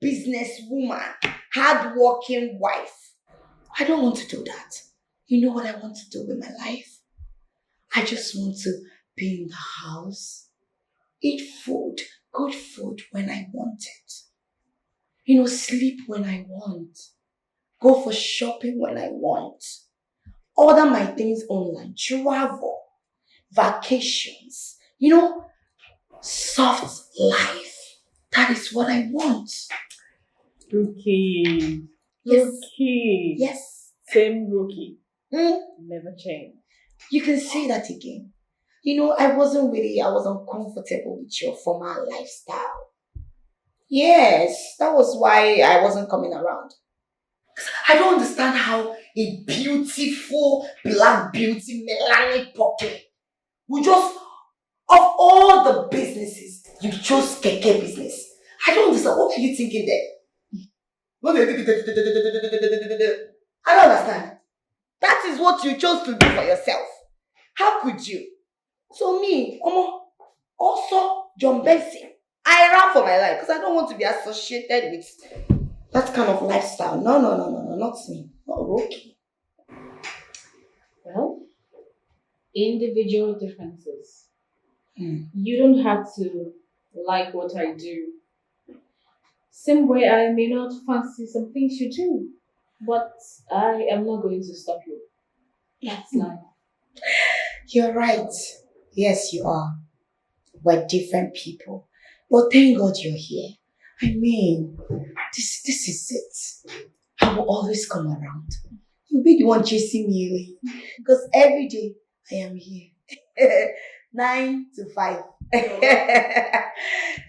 Businesswoman, hard-working wife. I don't want to do that. You know what I want to do with my life? I just want to be in the house, eat food, good food when I want it. You know, sleep when I want. Go for shopping when I want. Order my things online. Travel. Vacations. You know, soft life. That is what I want. Rookie. Yes. Rookie. Yes. Same rookie. Never change. You can say that again. You know, I was uncomfortable with your former lifestyle. Yes, that was why I wasn't coming around. I don't understand how a beautiful black beauty, Melanie Poppy, would just, of all the businesses, you chose keke business. I don't understand. What are you thinking there? I don't understand. That is what you chose to do for yourself. How could you? So me, also John Benson, I ran for my life because I don't want to be associated with that kind of lifestyle. No, not me. Not Rocky. Well, individual differences. You don't have to like what I do. Same way I may not fancy some things you do. But I am not going to stop you. That's life. You're right. Yes, you are. We're different people. But thank God you're here. I mean, this is it. I will always come around. You'll be the one chasing me away. Because every day I am here. 9 to 5.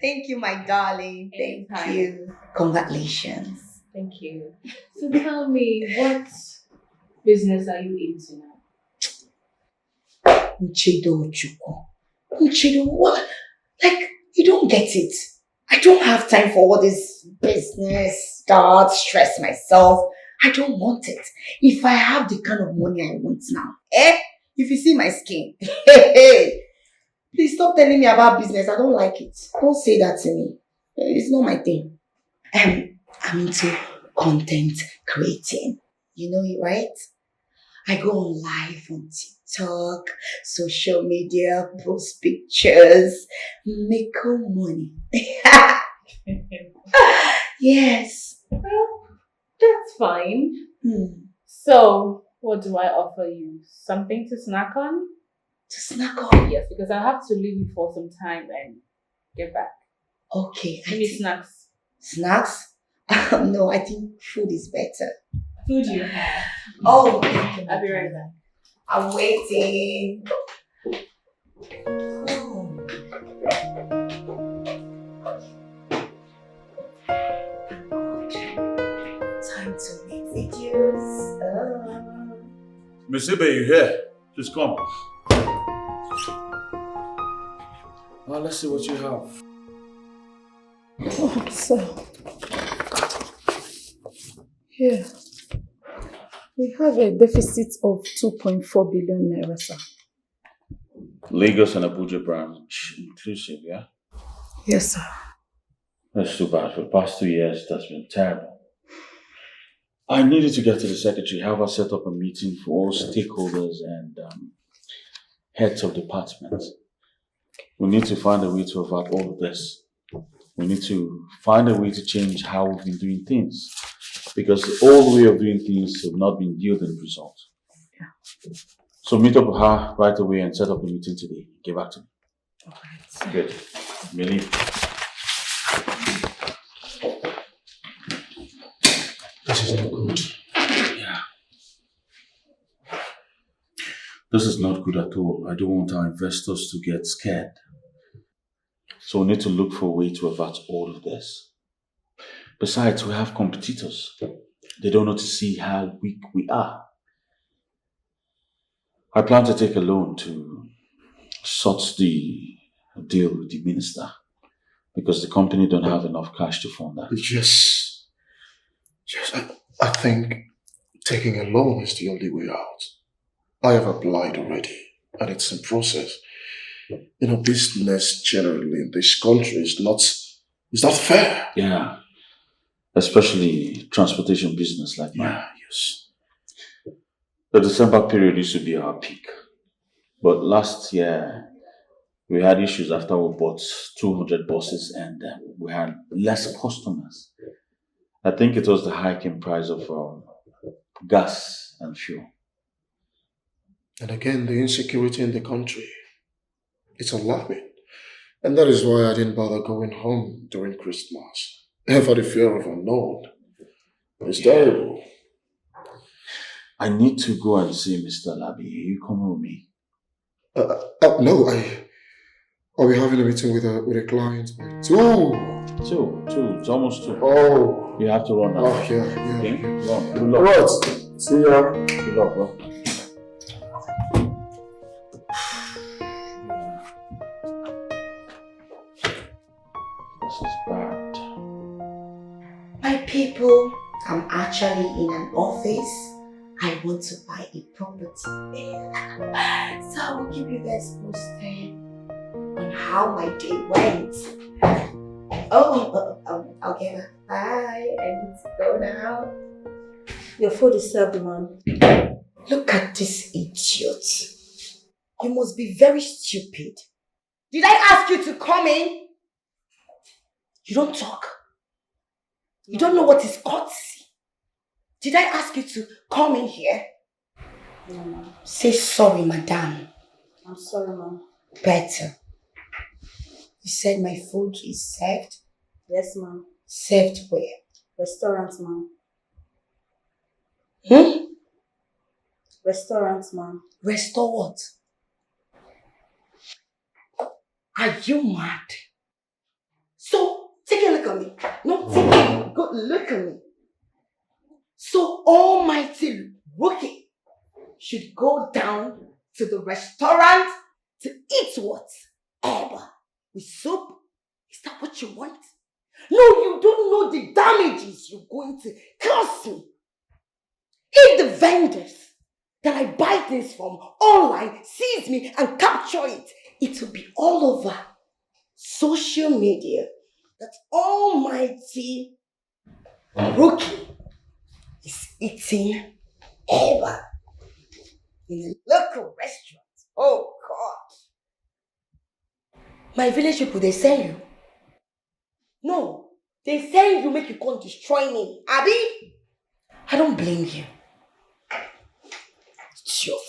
Thank you, my darling. Thank you. Congratulations. Thank you. So tell me, what business are you into now? Nchedo, what? Like, you don't get it. I don't have time for all this business, stress myself. I don't want it. If I have the kind of money I want now, if you see my skin, please stop telling me about business. I don't like it. Don't say that to me. It's not my thing. I'm into content creating. You know it, right? I go on live on TikTok, social media, post pictures, make money. Yes. Well, that's fine. So, what do I offer you? Something to snack on? To snack on? Yes, because I have to leave you for some time and get back. Okay. Give me snacks. Snacks? No, I think food is better. Food you have. Oh, I'll be right back. I'm waiting. Time to make videos. Miss Ibe, you here? Just come. Well, let's see what you have. Oh, sir. Here. We have a deficit of 2.4 billion naira, sir. Lagos and Abuja branch inclusive, yeah? Yes, sir. That's too bad. For the past 2 years, that's been terrible. I needed to get to the secretary, have her set up a meeting for all stakeholders and heads of departments. We need to find a way to avert all of this. We need to find a way to change how we've been doing things. Because the old way of doing things have not been yielding results. Yeah. So meet up with her right away and set up a meeting today. Get back to me. Alright. Good. Millie. This is not good. Yeah. This is not good at all. I don't want our investors to get scared. So we need to look for a way to avert all of this. Besides, we have competitors. They don't know to see how weak we are. I plan to take a loan to sort the deal with the minister because the company don't have enough cash to fund that. Yes, I think taking a loan is the only way out. I have applied already, and it's in process. Business generally in this country is not fair. Yeah. Especially transportation business like mine. Yeah, yes. The December period used to be our peak. But last year, we had issues after we bought 200 buses and we had less customers. I think it was the hike in price of gas and fuel. And again, the insecurity in the country. It's alarming. And that is why I didn't bother going home during Christmas. For the fear of unknown. It's terrible. I need to go and see Mr. Labi. Are you coming with me? No, I'll be having a meeting with a client by 2. It's almost 2. Oh. You have to run now. Oh, yeah. Okay? Run. Good luck. Right. See ya. Good luck, bro. This is bad. My people, I'm actually in an office. I want to buy a property. So I will keep you guys posted on how my day went. Okay, bye. I need to go now. Your food is served, man. Look at this idiot. You must be very stupid. Did I ask you to come in? You don't talk. You don't know what is courtesy. Did I ask you to come in here? No, ma'am. Say sorry, madam. I'm sorry, ma'am. Better. You said my food is served? Yes, ma'am. Served where? Restaurant, ma'am. Restaurant, ma'am. Restore what? Are you mad? So, take a look at me. No, take a good look at me. So, almighty rookie should go down to the restaurant to eat what? Ever. With soup? Is that what you want? No, you don't know the damages you're going to cause me. If the vendors that I buy things from online sees me and capture it, it will be all over social media that almighty rookie is eating ever in a local restaurant. Oh God. My village people, they send you. No, they send you make you come destroy me. Abi? I don't blame you. Idiot.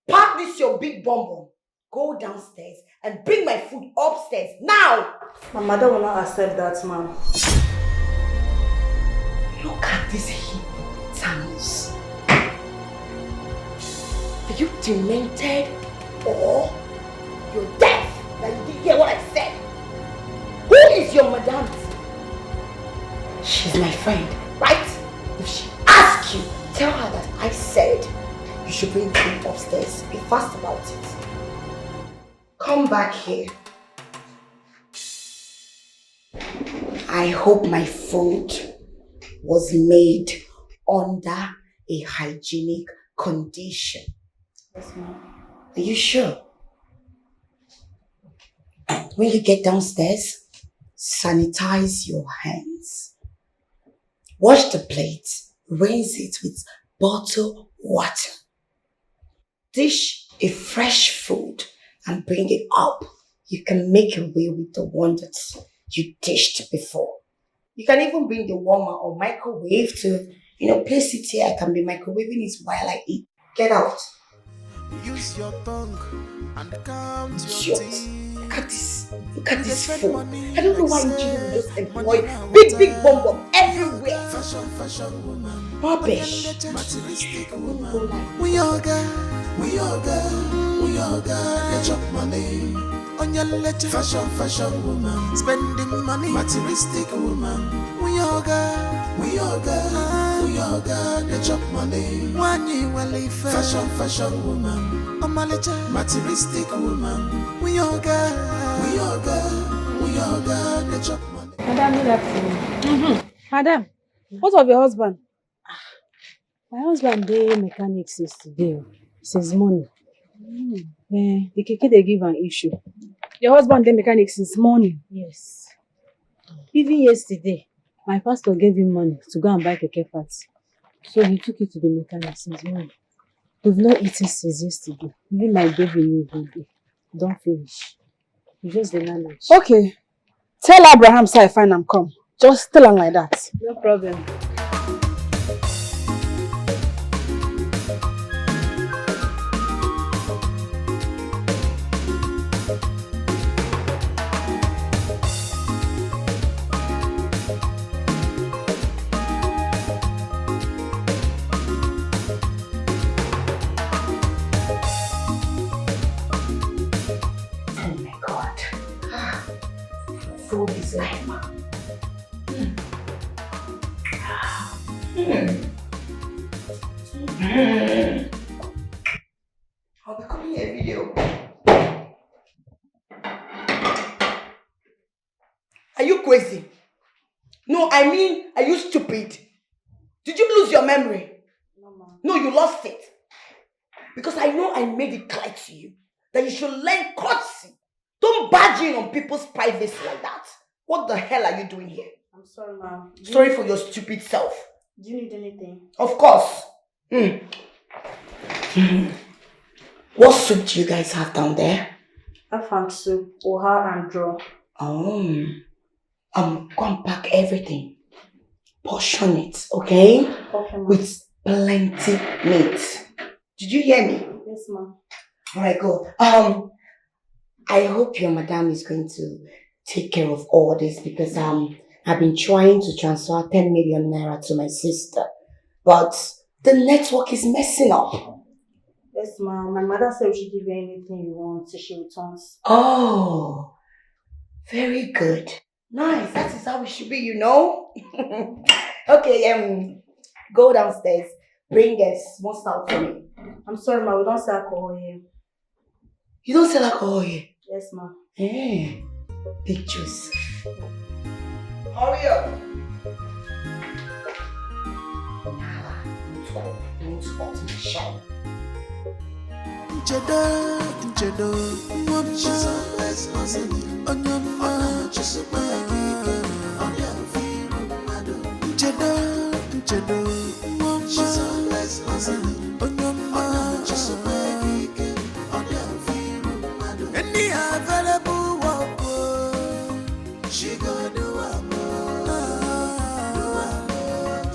Pack this your big bonbon. Go downstairs and bring my food upstairs now. My mother will not accept that, ma'am. Look at these hip towns. Are you demented or you're deaf? That you didn't hear what I said? Who is your madam? She's my friend, right? If she asks you, tell her that I said you should bring food upstairs. Be fast about it. Come back here. I hope my food was made under a hygienic condition. Yes, ma'am. Are you sure? When you get downstairs, sanitize your hands. Wash the plate, rinse it with bottled water. Dish a fresh food and bring it up. You can make away with the one that you dished before. You can even bring the warmer or microwave to, place it here. I can be microwaving it while I eat. Get out. Use your tongue and count your teeth. Look at this phone. I don't know why you children will just employ big bomb everywhere. Fashion woman. Rubbish. Materialistic woman. We all got, get your money. On your letter. Fashion woman. Spending money. Materialistic woman. We all got, get your money. One year will leave. Fashion woman. Materialistic woman. We all got, get your money. Madam, good afternoon. Madam, what of your husband? My husband dey mechanic since today. Since morning. The keke they give an issue. Your husband dey mechanic since morning? Yes. Even yesterday, my pastor gave him money to go and buy keke parts. So he took it to the mechanic since morning. We've not eaten since yesterday. Even my baby knew baby. Don't finish. We just the manage. Okay. Tell Abraham so I find him come. Just tell him like that. No problem. Food is life. I'll be calling a video. Are you crazy? No, I mean, are you stupid? Did you lose your memory? No, ma'am. No, you lost it. Because I know I made it clear to you that you should learn courtesy. Don't barge in on people's privacy like that. What the hell are you doing here? I'm sorry, ma'am. Sorry for your stupid self. Do you need anything? Of course. What soup do you guys have down there? Afang soup, oha and draw. Go and pack everything. Portion it, okay? Okay, ma'am. With plenty meat. Did you hear me? Yes, ma'am. Alright, go. I hope your madam is going to take care of all this because I've been trying to transfer 10 million naira to my sister, but the network is messing up. Yes, ma'am. My mother said we should give you anything you want till she returns. Oh, very good. Nice. That is how we should be, you know. Okay, go downstairs. Bring a small stout for me. I'm sorry, ma'am. We don't sell alcohol here. You don't sell alcohol here? Yes, ma'am. Hey, big juice. Hurry up. Don't spot my shine. Jado, mama, she's always hustling on your mind. She's a baby, on your feet, Jado, mama, she's always hustling on your mind. She's a baby, on your feet, any available work, she gonna do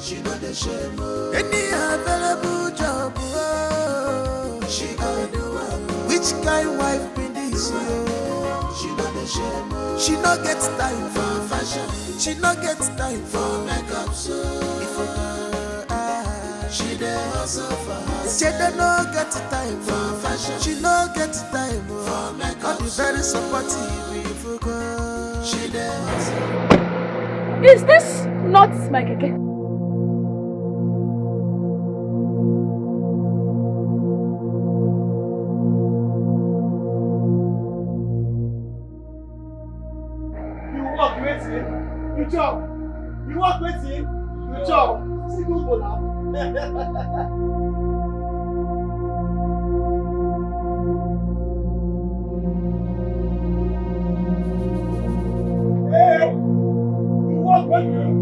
she got the shame. Any available job, she gonna do which kind wife be this? She got the shame. She not get time for fashion. She not get time for makeup. So if Jada no get time for fashion. She no get time for makeup. I'll be very supportive if you go. She does. Is this not my keke? You walk waiting, you chop. You walk waiting, you chop. See who's going now. Hey, you walk waiting.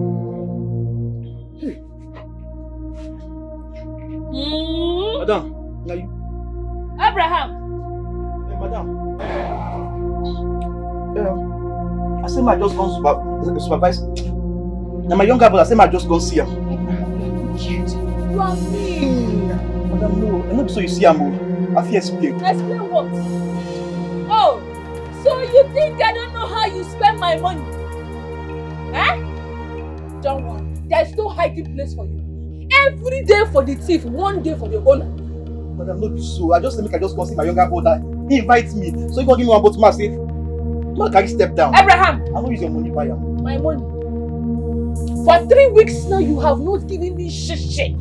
Madam, now you. Abraham. Hey, madam. I say my just gone supervise. Now my younger brother say my just gone see him. You are mean. Madam, no, I know so you see him. I feel explain. Explain what? Oh, so you think I don't know how you spend my money? Eh? Don't worry, there's no hiding place for you. Every day for the thief, one day for the owner. Madam, no be so. I just go see my younger brother. He invites me, so he gonna give me one bottle. I say, man, can you step down? Abraham! I don't use your money buy him. My money. For 3 weeks now, you have not given me shit.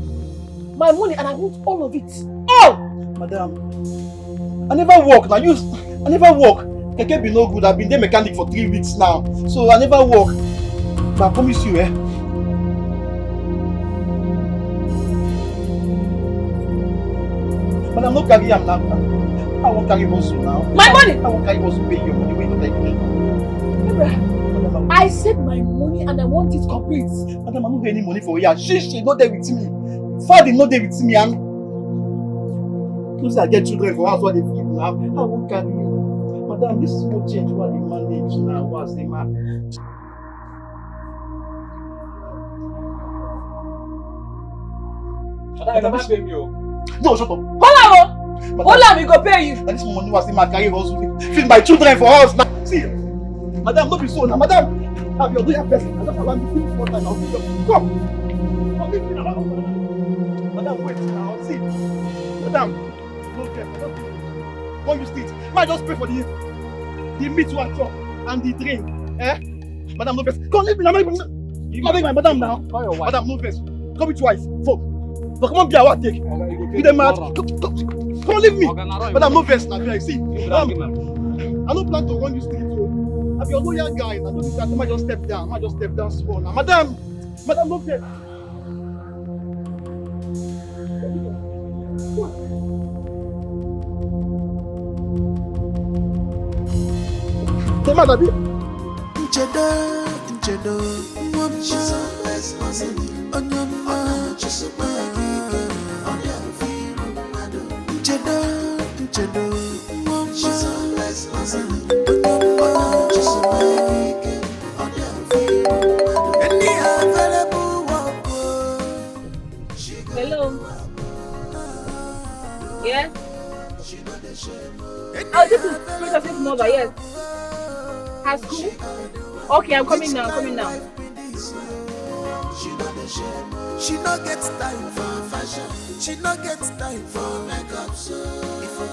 My money, and I want all of it. All! Madam, I never work. Now I never work. Keke be no good. I've been there mechanic for 3 weeks now, so I never work. But I promise you, Madam, no carry him now. I won't carry Bosu now. My money! I won't carry Bosu pay your money when you take it. Abraham, I said my money and I want it complete. Madam, I don't get any money for you. She not there with me. Father not there with me. And I get children for house what they feed now. I won't carry you. Madam, this is no change what they manage now. What's the man? Madam, you pay me. No, shut up. Hold on, we go pay you. This money was in my carry hustle. Feed my children for us now. See, madam, don't be so now. Madam, have your doing person. I just want to finish one time. I'll feed you. Come. Come with me now. Madam, wait now. See, madam, no care. When you sleep, man, just pay for the meat you chop and the drink. Eh? Madam, no face. Come leave me now. Come make my madam now. Madam, no face. Come with your wife. Fuck. But come on, be a what take. You the mad. Come leave me. Madam, no face now. See, madam, I don't plan to run you street. I'm your loyal guy. I don't think that I might just step down. I might just step down small now. Madam, no face. Hey, madam. Nchedo, mama, she's always hustling on your mind. She's a buggy, on your feet, Nchedo, mama, she's always hustling on your mind. She's a buggy, on your feet. Any available work. Hello. Yes. Oh, this is Princess's mother. Yes. Has school? Okay, I'm coming now. She no get time for fashion. She no get time for makeup. So if a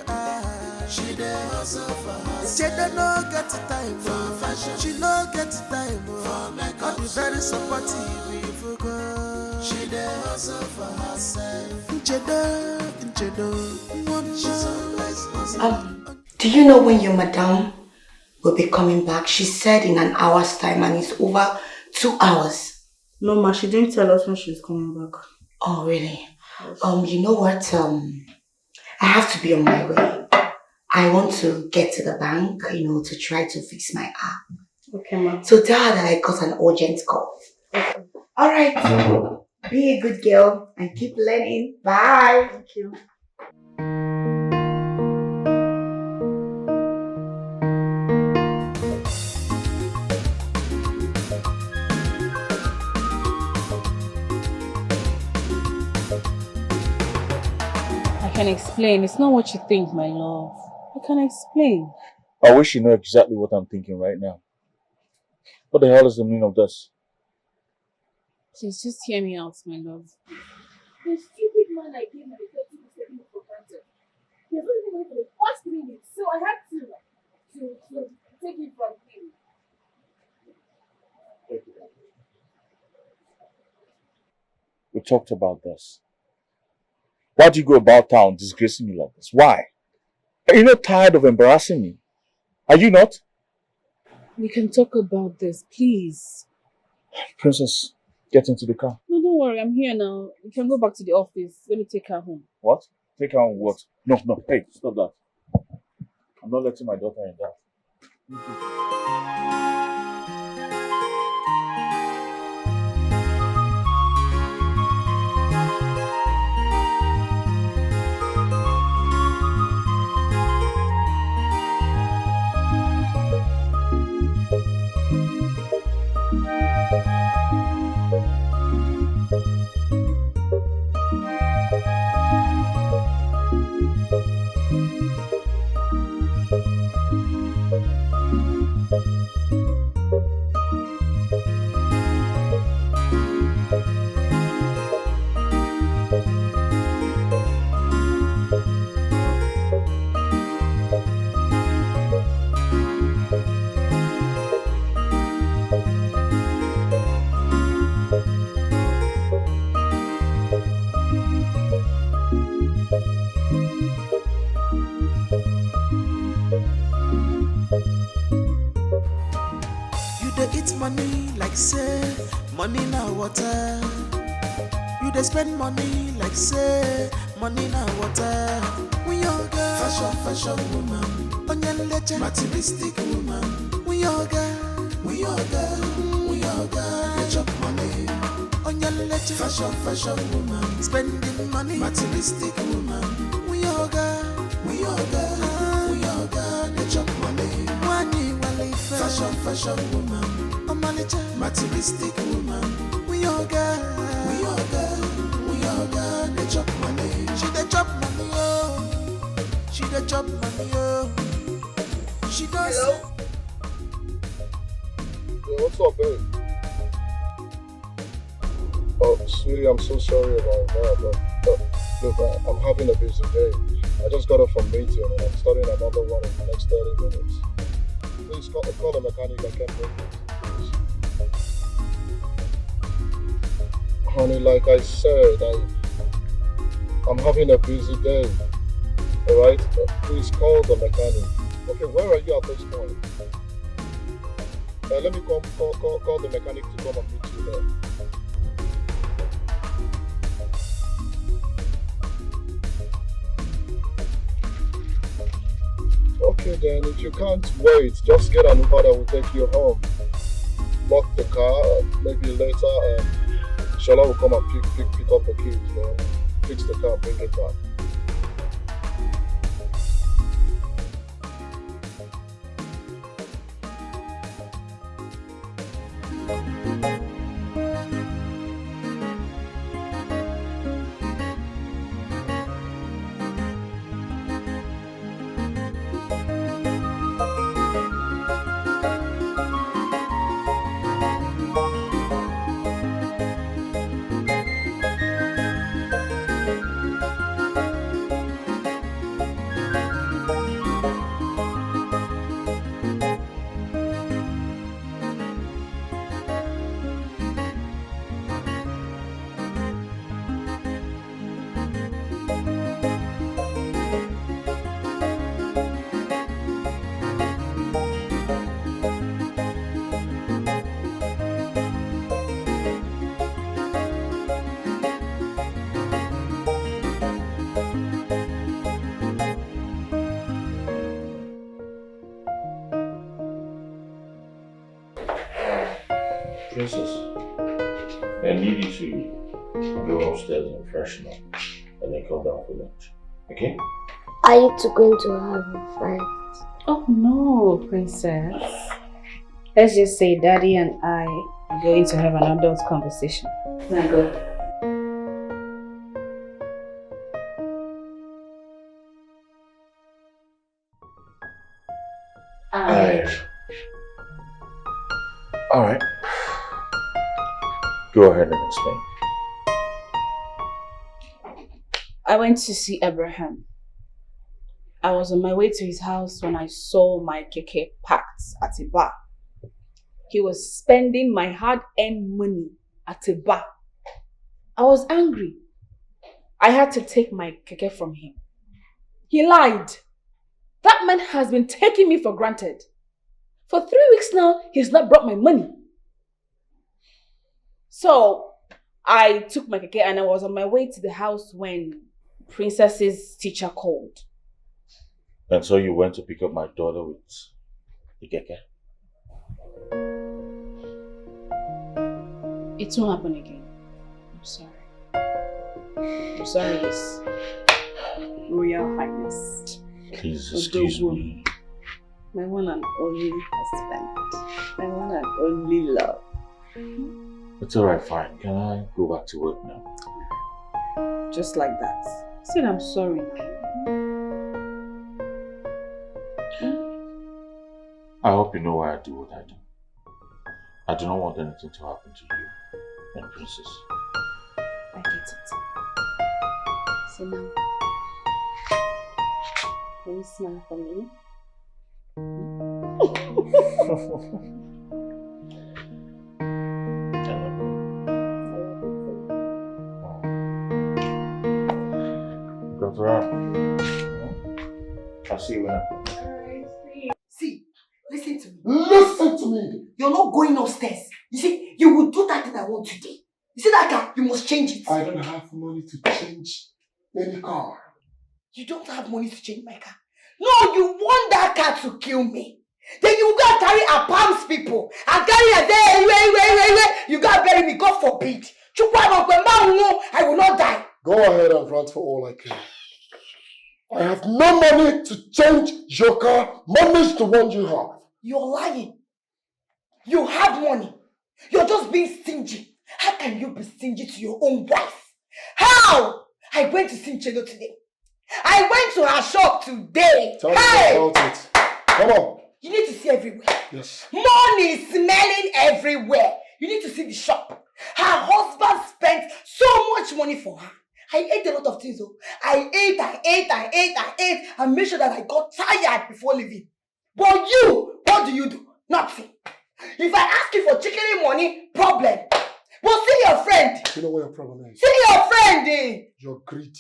girl, she dey hustle for her. She no get time for fashion. She no get time for makeup. I'll be very supportive if a girl, she dey hustle for herself. She's always hustling. Do you know when your madam will be coming back? She said in an hour's time, and it's over 2 hours. No, ma, she didn't tell us when she's coming back. Oh, really? Yes. You know what? I have to be on my way. I want to get to the bank, to try to fix my app. Okay, ma. So tell her that I got an urgent call. Okay. All right. Be a good girl and keep learning. Bye. Thank you. I can explain. It's not what you think, my love. I can explain. I wish you know exactly what I'm thinking right now. What the hell is the meaning of this? Please, just hear me out, my love. You're stupid man I gave my 30 seconds for granted. He was only going for the first minute, so I had to take it from him. We talked about this. Why do you go about town disgracing me like this? Why? Are you not tired of embarrassing me? Are you not? We can talk about this, please. Princess, get into the car. No, don't worry, I'm here now. You can go back to the office. Let me take her home. What? Take her on what? No, hey, stop that. I'm not letting my daughter in that. Money like say, money na water. You dey spend money like say, money na water. We all girl, fashion woman. Onye leche, materialistic woman. We all girl, they chop money. Onye leche, fashion woman. Spending money, materialistic woman. We all girl, they chop money. Money, fashion woman. Materialistic woman. We all girl, they chop money. She dey chop money, oh. She dey chop money, oh. She does. Hello? Yeah, what's up, babe? Oh, sweetie, I'm so sorry about that, but look, I'm having a busy day. I just got off from meeting and I'm starting another one in the next 30 minutes. Please call the mechanic I can't make it. Honey, like I said, I'm having a busy day. Alright? Please call the mechanic. Okay, where are you at this point? Let me call the mechanic to come and meet you there. Okay then, if you can't wait, just get an Uber that will take you home. Lock the car, maybe later Shola will come and pick up the keys, fix the car, bring it back. Princess, I need you to go upstairs and freshen up and then come down for lunch. Okay? Are you two going to have a fight? Oh no, princess. Let's just say Daddy and I are going to have an adult conversation. Now go. Alright. Go ahead and explain. I went to see Abraham. I was on my way to his house when I saw my keke parked at a bar. He was spending my hard-earned money at a bar. I was angry. I had to take my keke from him. He lied. That man has been taking me for granted. For 3 weeks now, he's not brought my money. So, I took my keke and I was on my way to the house when Princess's teacher called. And so you went to pick up my daughter with the keke? It won't happen again. I'm sorry. I'm sorry, His Royal Highness. Please excuse me. My one and only husband. My one and only love. It's alright, fine. Can I go back to work now? Just like that. I said I'm sorry now. I hope you know why I do what I do. I do not want anything to happen to you and Princess. I get it. So now, can you smile for me? Go around. I'll see you when I come. See, listen to me. Listen to me. You're not going upstairs. You see, you will do that thing I want today. You see that car? You must change it. I don't have money to change any car. You don't have money to change my car? No, you want that car to kill me. Then you go carry a palms people and carry a day. You gotta bury me, God forbid. I will not die. Go ahead and run for all I can. I have no money to change your car. Money's the one you have. You're lying. You have money. You're just being stingy. How can you be stingy to your own wife? How? I went to see Chedo today. I went to her shop today. Tell me about it. Come on. You need to see everywhere. Yes. Money is smelling everywhere. You need to see the shop. Her husband spent so much money for her. I ate a lot of things though. I ate and made sure that I got tired before leaving. But you, what do? Nothing. If I ask you for chicken money, problem. But see your friend. You know what your problem is? See your friend, eh? Your greed.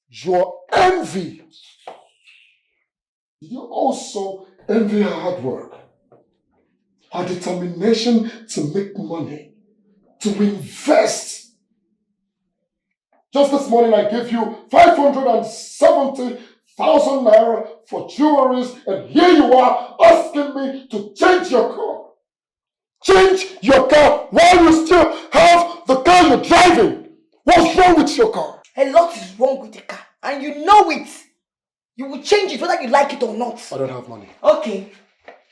Your envy. You also envy her hard work. Her determination to make money. To invest. Just this morning I gave you 570,000 naira for jewelries, and here you are asking me to change your car. Change your car while you still have the car you're driving. What's wrong with your car? A lot is wrong with the car, and you know it. You will change it whether you like it or not. I don't have money. Okay.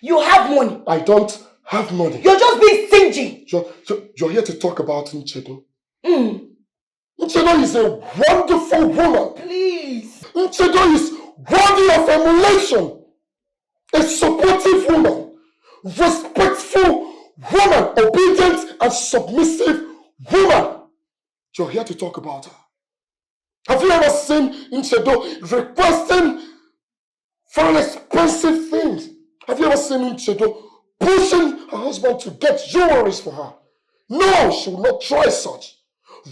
You have money. I don't have money. You're just being stingy. You're here to talk about Nchedo. Nchedo is a wonderful woman. Please. Nchedo is worthy of emulation. A supportive woman. Respectful woman. Obedient and submissive woman. You're here to talk about her. Have you ever seen Nchedo requesting for expensive things? Have you ever seen Nchedo pushing her husband to get jewelries for her? No, she will not try such.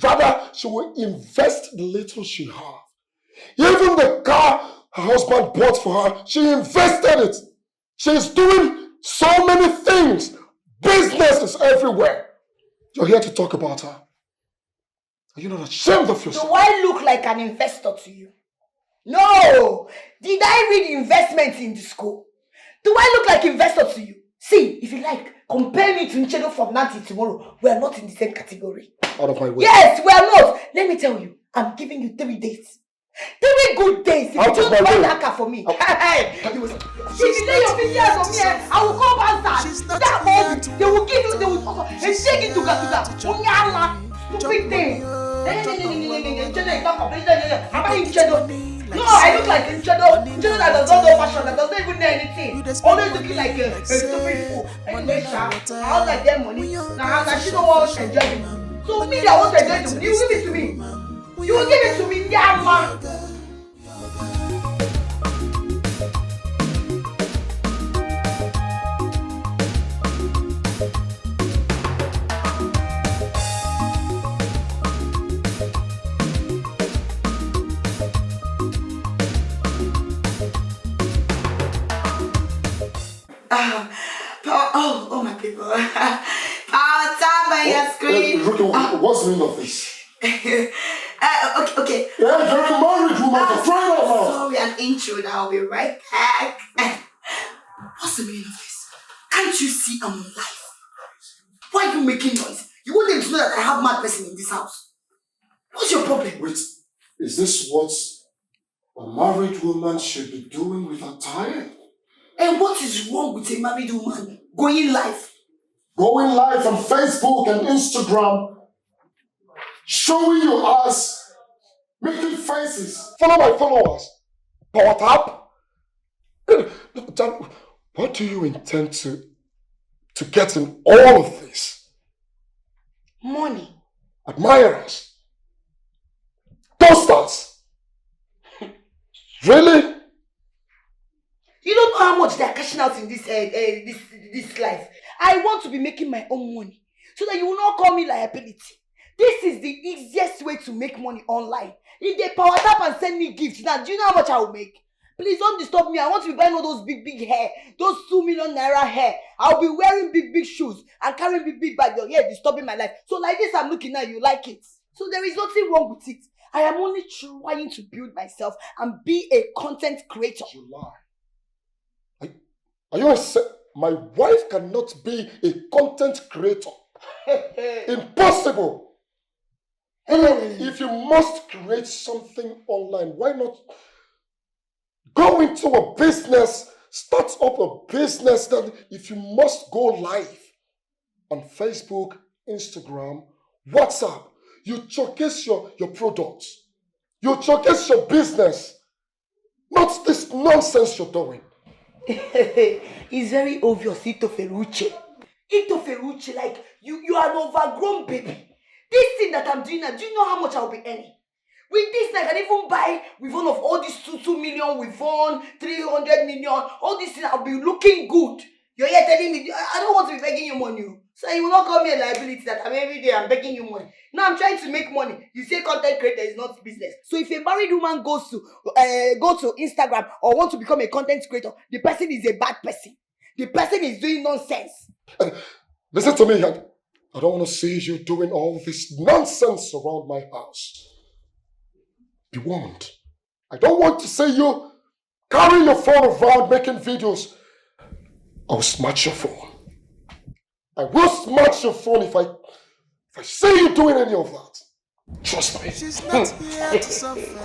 Rather, she will invest the little she has. Even the car her husband bought for her, she invested it. She is doing so many things. Businesses everywhere. You're here to talk about her. Are you not ashamed of yourself? Do I look like an investor to you? No! Did I read investment in the school? Do I look like investor to you? See, if you like, compare me to Nchedo from now till tomorrow. We are not in the same category. Out of my way. Yes, we are not. Let me tell you, I'm giving you 3 days. 3 good days. If you don't buy that car for me. If you lay your fingers on me, I will come outside. That home, they will give you, they will also, they take it to Gatuga. Stupid thing. No, I look like Nchedo. Nchedo that does not know fashion, that doesn't even know anything. Always looking like a stupid fool. Anyway, I was like their money. Now she don't want to enjoy it. So me that want to enjoy it, you give it to me. You will give it to me, yeah, man. Oh my people. Power tap on your screen. What's the meaning of this? Okay. Yeah, you're a married woman for crying out loud. Sorry, an intro. I'll be right back. What's the meaning of this? Can't you see I'm alive? Why are you making noise? You want them to know that I have mad person in this house. What's your problem? Wait, is this what a married woman should be doing with her time? And what is wrong with a married woman going live? Going live on Facebook and Instagram, showing your ass, making faces. Follow my followers. Power tap. What do you intend to get in all of this? Money. Admirers. Toasters. Really? You don't know how much they're cashing out in this life. I want to be making my own money so that you will not call me liability. This is the easiest way to make money online. If they power tap and send me gifts, now do you know how much I will make? Please don't disturb me. I want to be buying all those big hair, those 2 million naira hair. I'll be wearing big shoes and carrying big bags. Your hair disturbing my life. So like this, I'm looking at you like it. So there is nothing wrong with it. I am only trying to build myself and be a content creator. You lie. Are you my wife cannot be a content creator. Impossible. If you must create something online, why not go into a business, start up a business that if you must go live on Facebook, Instagram, WhatsApp, you showcase your products. You showcase your business. Not this nonsense you're doing. It's very obvious, Ito Ferrucci, like you are an overgrown baby. This thing that I'm doing now, do you know how much I'll be earning? With this, I can even buy with one of all these 2 million, with one 300 million, all these things, I'll be looking good. You're here telling me, I don't want to be begging you money. So you will not call me a liability that every day I'm begging you money. Now I'm trying to make money. You say content creator is not business. So if a married woman goes to go to Instagram or want to become a content creator, the person is a bad person. The person is doing nonsense. Listen to me. I don't want to see you doing all this nonsense around my house. Be warned. I don't want to see you carrying your phone around making videos. I'll smash your phone. I will smash your phone if I see you doing any of that. Trust me. She's not here to suffer.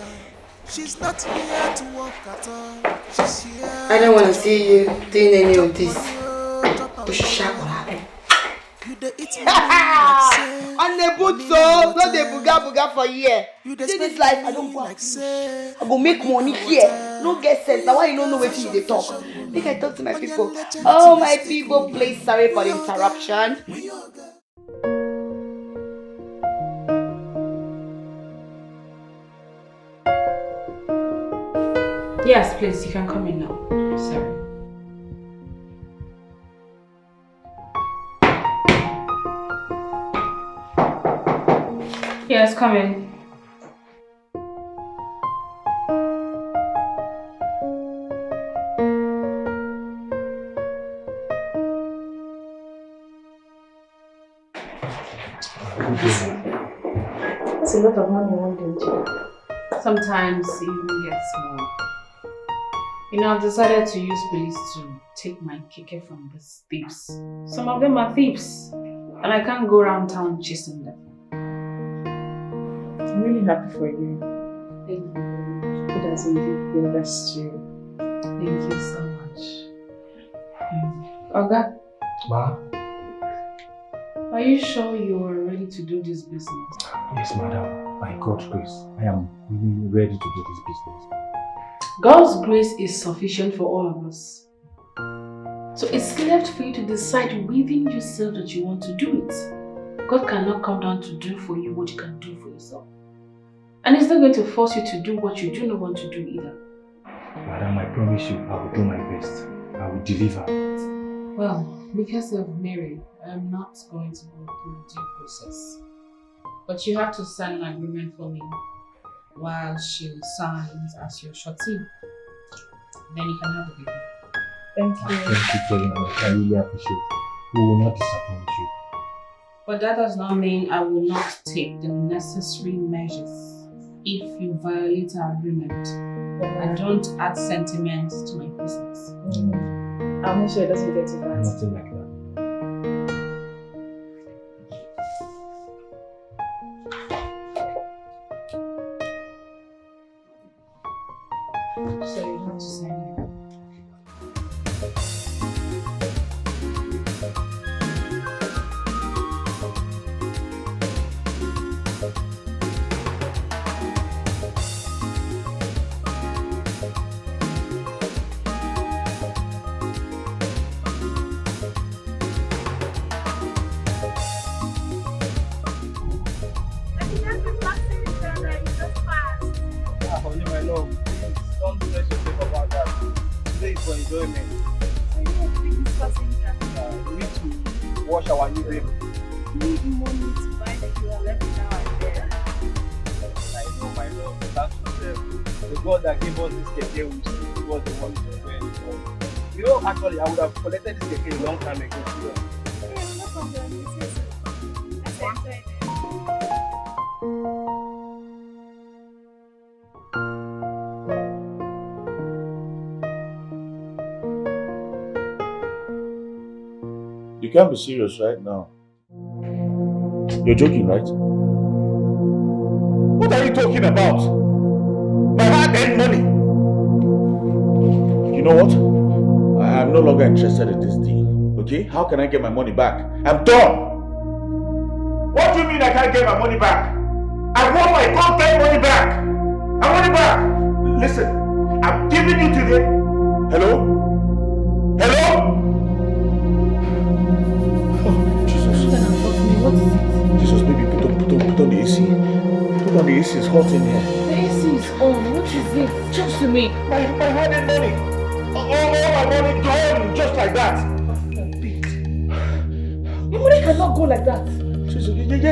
She's not here to work at all. She's here. I don't want to see you doing any of this. On the boot, so not the buga for here. See this life, I don't want. I go make money here. No get sense. Now why you don't know what they talk? Think I talk to my people. Oh my people, please sorry for the interruption. Yes, please, you can come in now. Sorry. Yes, come in. It's a lot of money one day. Sometimes it even gets more. You know, I've decided to use police to take my keke from these thieves. Some of them are thieves, and I can't go around town chasing them. I'm really happy for you. Thank you. God has indeed blessed you. Thank you so much. Oga? Ma? Are you sure you are ready to do this business? Yes, madam. By God's grace, I am really ready to do this business. God's grace is sufficient for all of us. So it's left for you to decide within yourself that you want to do it. God cannot come down to do for you what you can do for yourself. And it's not going to force you to do what you do not want to do either. Madam, I promise you, I will do my best. I will deliver. Well, because of Mary, I'm not going to go through due process. But you have to sign an agreement for me while she signs as your shorty. Then you can have a baby. Thank you. Thank you very much. I really appreciate it. We will not disappoint you. But that does not mean I will not take the necessary measures if you violate our agreement. I don't add sentiment to my business. I'll make sure it doesn't get to that. Nothing like that. So you have to sign it. Wash our new baby. Need money to buy the fuel left now and then. I know, my love. That's the God that gave us this keke, which was the one to wear. You know, actually, I would have collected this keke a long time ago. Yeah, no problem. This is I enjoy it. You can't be serious right now. You're joking, right? What are you talking about? My hard-earned money. You know what? I am no longer interested in this deal. Okay? How can I get my money back? I'm done. What do you mean I can't get my money back? I want my hard-earned money back. I want it back. Listen, I'm giving you today. Hello? Hello? Jesus, baby, put on the AC. Put on the AC, it's hot in here. The AC is on. What is it? Talk to me. My hard-earned money. All my money gone, just like that. Your money cannot go like that.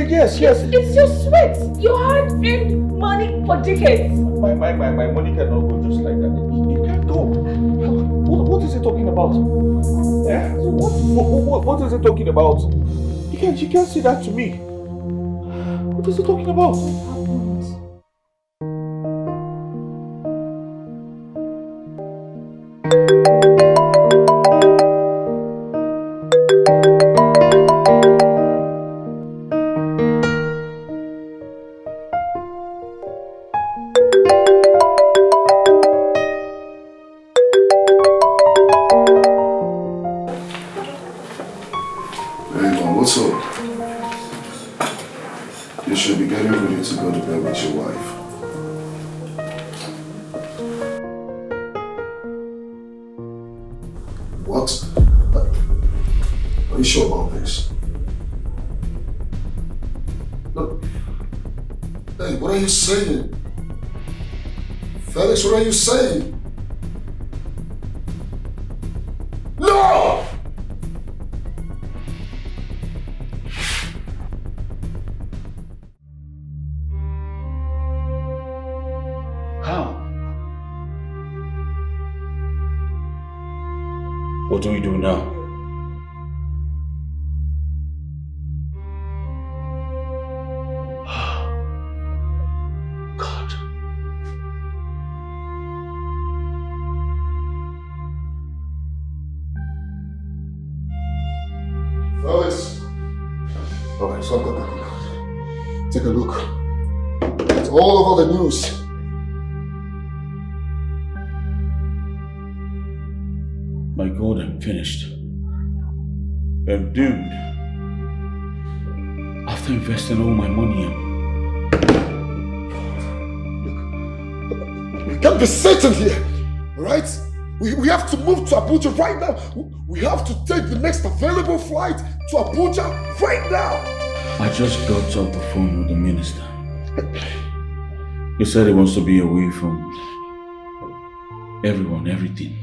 Yes. It's your sweat. Your hard-earned money for decades. My money cannot go just like that. It can't go. What is it talking about? Yeah? What is it talking about? You can't say that to me. What is he talking about? What's up? You should be getting ready to go to bed with your wife. What? Are you sure about this? Look. Hey, what are you saying? Felix, what are you saying? No! What do we do now? God. Felix. Alright, so go. Take a look. It's all over the news. My God, I'm finished. I'm doomed. After investing all my money in. We can't be sitting here, alright? We have to move to Abuja right now. We have to take the next available flight to Abuja right now. I just got off the phone with the minister. He said he wants to be away from everyone, everything.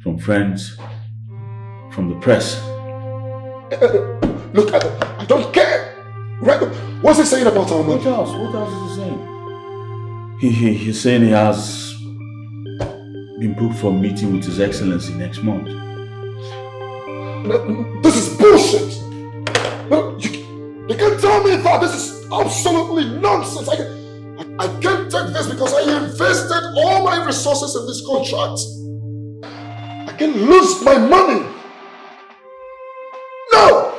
From friends, from the press. Look, I don't care. Right? What's he saying about our money? What else is he saying? He's saying he has been booked for a meeting with His Excellency next month. This is bullshit. You can't tell me that. This is absolutely nonsense. I can't take this because I invested all my resources in this contract. I can lose my money. No!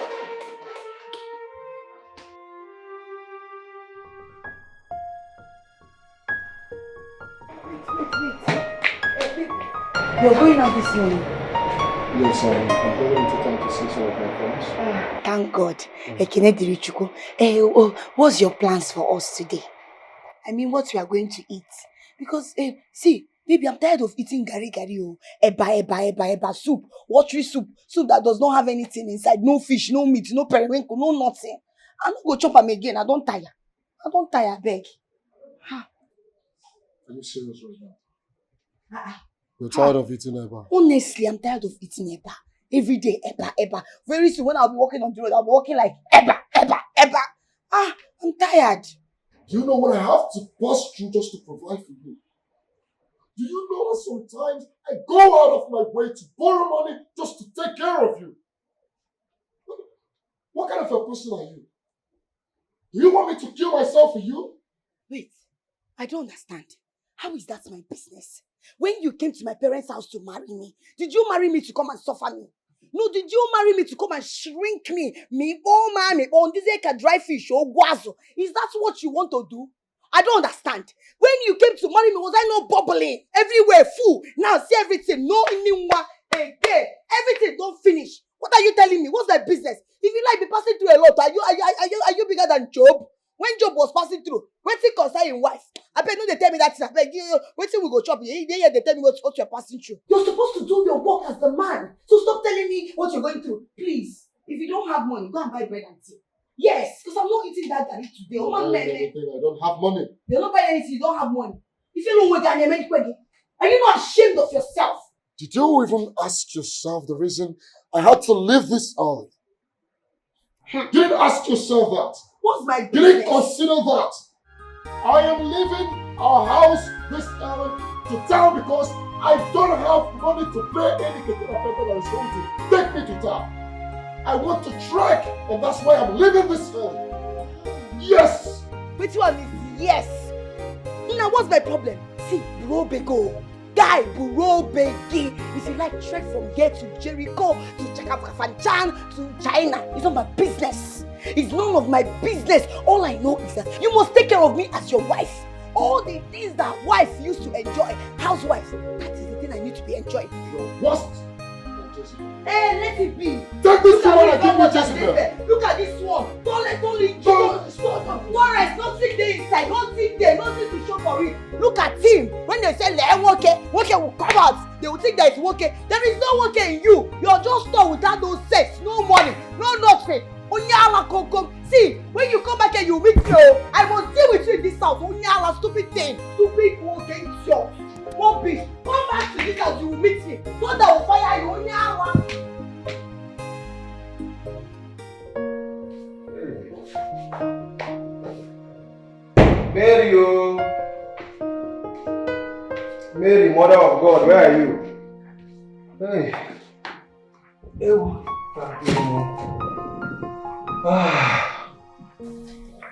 You're going out this morning? Yes, I'm going to come to see some of my friends. Thank God. Ekene Dirichuku. What's your plans for us today? I mean, what we are going to eat? Because, see, baby, I'm tired of eating gari, eba, soup, watery soup that does not have anything inside. No fish, no meat, no periwinkle, no nothing. I'm not going to chop them again. I don't tire, beg. Are you serious right now? You're tired of eating eba? Honestly, I'm tired of eating eba. Every day, eba. Very soon, when I'll be walking on the road, I'll be walking like eba. I'm tired. Do you know what I have to pass through just to provide for you? Do you know that sometimes I go out of my way to borrow money just to take care of you? What kind of a person are you? Do you want me to kill myself for you? Wait, I don't understand. How is that my business? When you came to my parents' house to marry me, did you marry me to come and suffer me? No, did you marry me to come and shrink me? Me, oh man, me, on this like a dry fish or guazo. Is that what you want to do? I don't understand. When you came to marry me, was I not bubbling? Everywhere, full. Now see everything. No, again. Everything don't finish. What are you telling me? What's my business? If you like be passing through a lot, are you bigger than Job? When Job was passing through, waiting concern his wife. I bet no they tell me that I beg you, waiting we go chop. They tell me what you're passing through. You're supposed to do your work as the man. So stop telling me what you're going through. Please. If you don't have money, go and buy bread and tea. Yes, because I'm not eating that garlic today. I don't have money. You're not buying anything, you don't have money. If you don't want to, are you not ashamed of yourself? Did you even ask yourself the reason I had to live this early? You didn't ask yourself that. What's my business? You didn't consider that. I am leaving our house this early to town because I don't have money to pay any people that is going to take me to town. I want to trek, and that's why I'm leaving this early. Yes! Which one is yes? Now what's my problem? See, bro bego. Guy, bro begi. If you like trek from here to Jericho, to Chakafanchan, to China, it's not my business. It's none of my business. All I know is that you must take care of me as your wife. All the things that wife used to enjoy, housewife, that is the thing I need to be enjoying. Your worst. Hey, let it be. Take this one and give me Jezebel. Look at this one. Don't rest. Nothing there inside. Nothing there. Nothing to show for it. Look at him. When they say working will come out, they will think that it's working. There is no working in you. You're just done without no sex, no money, no nothing. Onyala Kokom. See, when you come back and you meet me, I must deal with you in this house. Onyala, stupid thing. Stupid working shop. One bitch. Come back to this house, you will meet me. Thunder will fire you. Onyala. Mary, Mother of God, where are you? Hey.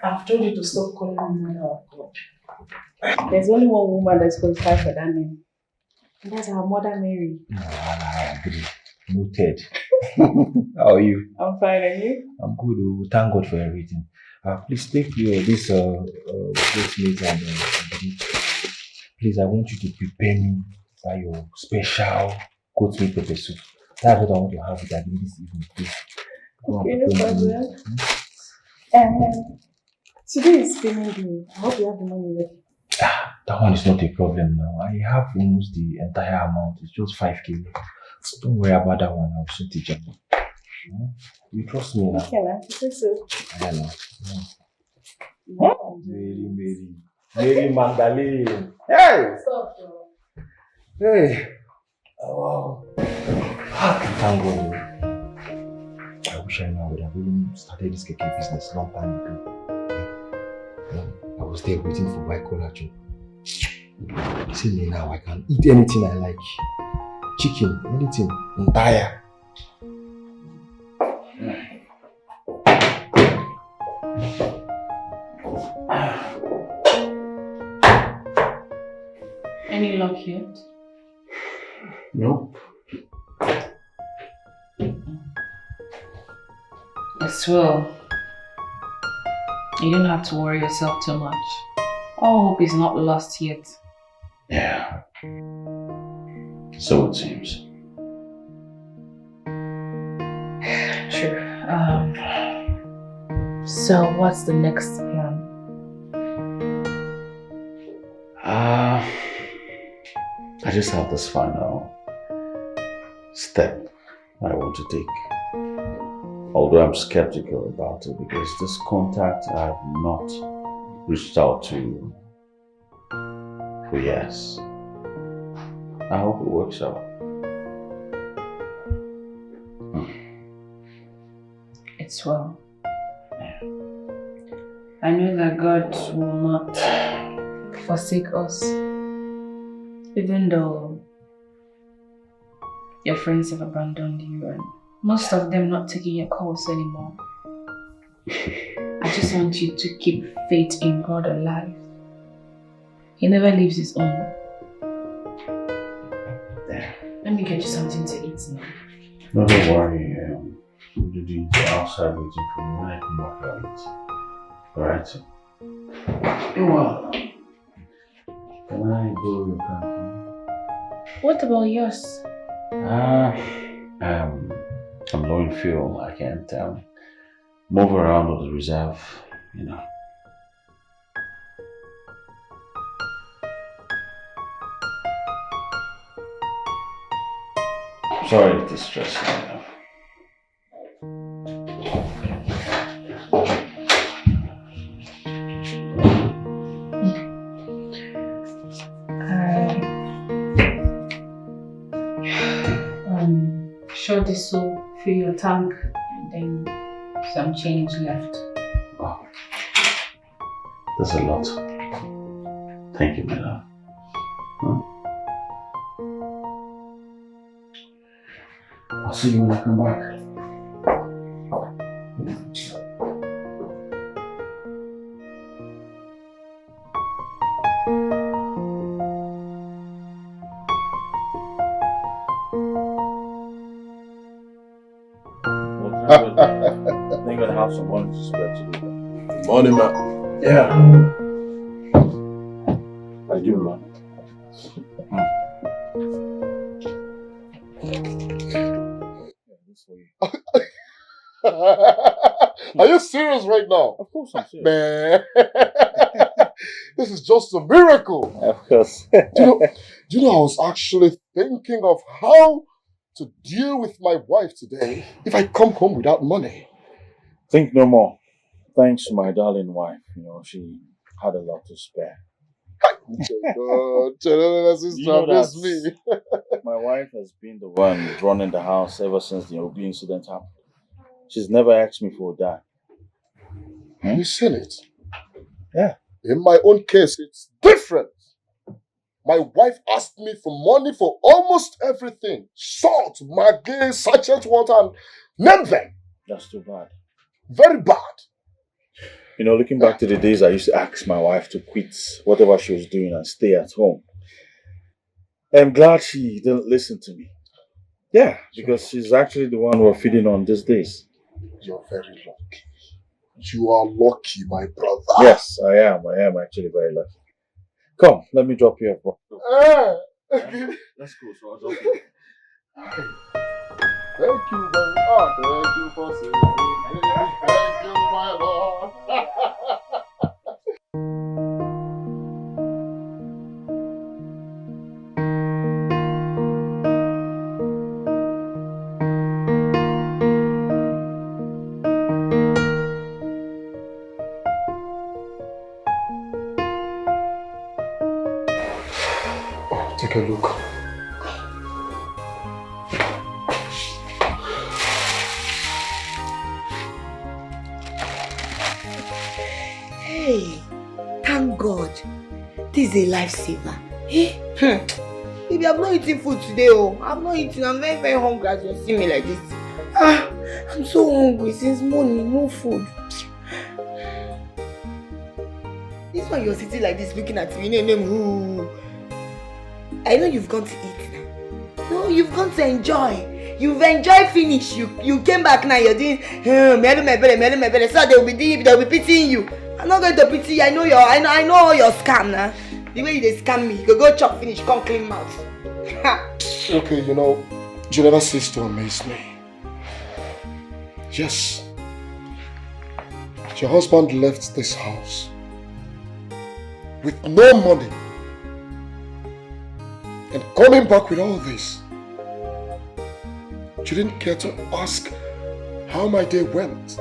I've told you to stop calling me Mother of God. There's only one woman that's qualified for that name. And that's our Mother Mary. I agree. Noted. How are you? I'm fine, and you? I'm good. Thank God for everything. Please take this meat and please, I want you to prepare me your special goat meat pepper soup. That's what I want to have with that this evening, please. Okay, no problem. Today is spinning day. I hope you have the money ready. That one is not a problem now. I have almost the entire amount. It's just 5k. So don't worry about that one. I'll sort it out. You trust me now? Okay, man. I think so. I know. Yeah. Mary. Mary Magdalene. Hey! Stop, Joe. Hey! Oh, wow. Thank God. I wish I knew I would have even started this keke business long time ago. I was there waiting for white collar job. See me now, I can eat anything I like. Chicken, anything, entire. Any luck yet? Nope. As well. You don't have to worry yourself too much. All hope is not lost yet. Yeah. So it seems. True. So what's the next plan? I just have this final step I want to take. Although I'm skeptical about it because this contact I have not reached out to for years. I hope it works out. It's well. I know that God will not forsake us, even though your friends have abandoned you and most of them not taking your calls anymore. I just want you to keep faith in God alive. He never leaves his own. Let me get you something to eat now. No, don't worry. We'll do outside waiting for me. When I come back, I'll eat. Alright? Well, can I borrow your car? What about yours? I'm low in fuel. I can't move around with the reserve, you know. Sorry to distress you. Sure, this will fill your tank and then some change left. Wow. That's a lot. Thank you, my love. I'll see you when I come back. They're gonna have some money to spare to do that. Money, man. Yeah. I do, man. Are you serious right now? Of course I'm serious. Man, this is just a miracle. Of course. Do you know, I was actually thinking of how to deal with my wife today if I come home without money. Think no more. Thanks to my darling wife, you know, she had a lot to spare. God, sister, miss me. My wife has been the one running the house ever since the ugly incident happened. She's never asked me for a dime. You seen it? Yeah. In my own case, it's different. My wife asked me for money for almost everything. Salt, Maggi, sachet water, and name them. That's too bad. Very bad. You know, looking back to the days I used to ask my wife to quit whatever she was doing and stay at home. I'm glad she didn't listen to me. Yeah, because she's actually the one we're feeding on these days. You're very lucky. You are lucky, my brother. Yes, I am. I am actually very lucky. Come, let me drop you off, bro. Let's go, so I'll drop you. Thank you very much. Thank you for saving me. Thank you, my Lord. take a look. Hey, thank God. This is a lifesaver. Hey, baby, I've not eaten food today. Oh, I've not eaten. I'm very, very hungry as you see me like this. I'm so hungry since morning. No food. This one you're sitting like this looking at me. I know you've gone to eat now. No, you've gone to enjoy. You've enjoyed finish. You came back now. You're doing my belly. So they'll be pitying you. I'm not going to pity you. I know all your scam now. The way they scam me, you go chop finish, come clean mouth. Okay, you know, you never cease to amaze me. Yes. Your husband left this house with no money and coming back with all this. You didn't care to ask how my day went.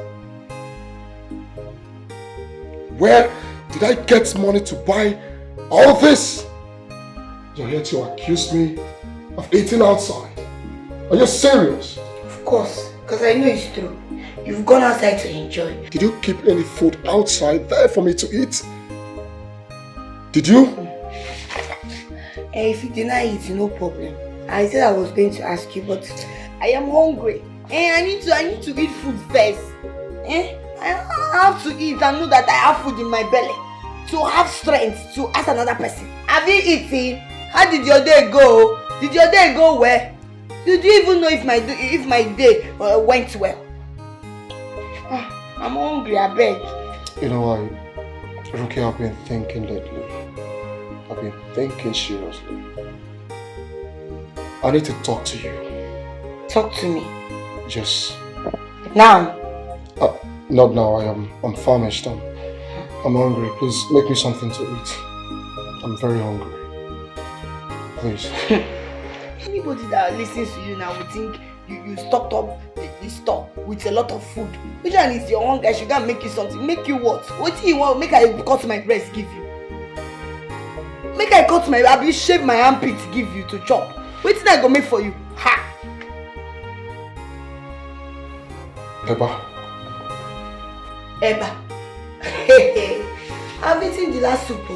Where did I get money to buy all this? You're here to accuse me of eating outside. Are you serious? Of course, because I know it's true. You've gone outside to enjoy. Did you keep any food outside there for me to eat? Did you? If you deny it, no problem. I said I was going to ask you, but I am hungry. I need to eat food first. I have to eat and know that I have food in my belly to have strength to ask another person. Have you eaten? How did your day go? Did your day go well? Did you even know if my day went well? I'm hungry, I beg. You know, Ruki, I've been thinking lately. I've been thinking seriously. I need to talk to you. Talk to me? Yes. Now? Not now. I'm famished. I'm hungry. Please make me something to eat. I'm very hungry. Please. Anybody that listens to you now would think you stocked up the store with a lot of food. Which one is your hunger? She can make you something. Make you what? What do you want? Make I cut my breast give you. Make I cut my, I shave my armpit give you to chop. What did I go make for you? Ha! Eba. I've eaten the last soup.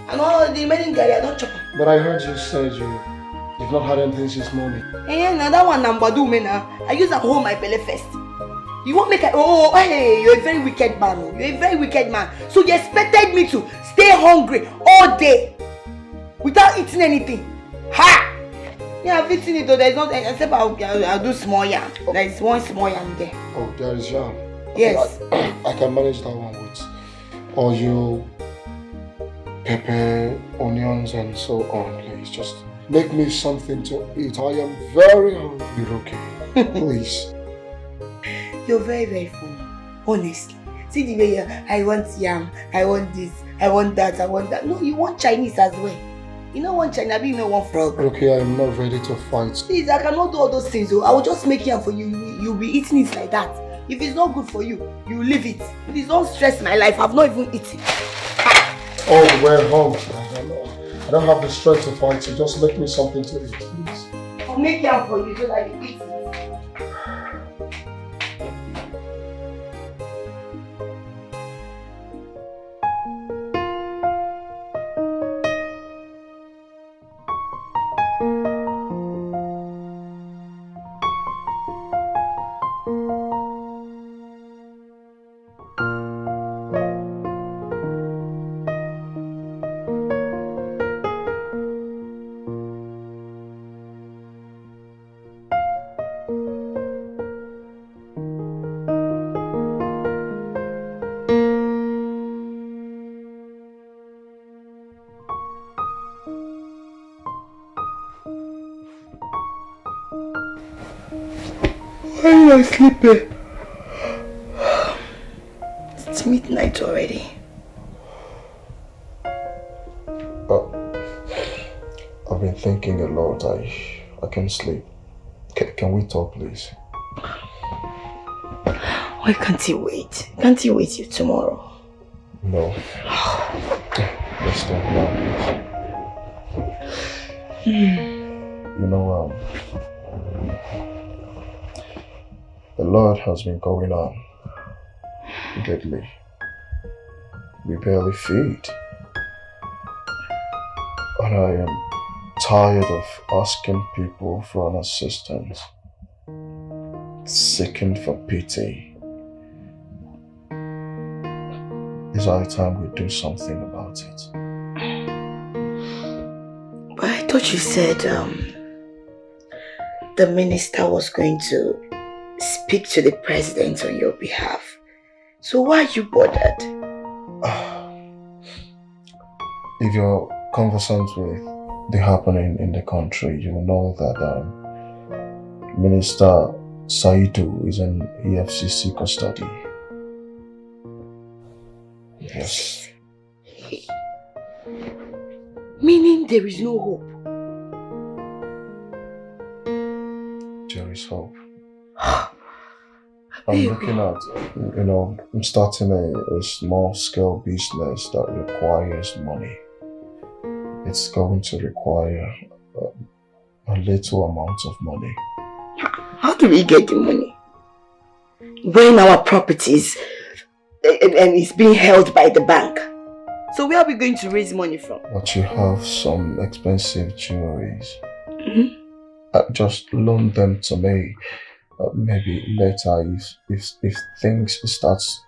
And all the remaining garri, I don't chop. But I heard you said you've not had anything since morning. Now that one number do me now. I use to hold my belly first. You won't make hey, you're a very wicked man. You're a very wicked man. So you expected me to stay hungry all day without eating anything. Ha! Yeah, I've eaten it though. There's not, except I'll do small yam. There's one small yam there. Oh, there is yam. Yes. I can manage that one with oil, pepper, onions and so on. Please just make me something to eat. I am very hungry, okay? Please. You're very, very funny. Honestly. See the way I want yam, I want this, I want that, I want that. No, you want Chinese as well. You don't want China, but you don't want frog. Okay, I am not ready to fight. Please, I cannot do all those things. I will just make yam for you. You'll be eating it like that. If it's not good for you, you leave it. Please don't stress my life. I've not even eaten. All the way home. I don't have the strength to fight, so just make me something to eat, please. I'll make yam for you so that you eat it. Why am I sleeping? It's midnight already. I've been thinking a lot. I can't sleep. Can we talk, please? Why can't you wait? Can't you wait till tomorrow? No. Let's talk now, please. You know, a lot has been going on lately. We barely feed. And I am tired of asking people for an assistance, seeking for pity. It's high time we do something about it. But I thought you said the minister was going to speak to the president on your behalf. So why are you bothered? If you're conversant with the happening in the country, you know that Minister Saidu is in EFCC custody. Yes. Meaning there is no hope? There is hope. I'm looking at, I'm starting a small scale business that requires money. It's going to require a little amount of money. How do we get the money? When our properties and it's being held by the bank. So where are we going to raise money from? But you have some expensive jewelries. Just loan them to me. Maybe later, if things starts,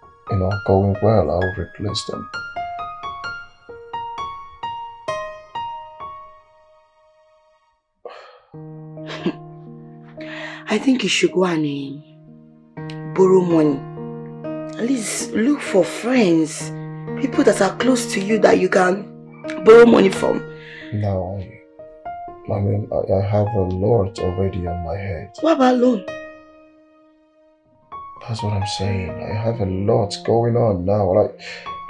going well, I'll replace them. I think you should go and borrow money. At least look for friends, people that are close to you that you can borrow money from. No, I have a lot already on my head. What about loan? That's what I'm saying. I have a lot going on now. Like,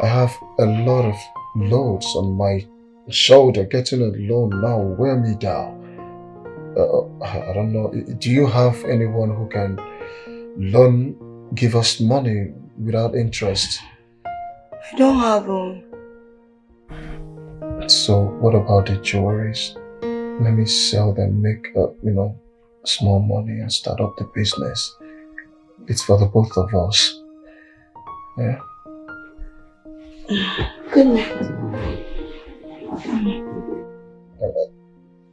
I have a lot of loads on my shoulder. Getting a loan now will wear me down. I don't know. Do you have anyone who can give us money without interest? I don't have one. So what about the jewelries? Let me sell them, make small money and start up the business. It's for the both of us. Yeah. Good night.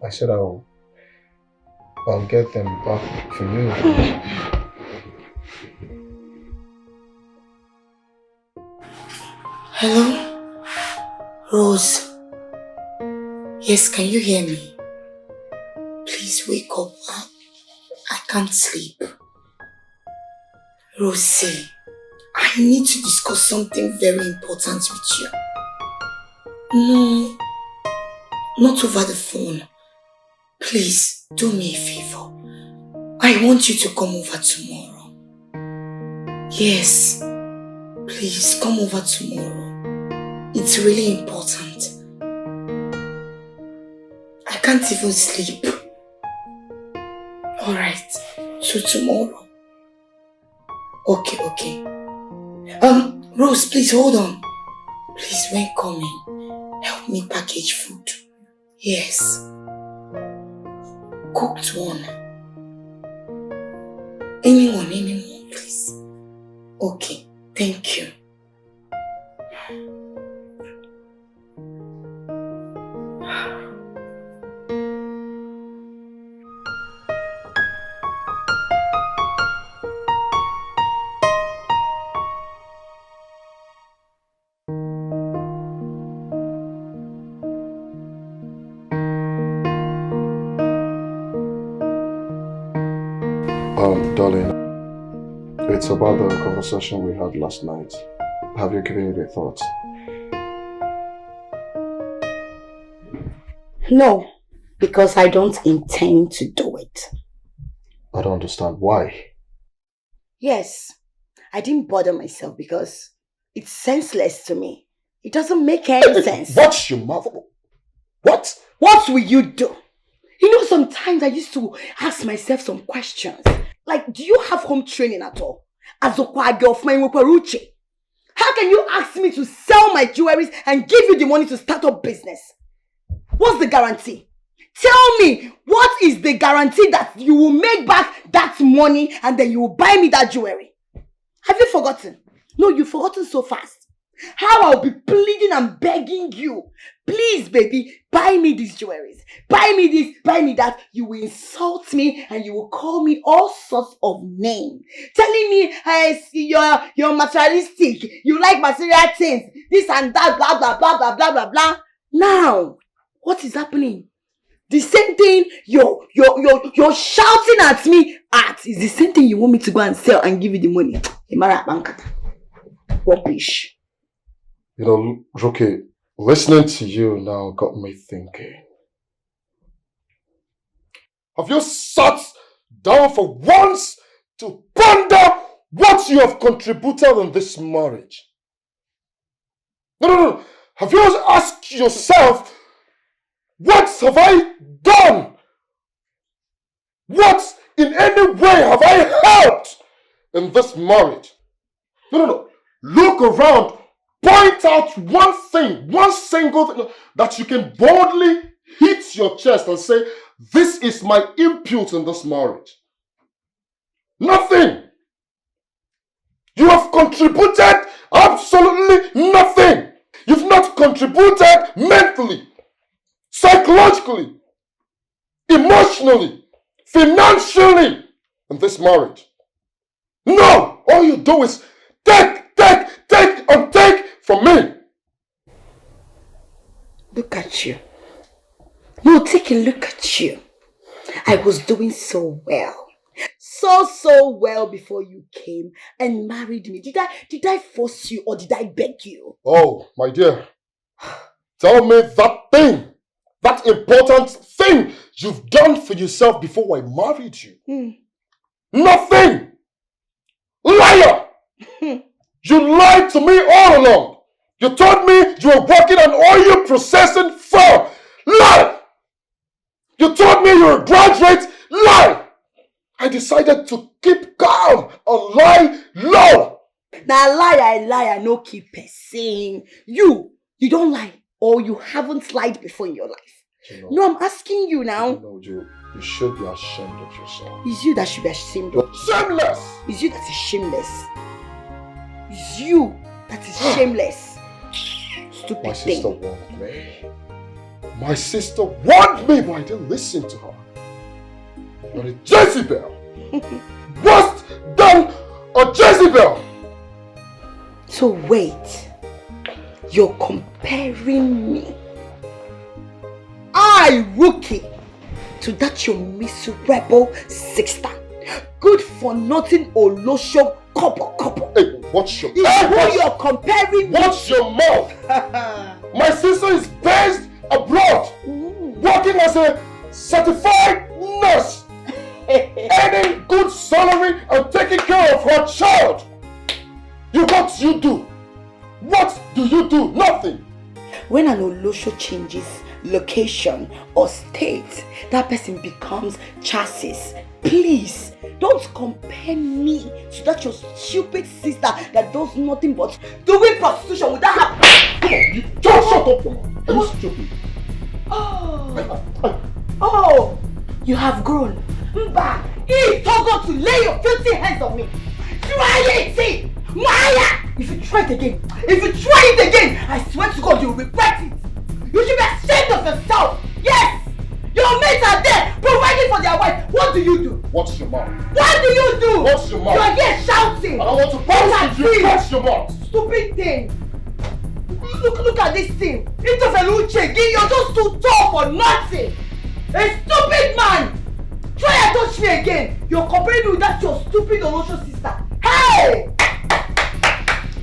I said I'll get them back for you. Hello? Rose. Yes, can you hear me? Please wake up. I can't sleep. Rosie, I need to discuss something very important with you. No, not over the phone. Please, do me a favor. I want you to come over tomorrow. Yes, please come over tomorrow. It's really important. I can't even sleep. Alright, so tomorrow. Okay. Rose, please hold on. Please, when coming, help me package food. Yes. Cooked one. Anyone, please. Okay, thank you. Darling, it's about the conversation we had last night. Have you given it a thought? No, because I don't intend to do it. I don't understand why. Yes, I didn't bother myself because it's senseless to me. It doesn't make any sense. Watch your mouth. What? What will you do? Sometimes I used to ask myself some questions. Like, do you have home training at all? As a girl of mine, how can you ask me to sell my jewelries and give you the money to start up business? What's the guarantee? Tell me, what is the guarantee that you will make back that money and then you will buy me that jewelry? Have you forgotten? No, you've forgotten so fast. How I'll be pleading and begging you. Please, baby, buy me these jewelries. Buy me this, buy me that. You will insult me and you will call me all sorts of names. Telling me, hey, you're materialistic. You like material things. This and that, blah, blah, blah, blah, blah, blah, blah. Now, what is happening? The same thing you're shouting at me at is the same thing you want me to go and sell and give you the money. Rubbish. You know, Rookie, listening to you now got me thinking. Have you sat down for once to ponder what you have contributed in this marriage? No. Have you asked yourself, what have I done? What in any way have I helped in this marriage? No. Look around. Point out one thing, one single thing that you can boldly hit your chest and say, this is my input in this marriage. Nothing. You have contributed absolutely nothing. You've not contributed mentally, psychologically, emotionally, financially in this marriage. No! All you do is take and take from me. Look at you. No, take a look at you. I was doing so well. So well before you came and married me. Did I force you or did I beg you? Oh, my dear. Tell me that important thing you've done for yourself before I married you. Nothing! Liar! You lied to me all along. You told me you were working an oil processing firm. Lie! You told me you were a graduate. Lie! I decided to keep calm and lie low. Now lie, no keep saying. You don't lie or you haven't lied before in your life. No, I'm asking you now. You should be ashamed of yourself. It's you that should be ashamed of yourself. Shameless! It's you that is shameless. It's you that is shameless. Stupid My thing. sister warned me. My sister warned me, but I didn't listen to her. You're a Jezebel. Worse than a Jezebel. So wait. You're comparing me, Rookie, to that your miserable sister. Good for nothing Olosho couple. Hey, watch your mouth. Is who you're comparing me. Watch your mouth. My sister is based abroad, working as a certified nurse, earning good salary and taking care of her child. What do you do? What do you do? Nothing. When an Olosho changes location or state, that person becomes chassis. Please, don't compare me to that your stupid sister that does nothing but doing prostitution without her. Come on, you don't shut up. Are you stupid? Oh, you have grown. Mba, it's Togo to lay your filthy hands on me. Try it, Maya! If you try it again, I swear to God you'll regret it. You should be ashamed of yourself. Yes! Your mates are there providing for their wife. What do you do? Watch your mouth. What do you do? Watch your mouth. You are here shouting. I don't want to bounce with you. Watch your mouth. Stupid thing. Look at this thing. Interferuche, you're just too tall for nothing. A stupid man. Try and touch me again. You're comparing me with that your stupid Olosho sister. Hey!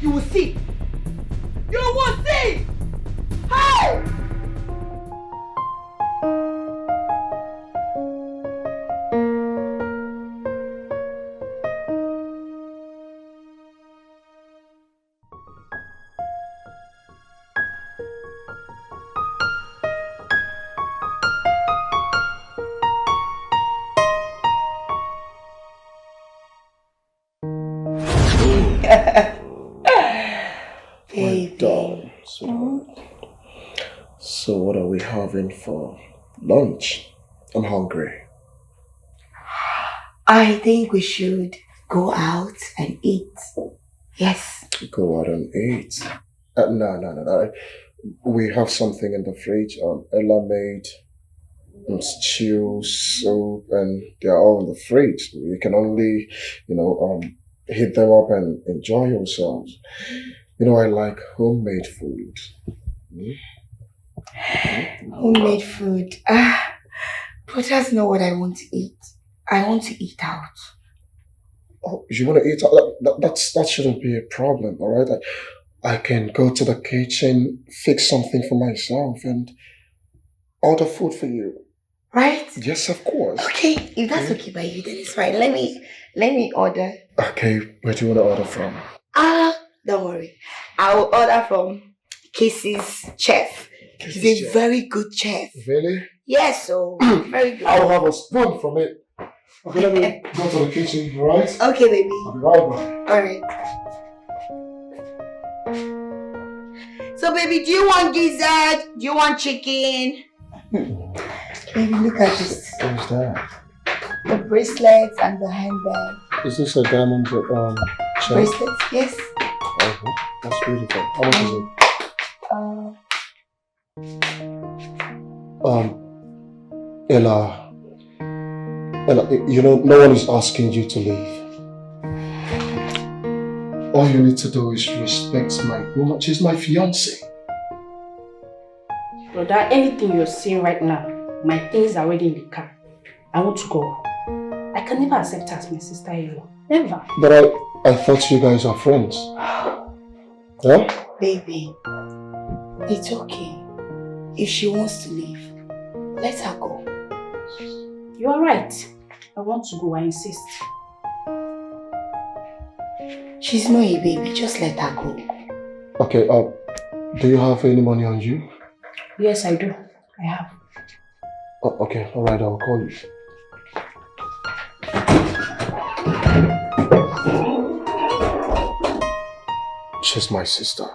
You will see. You will see. Hey! Baby. So what are we having for Lunch? I'm hungry. I think we should go out and eat. Yes. Go out and eat? No. We have something in the fridge. Ella made stew, soup, and they're all in the fridge. You can only, heat them up and enjoy yourselves. I like homemade food. Homemade food. But that's not what I want to eat. I want to eat out. Oh, you want to eat out? That shouldn't be a problem, all right? I can go to the kitchen, fix something for myself, and order food for you. Right? Yes, of course. Okay, if that's okay by you, then it's fine. Let me order. Okay, where do you want to order from? Don't worry. I will order from Casey's chef. He's a very good chef. Really? Yes, so very good. I'll have a spoon from it. Okay, let me go to the kitchen, alright? Okay, baby. I'll be right back. Alright. So, baby, do you want gizzard? Do you want chicken? Baby, look at this. What is that? The bracelets and the handbag. Is this a diamond chain? Bracelets? Yes. Okay, that's beautiful. How much is it? Ella, no one is asking you to leave. All you need to do is respect my woman. She's my fiancée. Brother, anything you're saying right now, my things are already in the car. I want to go. I can never accept her as my sister-in-law. Never. But I thought you guys are friends. Yeah? Baby, it's okay. If she wants to leave, let her go. You are right. I want to go, I insist. She's not a baby, just let her go. Okay, do you have any money on you? Yes, I do. I have. Oh, okay, alright, I'll call you. She's my sister.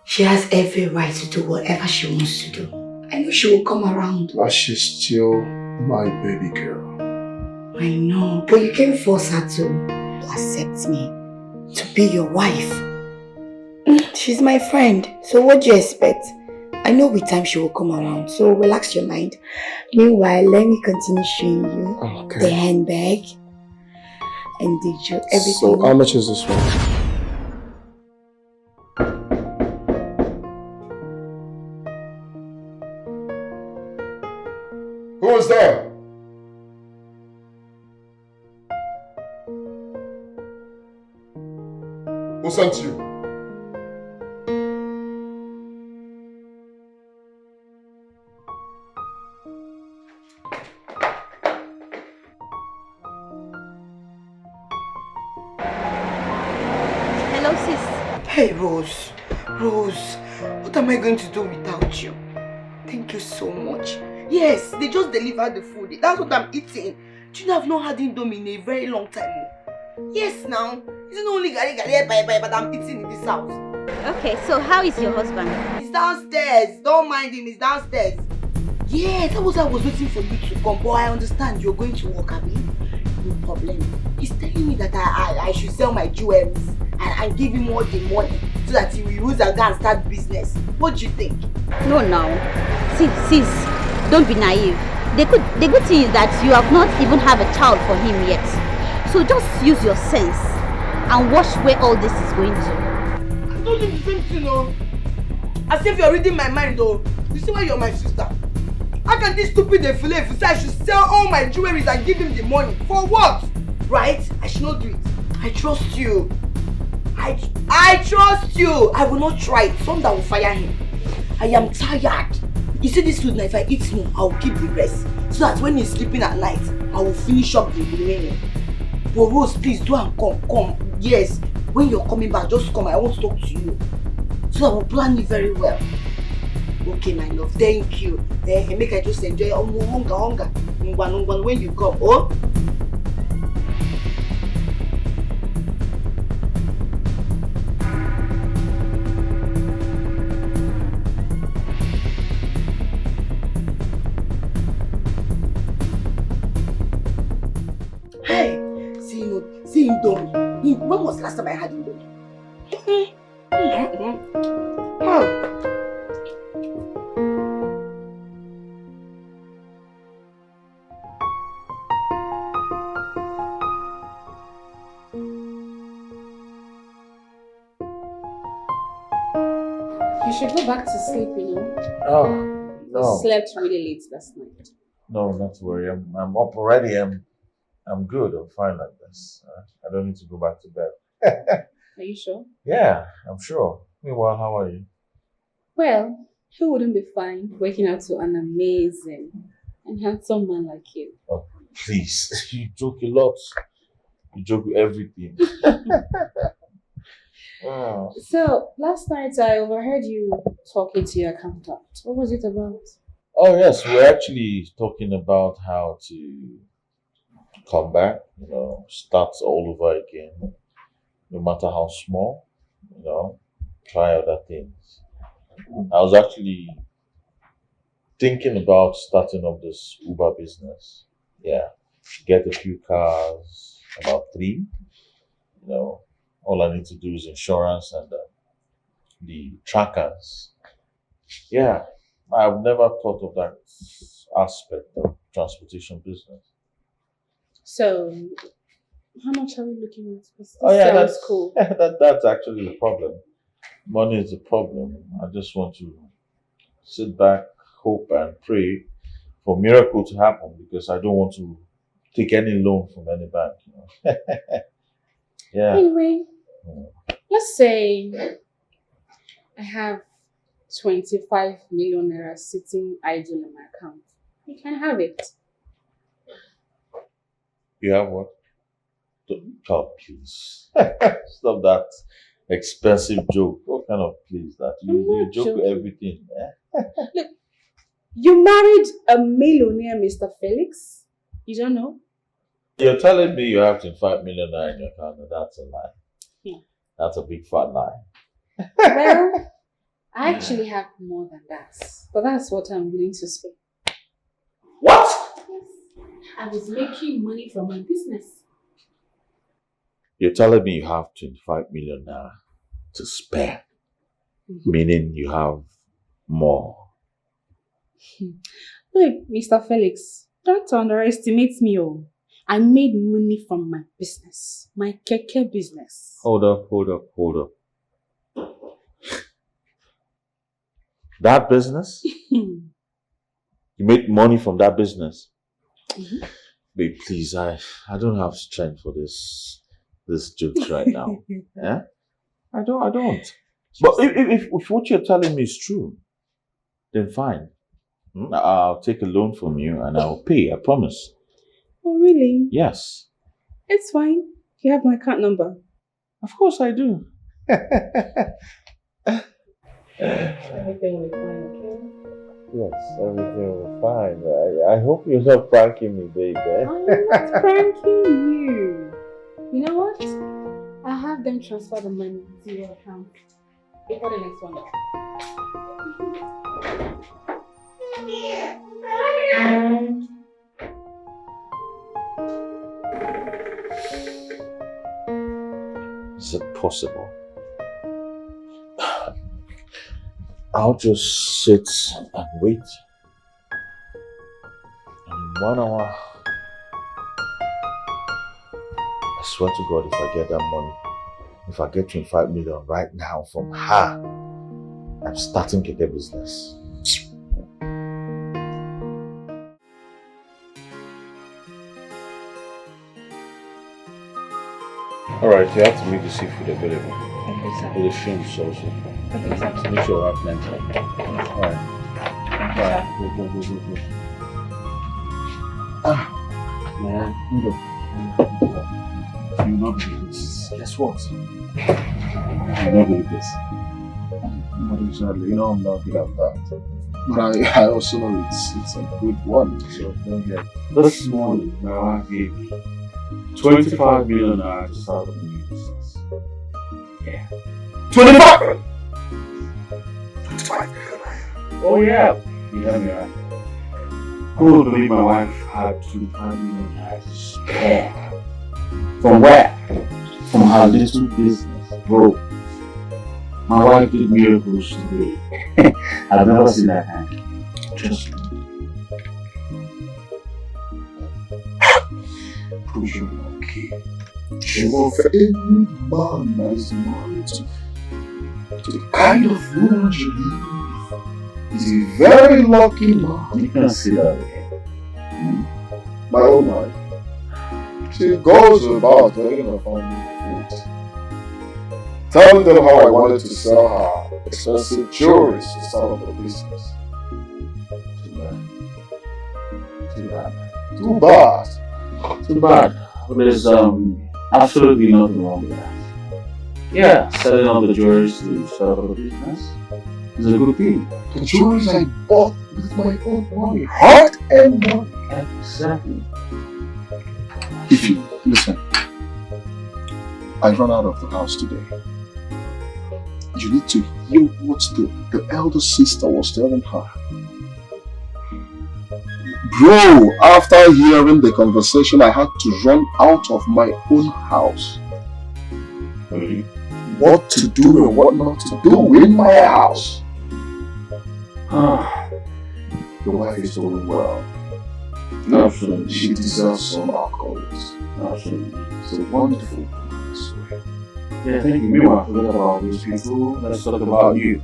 She has every right to do whatever she wants to do. I know she will come around. But she's still my baby girl. I know, but you can't force her to accept me, to be your wife. She's my friend, so what do you expect? I know with time she will come around, so relax your mind. Meanwhile, let me continue showing you the handbag and the everything. So how much is this one? Who is there? Who sent you? Hello, sis. Hey, Rose. Rose, what am I going to do without you? Thank you so much. Yes, they just delivered the food. That's what I'm eating. Do you know I've not had Indomie in a very long time? Yes, now. It's not only gari but I'm eating in this house. Okay, so how is your husband? He's downstairs. Don't mind him, he's downstairs. Yeah, that was why I was waiting for you to come. But I understand you're going to work, Abby. No problem. He's telling me that I should sell my jewels and give him all the money so that he will use a gun and start business. What do you think? No, now. Sis, don't be naive. The good thing is that you have not even have a child for him yet. So just use your sense and watch where all this is going to. I told you the same thing, no. As if you're reading my mind, though. You see why you're my sister? How can this stupid defile say I should sell all my jewelry and give him the money? For what? Right? I should not do it. I trust you. I trust you. I will not try it. Someone will fire him. I am tired. You see this food now, if I eat more, I will keep the rest. So that when he's sleeping at night, I will finish up the remaining. But Rose, please do and come. Yes. When you're coming back, just come. I want to talk to you. So I will plan it very well. Okay, my love. Thank you. Make I just enjoy hunger. When you come. Oh? When was the last time I had you? You should go back to sleep, you know. Oh, no. You slept really late last night. No, not to worry. I'm up already. I'm good. I'm fine like this. I don't need to go back to bed. Are you sure? Yeah, I'm sure. Meanwhile, how are you? Well, who wouldn't be fine waking up to an amazing and handsome man like you? Oh, please. You joke a lot. You joke with everything. Oh. So, last night I overheard you talking to your accountant. What was it about? Oh, yes. We're actually talking about how to come back, start all over again, no matter how small, try other things. I was actually thinking about starting up this Uber business. Yeah, get a few cars, about 3. All I need to do is insurance and the trackers. Yeah, I've never thought of that aspect of transportation business. So, how much are we looking at? This That's cool. That's actually the problem. Money is the problem. I just want to sit back, hope and pray for a miracle to happen because I don't want to take any loan from any bank. Yeah. Anyway, let's say I have 25 million naira sitting idle in my account. You can have it. You have what? Oh, please. Stop that expensive joke. What kind of please that? You joke with everything. Look, you married a millionaire, Mr. Felix. You don't know? You're telling me you have 25 million naira in your account. That's a lie. Yeah. That's a big fat lie. Well, I actually have more than that. But that's what I'm willing to spend. What? Yes. I was making money from my business. You're telling me you have 25 million naira to spare. Meaning you have more. Look, Mr. Felix, don't underestimate me. I made money from my business. My keke business. Hold up. That business? You made money from that business? Babe, please, I don't have strength for this jokes right now. Yeah? I don't. But if what you're telling me is true, then fine. I'll take a loan from you and I'll pay, I promise. Oh, really? Yes. It's fine. You have my account number. Of course I do. Everything will be fine, okay? Yes, everything will be fine. I hope you're not pranking me, babe. I'm not pranking you. You know what? I'll have them transfer the money to your account before the next one. Is it possible? I'll just sit and wait. And in 1 hour, I swear to God, if I get that money, if I get 25 million right now from her, I'm starting keke business. Alright, you have to make the seafood available. Okay, sir. For the shrimps also. Okay, sir. Make sure I have plenty. Alright. Alright, go. Man, you will not believe this. Guess what? You will not believe this. But exactly, I'm not good at that. But I also know it's a good one, so don't get. This morning, my wife gave me 25 million to start a new business. Yeah. 25! 25 million. Oh yeah. You heard me right. Who would believe my wife had 25 million to spare? From where? from her little business. Bro, my wife did miracles today. I've never seen that hand. Trust me. Bro, you're lucky. Sure, for every man that is married to the kind of woman you live is a very lucky man. You can see that again. My own wife, she goes about making her family food, telling them how I wanted to sell her expensive jewelry to start up the business. Too bad. Too bad. Too bad. Too bad. But there's absolutely nothing wrong with that. Yeah, selling up the jewelry to start up a business is a good thing. The jewelry I bought with my own money, heart and money. Exactly. If you listen, I ran out of the house today. You need to hear what the elder sister was telling her. Bro, after hearing the conversation, I had to run out of my own house. Really? What to do and what not to do in my house. Your wife is doing well. Absolutely. She deserves some accolades. Absolutely. It's a wonderful woman, I swear. Yeah, thank you. Meanwhile, forget about these people. Let's talk about you.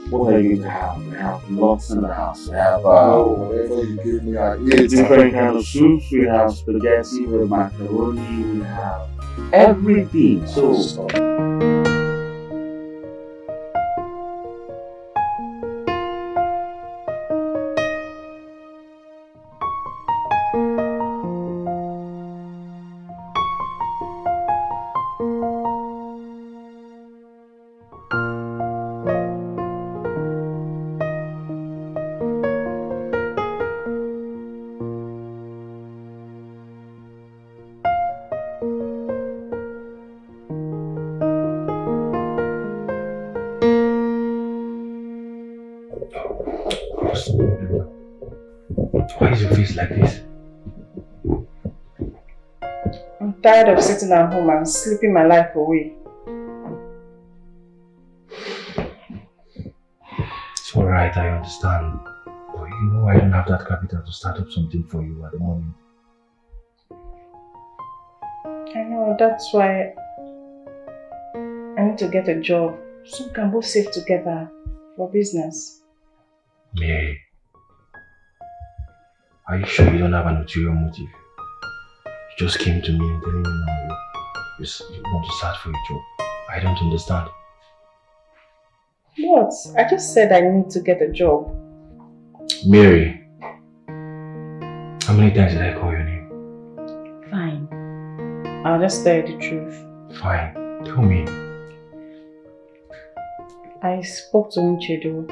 What are you going to have? We have lots in the house. We have whatever you give me, I eat. different kind of soups. We have spaghetti, we have macaroni, we have everything. So Why is your face like this? I'm tired of sitting at home and sleeping my life away. It's alright, I understand. But you know I don't have that capital to start up something for you at the moment. I know, that's why I need to get a job so we can both save together for business. Mary, are you sure you don't have an ulterior motive? You just came to me and telling me now you want to start for a job. I don't understand. What? I just said I need to get a job. Mary, how many times did I call your name? Fine. I'll just tell you the truth. Fine. Tell me. I spoke to Nchedo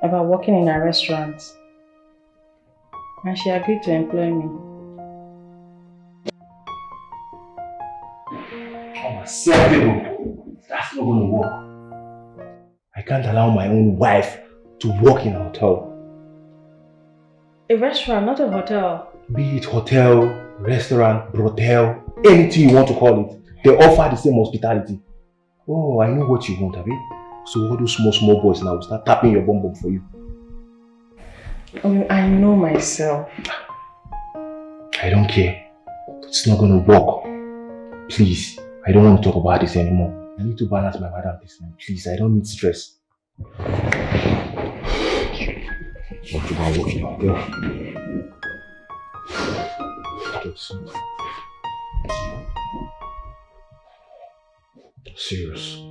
about working in a restaurant. And she agreed to employ me. Unacceptable. That's not going to work. I can't allow my own wife to work in a hotel. A restaurant, not a hotel. Be it hotel, restaurant, brothel, anything you want to call it. They offer the same hospitality. Oh, I know what you want, Abi. So all those small boys now will start tapping your bum for you. I know myself. I don't care. It's not going to work. Please, I don't want to talk about this anymore. I need to balance my madam this time. Please, I don't need stress. What about working out there? Serious.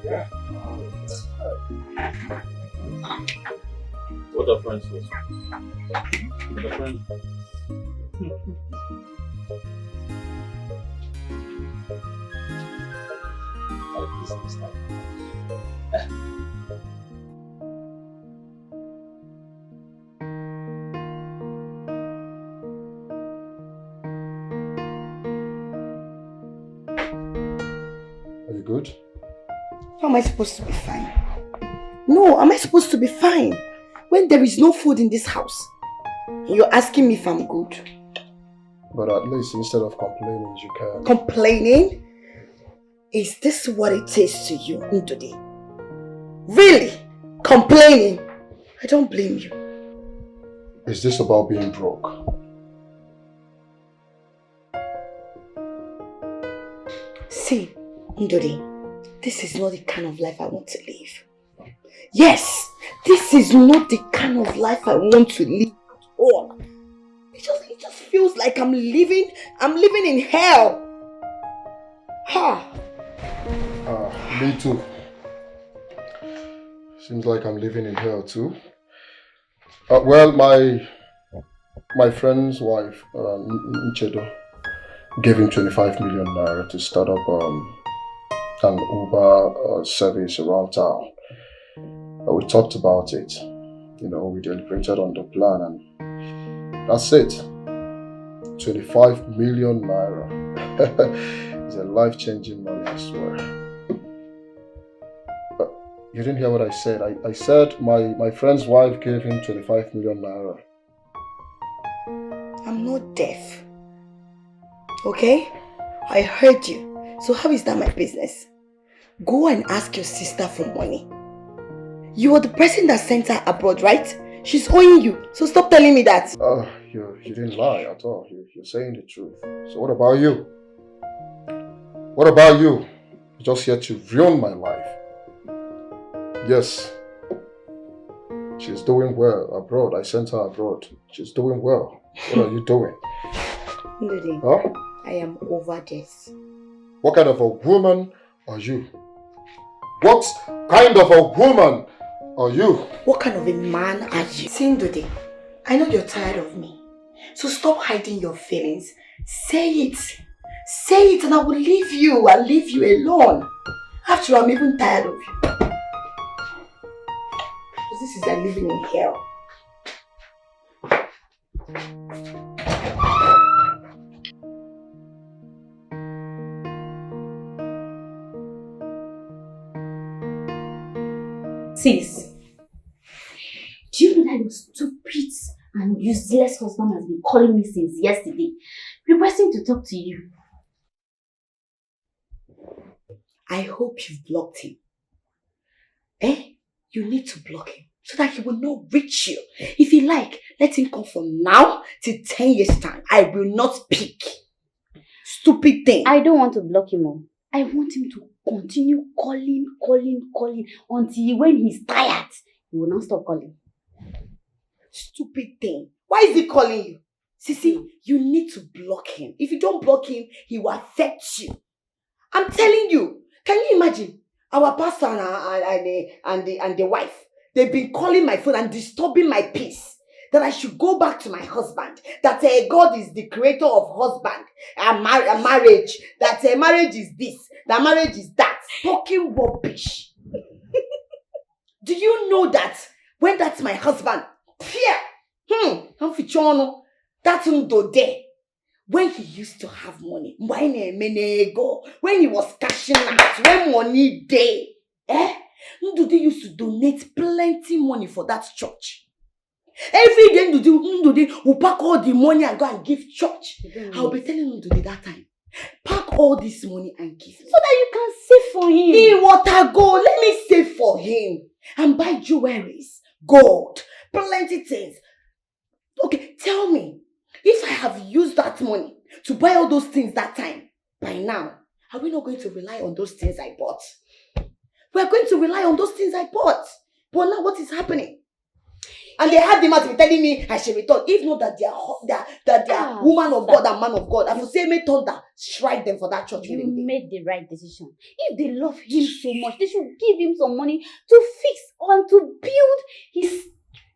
Yeah. What are friends for? What are friends? Are you good? How am I supposed to be fine? No, am I supposed to be fine when there is no food in this house? And you're asking me if I'm good. But at least instead of complaining, you can. Complaining? Is this what it is to you today? Really? Complaining? I don't blame you. Is this about being broke? See, Ndodi, this is not the kind of life I want to live. Yes, this is not the kind of life I want to live at all. It just feels like I'm living in hell. Ha! Me too. Seems like I'm living in hell too. Well, my friend's wife, Nchedo, gave him 25 million naira to start up an Uber service around town. We talked about it. You know, we deliberated on the plan and that's it. 25 million naira. It's a life-changing money, I swear. But you didn't hear what I said. I said my friend's wife gave him 25 million naira. I'm not deaf. Okay? I heard you. So how is that my business? Go and ask your sister for money. You are the person that sent her abroad, right? She's owing you. So stop telling me that. You didn't lie at all. You're saying the truth. So what about you? What about you? You're just here to ruin my life. Yes. She's doing well abroad. I sent her abroad. She's doing well. What are you doing? Ndidi, Huh? I am over this. What kind of a woman are you? What kind of a woman are you? What kind of a man are you? See, Ndidi, I know you're tired of me. So stop hiding your feelings. Say it. Say it and I will leave you. I'll leave you alone. After all, I'm even tired of you. Because this is like living in hell. Sis, do you know that your stupid and useless husband has been calling me since yesterday, requesting to talk to you? I hope you've blocked him. You need to block him so that he will not reach you. If you like, let him come from now till 10 years time. I will not pick. Stupid thing. I don't want to block him, Mom. I want him to continue calling until when he's tired, he will not stop calling. Stupid thing. Why is he calling you? Sisi, you need to block him. If you don't block him, he will affect you. I'm telling you. Can you imagine? Our pastor and the wife, they've been calling my phone and disturbing my peace. That I should go back to my husband. That God is the creator of husband and marriage. That marriage is this. That marriage is that. Talking rubbish. Do you know that when that's my husband, that's Ndode. When he used to have money, when he was cashing out, when money day, Ndode used to donate plenty money for that church. Every day Ndode will pack all the money and go and give church. I'll be telling Ndode that time, pack all this money and give me. So that you can save for him. Hey, water go, let me save for him. And buy jewelries, gold, plenty things. Okay, tell me, if I have used that money to buy all those things that time, by now, are we not going to rely on those things I bought? We are going to rely on those things I bought. But now what is happening? And they have the man to be telling me I should return. If not that they are woman of God and man of God, I would say me thunder, strike them for that church. You made the right decision. If they love him so much, they should give him some money to fix and to build his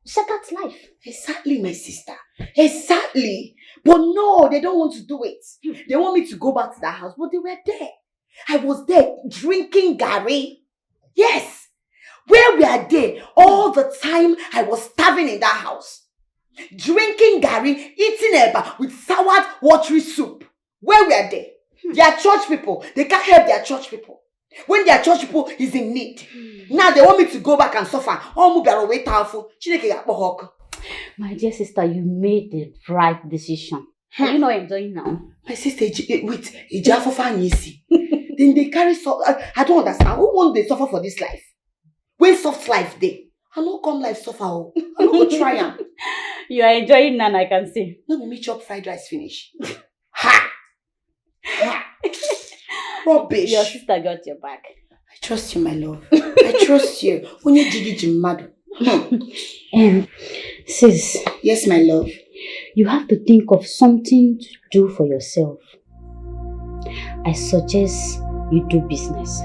shattered life. Exactly, my sister. Exactly. But no, they don't want to do it. They want me to go back to that house, but they were there. I was there drinking Gary. Yes. Where we are there, all the time I was starving in that house. Drinking Gary, eating eba with soured watery soup. Where we are there. They are church people. They can't help their church people. When their church people is in need. Now they want me to go back and suffer. My dear sister, you made the right decision. Are you not enjoying now? My sister, wait, then they carry I don't understand. Who won't they suffer for this life? When soft life day, I don't come life suffer. I don't go try am. You are enjoying none, I can see. No, me chop fried rice finish. Ha! Rubbish. Your sister got your back. I trust you, my love. I trust you. Onye jigi mad. Sis. Yes, my love. You have to think of something to do for yourself. I suggest you do business.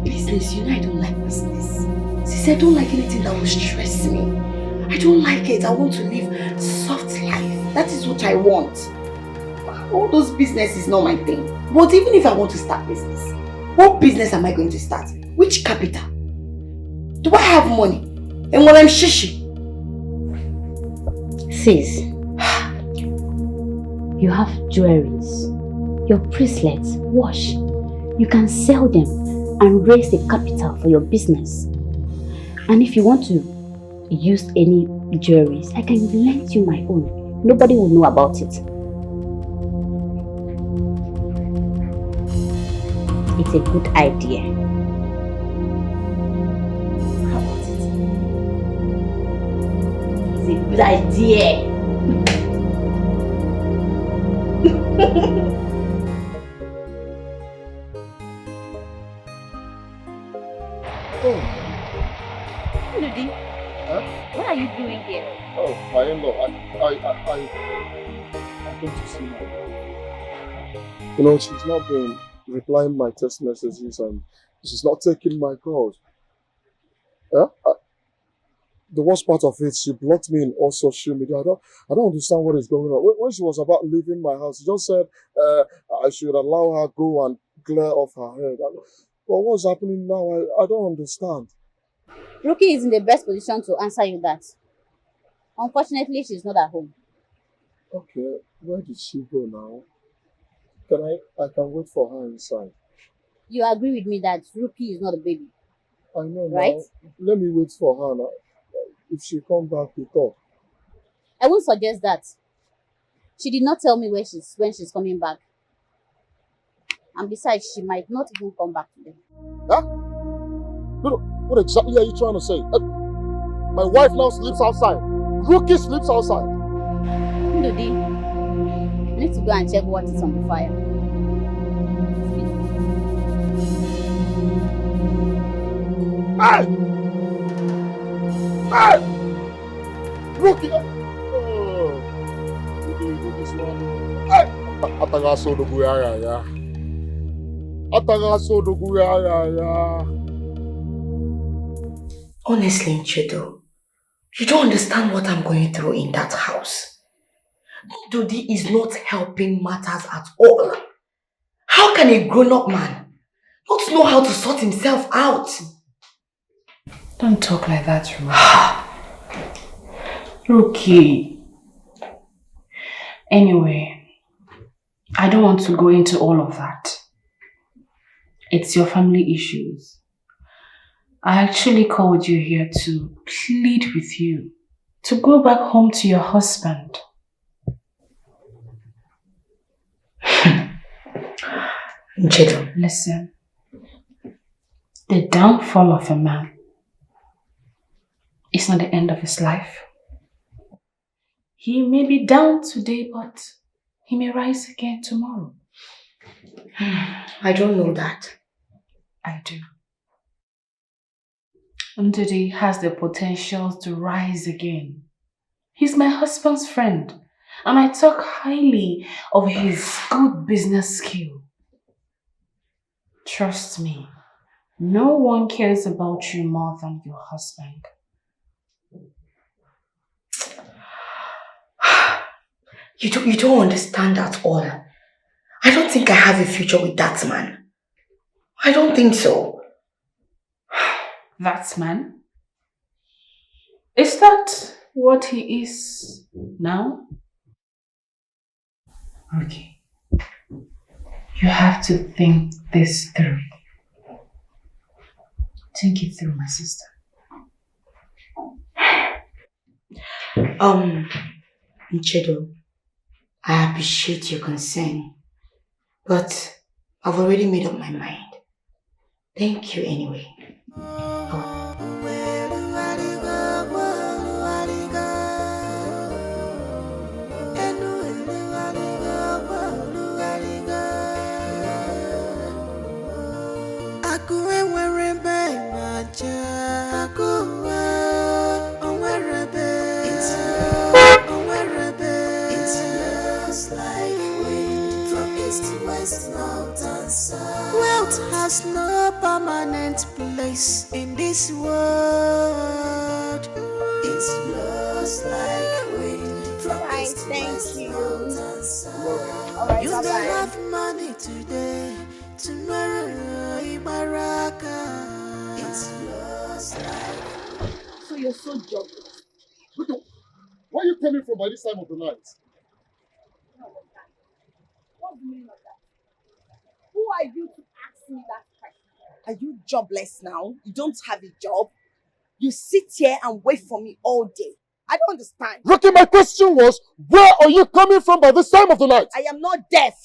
Business, you know I don't like business. Sis, I don't like anything that will stress me. I don't like it. I want to live soft life. That is what I want. All those business is not my thing. But even if I want to start business, what business am I going to start? Which capital? Do I have money? And when I'm shishi? Sis, you have jewelries, your bracelets, watch. You can sell them and raise a capital for your business. And if you want to use any jewelries, I can lend you my own. Nobody will know about it. It's a good idea. How about it? It's a good idea. Ludi, what are you doing here? Oh, my in-law, I'm going to see her. You know, she's not been replying my text messages and she's not taking my calls. The worst part of it, she blocked me in all social media. I don't understand what is going on. When she was about leaving my house, she just said I should allow her go and clear off her head. But what's happening now? I don't understand. Rookie is in the best position to answer you that. Unfortunately, she's not at home. Okay, where did she go now? I can wait for her inside. You agree with me that Rookie is not a baby? I know, right? Now. Let me wait for her now. If she comes back, we talk. I won't suggest that. She did not tell me when she's coming back. And besides, she might not even come back today. Huh? No, what exactly are you trying to say? My wife now sleeps outside. Rookie sleeps outside. Ndudi, I need to go and check what is on the fire. Hey! Hey! Rookie! Do this one. Hey! Atagaso do guyaya ya. Atagaso do guyaya ya. Honestly, Nchedo, you don't understand what I'm going through in that house. Ndudi is not helping matters at all. How can a grown-up man not know how to sort himself out? Don't talk like that, Rookie. Anyway, I don't want to go into all of that. It's your family issues. I actually called you here to plead with you to go back home to your husband. Nchedo, listen. The downfall of a man is not the end of his life. He may be down today, but he may rise again tomorrow. I don't know that. I do. Ndidi has the potential to rise again. He's my husband's friend, and I talk highly of his good business skill. Trust me, no one cares about you more than your husband. You don't understand at all. I don't think I have a future with that man. I don't think so. That man? Is that what he is now? Okay. You have to think this through. Think it through, my sister. Nchedo, I appreciate your concern, but I've already made up my mind. Thank you anyway. Wealth has no permanent place in this world. It blows like wind from east to west, mountains. You don't have money today, tomorrow Ibaraka. It blows like. So you're so jobless. Where are you coming from by this time of the night? What's the meaning of that? Who are you to ask me that question? Are you jobless now? You don't have a job? You sit here and wait for me all day. I don't understand. Rocky, my question was, where are you coming from by this time of the night? I am not deaf.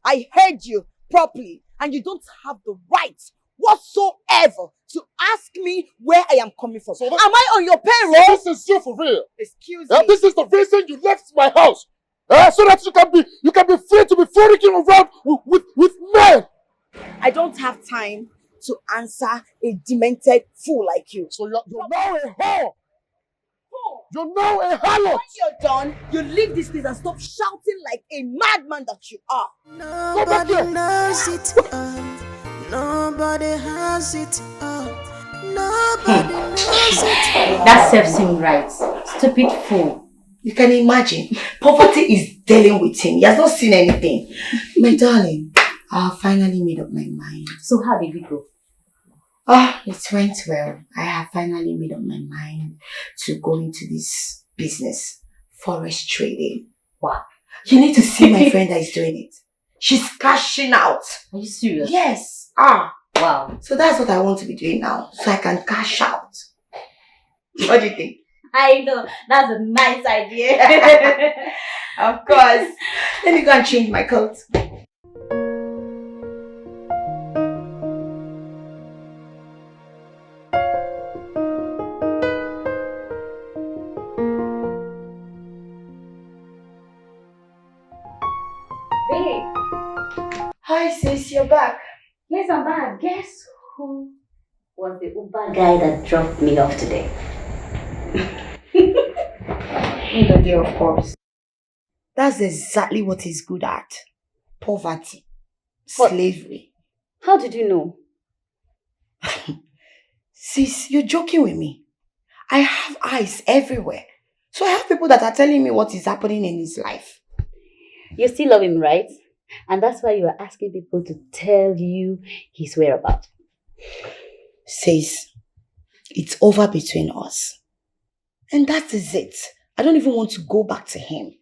I heard you properly, and you don't have the right whatsoever to ask me where I am coming from. So am I on your payroll? This is you for real. Excuse me. This is the reason you left my house. So that you can be free to be frolicking around with men. I don't have time to answer a demented fool like you. So you're now a whore. You're now a harlot. When you're done, you leave this place and stop shouting like a madman that you are. Nobody knows it all. Nobody has it all. Nobody knows it all. That serves him right. Stupid fool. You can imagine. Poverty is dealing with him. He has not seen anything. My darling, I have finally made up my mind. So how did it go? It went well. I have finally made up my mind to go into this business, forest trading. Wow. You need to see my friend that is doing it. She's cashing out. Are you serious? Yes. Wow. So that's what I want to be doing now, so I can cash out. What do you think? I know. That's a nice idea. Of course. Let me go and change my coat. Babe. Hi sis, you're back. Yes, I'm back. Guess who was the Uber guy that dropped me off today? Ndidi, of course. That's exactly what he's good at. Poverty. Slavery. How did you know? Sis, you're joking with me. I have eyes everywhere. So I have people that are telling me what is happening in his life. You still love him, right? And that's why you are asking people to tell you his whereabouts. Sis, it's over between us. And that is it. I don't even want to go back to him.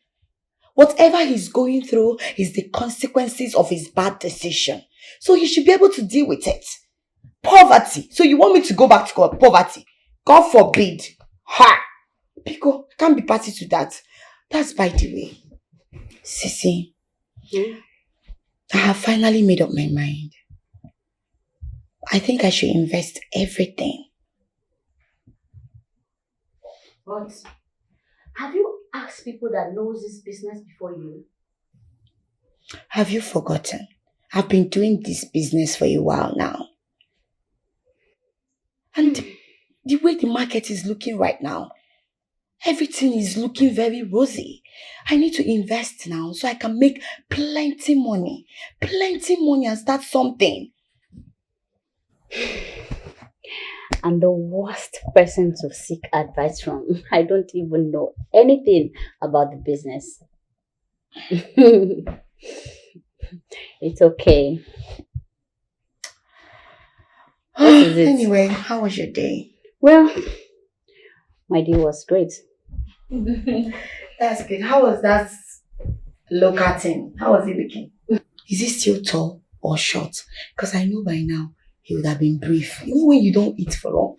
Whatever he's going through is the consequences of his bad decision. So he should be able to deal with it. Poverty. So you want me to go back to poverty? God forbid. Ha! Pico, I can't be party to that. That's by the way. Sissy, I have finally made up my mind. I think I should invest everything. What? Have you asked people that knows this business before you? Have you forgotten? I've been doing this business for a while now. And the way the market is looking right now, everything is looking very rosy. I need to invest now so I can make plenty money and start something. I'm the worst person to seek advice from. I don't even know anything about the business. It's okay. What is it? Anyway, how was your day? Well, my day was great. That's good. How was that local thing? How was he looking? Is he still tall or short? Because I know by now he would have been brief. You know when you don't eat for long?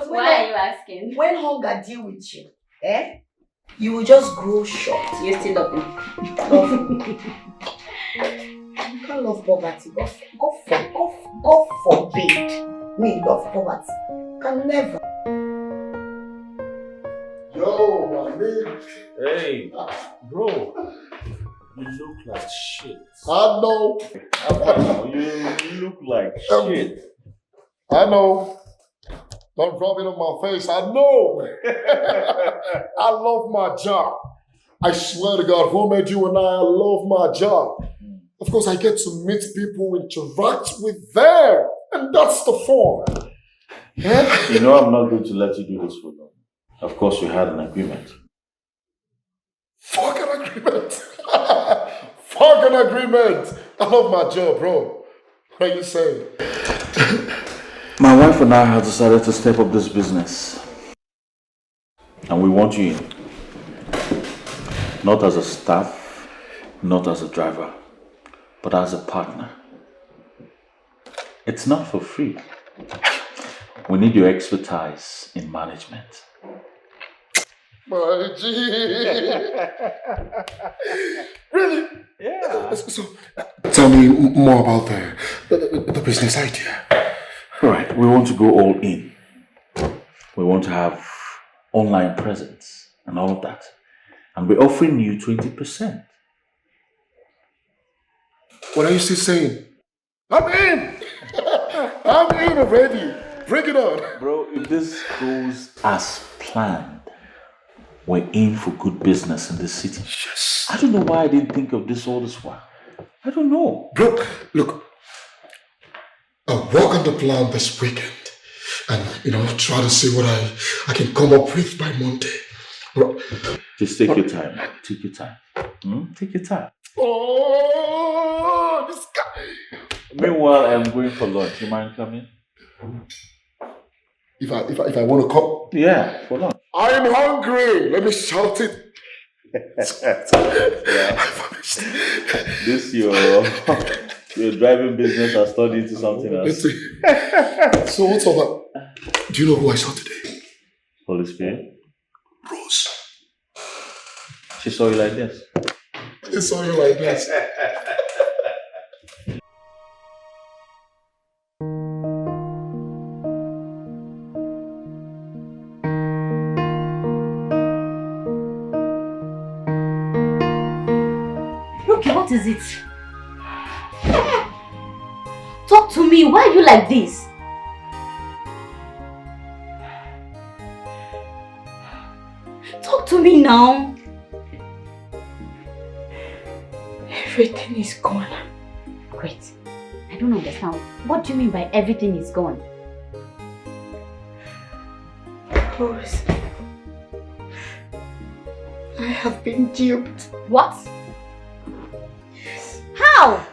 Why are you asking? When hunger deal with you, you will just grow short. You still love me. You can't love poverty. God forbid me love poverty. Can never. Yo, my man. Hey, bro. You look like shit. I know. You look like shit. I know. Don't rub it on my face. I know. I love my job. I swear to God, who made you and I love my job. Of course, I get to meet people, interact with them. And that's the fun. You know I'm not going to let you do this for long. Of course, we had an agreement. Fuck an agreement. Fuck an agreement. I love my job, bro. What are you saying? My wife and I have decided to step up this business. And we want you in. Not as a staff, not as a driver, but as a partner. It's not for free. We need your expertise in management. My G. Really? Yeah. So, tell me more about the business idea. Right, we want to go all in. We want to have online presence and all of that. And we're offering you 20%. What are you still saying? I'm in! I'm in already. Bring it on. Bro, if this goes as planned, we're in for good business in this city. Yes. I don't know why I didn't think of this all this while. I don't know. Bro, look. I'll work on the plan this weekend. And, try to see what I can come up with by Monday. Bro. Just take your time, man. Take your time. Take your time. Oh, this guy. Meanwhile, I'm going for lunch. You mind coming? If I want to come? Yeah, for lunch. I'm hungry. Let me shout it. This your driving business has turned into something else. So what's up? Do you know who I saw today? Holy Spirit. Rose. She saw you like this. She saw you like this. Okay, what is it? Talk to me. Why are you like this? Talk to me now. Everything is gone. Wait, I don't understand. What do you mean by everything is gone? Rose, I have been duped. What? How?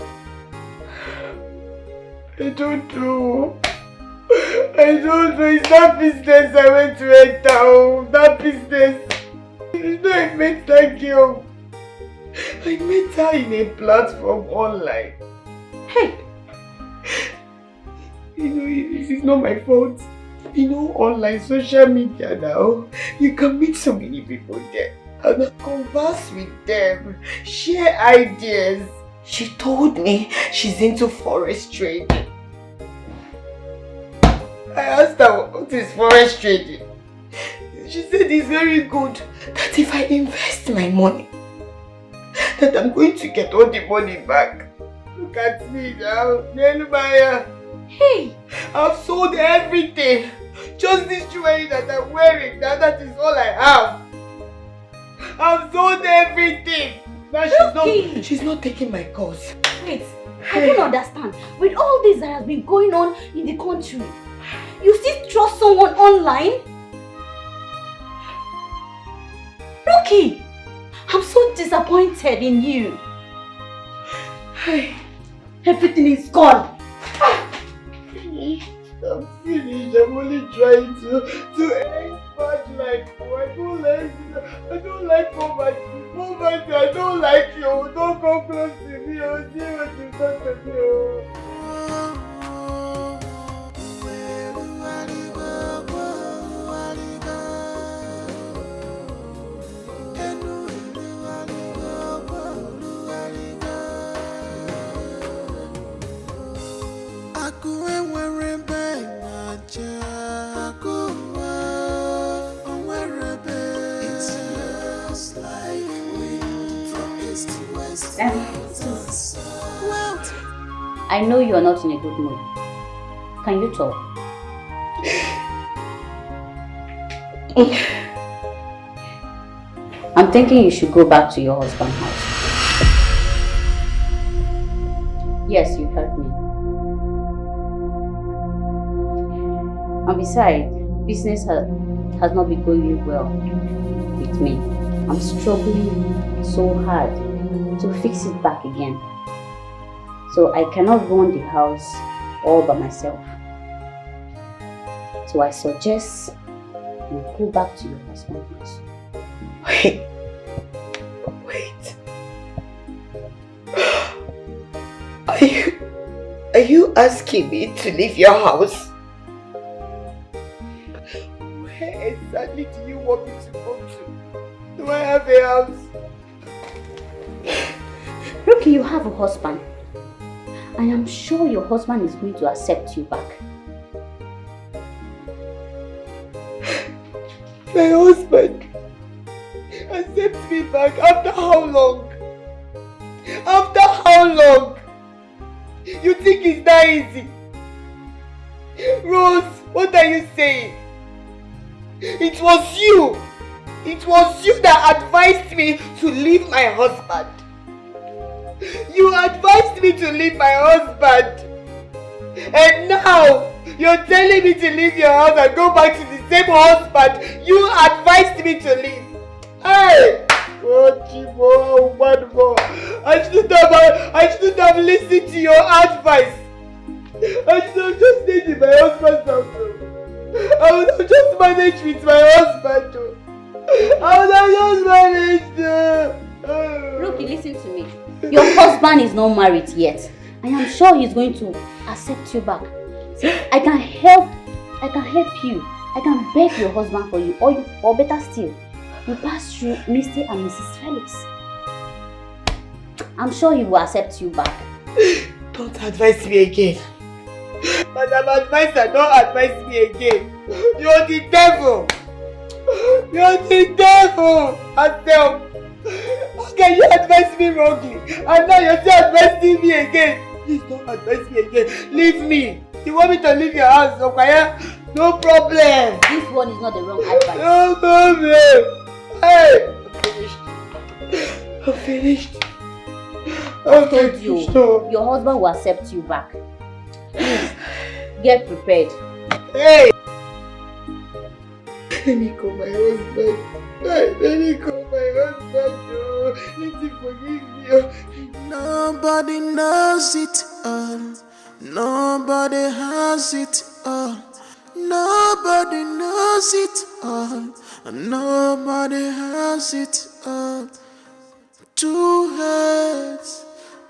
I don't know. It's that business I went to enter. That business. I met that girl. I met her in a platform online. Hey! This is not my fault. Online social media now, you can meet so many people there and converse with them, share ideas. She told me she's into forest trading. I asked her what is forest trading. She said it's very good, that if I invest my money, that I'm going to get all the money back. Look at me now, Nelubaya. Hey! I've sold everything. Just this jewelry that I'm wearing, that is all I have. I've sold everything. Now she's not taking my calls. Wait, I don't understand. With all this that has been going on in the country, you still trust someone online? Rookie, I'm so disappointed in you. Everything is gone. I'm finished. I'm only trying to end bad life. I don't like poverty. Poverty, I don't like you. Don't come close to me. I'll see what you've done to me. I know you are not in a good mood. Can you talk? I'm thinking you should go back to your husband's house. Yes, you heard me. And besides, business has not been going well with me. I'm struggling so hard to fix it back again. So I cannot run the house all by myself. So I suggest you go back to your husband's house. Wait. Are you asking me to leave your house? Where exactly do you want me to go to? Do I have a house? Look, you have a husband. I am sure your husband is going to accept you back. My husband accepts me back after how long? After how long? You think it's that easy? Rose, what are you saying? It was you. It was you that advised me to leave my husband. You advised me to leave my husband. And now, you're telling me to leave your house and go back to the same husband you advised me to leave. Hey! Oh, Chibo, one more. I shouldn't have listened to your advice. I should have just stayed in my husband's house. I would have just managed with my husband. I would have just managed. Rookie, listen to me. Your husband is not married yet. I am sure he's going to accept you back. See, I can help you. I can beg your husband for you, or better still, you pass through Mr. and Mrs. Felix. I'm sure he will accept you back. Don't advise me again. Madam Advisor, don't advise me again. You're the devil. You're the devil. Adele, how can you advise me wrongly? And now you're still advising me again. Please don't advise me again. Leave me. You want me to leave your house, okay? No problem. This one is not the wrong advice. No problem. Hey, I'm finished. I told you, your husband will accept you back. Please, get prepared. Hey! Let me call my husband. Let me call my husband. Let him forgive me. Nobody knows it all. Nobody has it all. Nobody knows it all. Nobody has it all. Two heads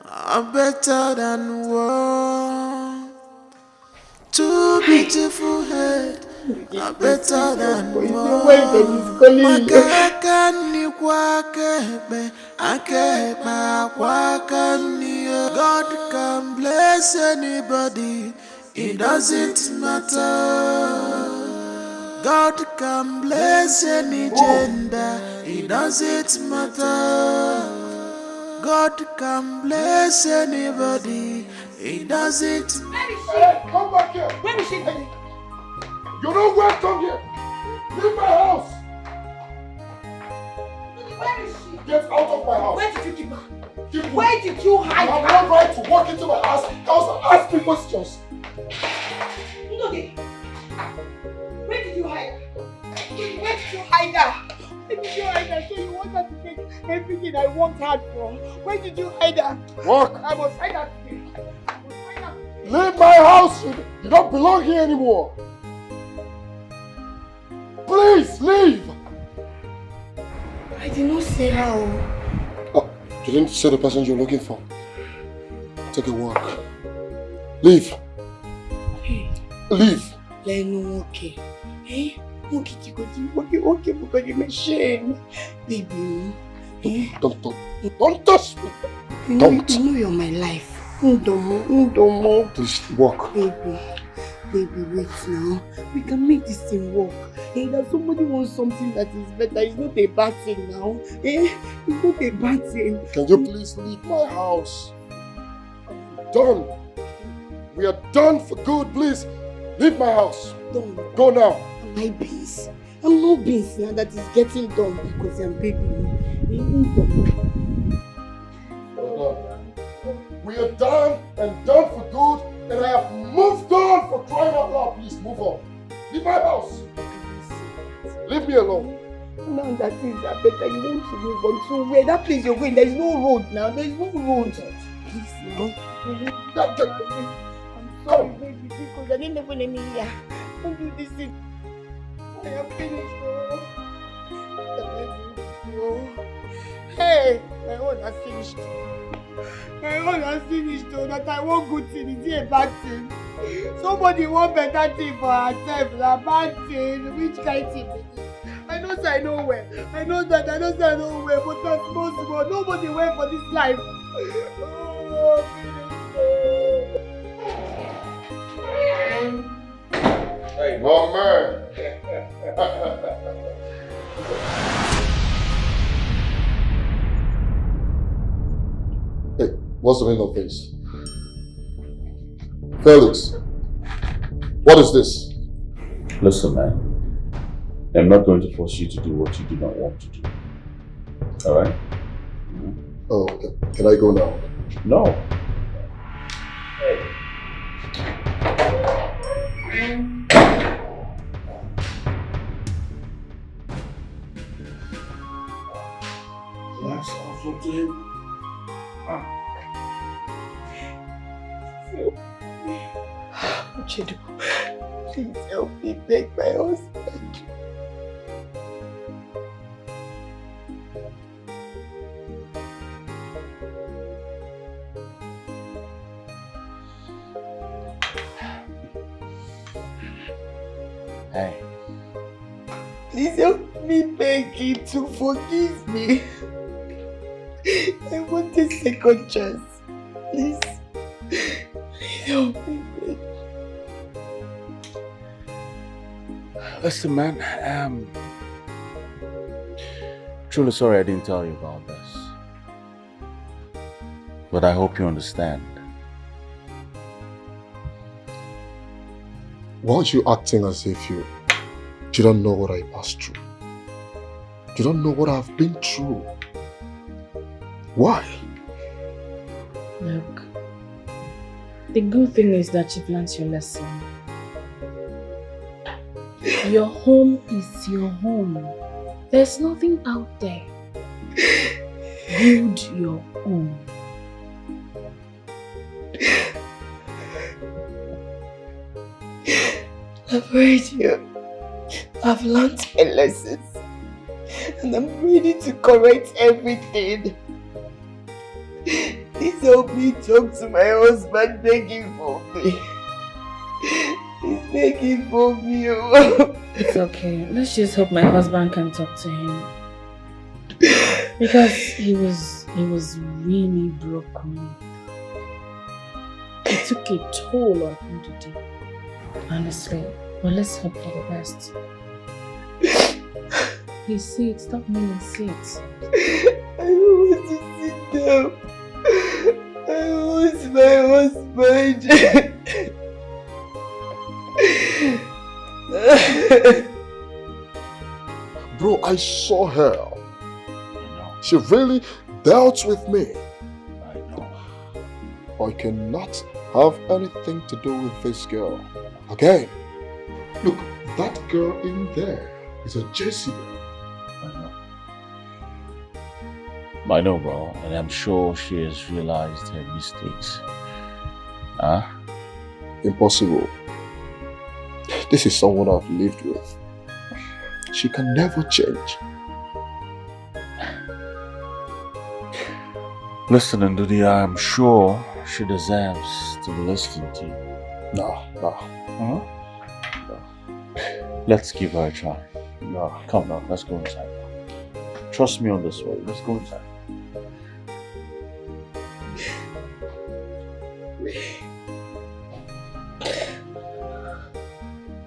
are better than one. Two beautiful heads are better than one. God can bless anybody. It doesn't matter. God can bless any gender. It doesn't matter. God can bless anybody. He does it. Hey, come back here. Where is she? You're not welcome here. Leave my house. Where is she? Get out of my house. Where did you keep her? Keep Where did you hide You her? have no right to walk into my house and ask me questions. Ndoge, where did you hide her? Where did you hide her? Where did you hide her? So you want her to take everything I worked hard for? Where did you hide her? Walk. I must hide her today. Leave my house. You don't belong here anymore. Please leave. I did not say how. Oh, you didn't say the person you're looking for. Take a walk. Leave. Leave. Leno, okay. Eh? Okay, because you're machine. Baby. Eh? Don't touch me. You know you're my life. Don't. Please walk. Baby, wait now. We can make this thing work. Hey, that somebody wants something that is better. It's not a bad thing now. Eh? It's not a bad thing. Can you please leave my house? Done. We are done for good. Please leave my house. Done. Go now. Am I beans? I'm no beans now that is getting done because I'm baby. We are done and done for good, and I have moved on for crying out loud. Please move on. Leave my house. Leave me alone. Now that things are better, you want to move on. So where that place you're going, there is no road now. There is no road. Please now. I'm sorry, baby, because I didn't never let me here. Don't do this thing. I am finished. Hey, my own has finished. My own has finished though, that I want good thing, is it a bad thing? Somebody want better thing for herself, a bad thing, which kind of thing is it? I know say I know where, I know that, I know say I know where, but that's possible, nobody went for this life. Oh, hey, my man. Hey, what's the meaning of this? Felix, what is this? Listen, man. I'm not going to force you to do what you do not want to do. Alright? Oh, okay. Can I go now? No. Let's talk to him. Uchedu, please help me beg my husband. Hey. Please help me beg him to forgive me. I want a second chance. Please. Please help me beg. Listen, man, truly sorry I didn't tell you about this. But I hope you understand. Why are you acting as if you don't know what I passed through? You don't know what I've been through. Why? Look, the good thing is that you've learned your lesson. Your home is your home. There's nothing out there. Build your own. I've heard you. I've learned my lessons. And I'm ready to correct everything. Please help me talk to my husband, begging for me. He's begging for me. It's okay. Let's just hope my husband can talk to him. Because he was really broken. It took a toll on him today. Honestly. But let's hope for the best. Please sit. Stop kneeling. Sit. I don't want to sit down. I want my husband. mind. Bro, I saw her. She really dealt with me. I cannot have anything to do with this girl. Again, look, that girl in there is a Jezebel. I know, bro, and I'm sure she has realized her mistakes. Huh? Impossible. This is someone I've lived with. She can never change. Listen, Ndudi, I'm sure she deserves to be listened to. No. Huh? No. Let's give her a try. No. Come now, let's go inside. Trust me on this one. Let's go inside.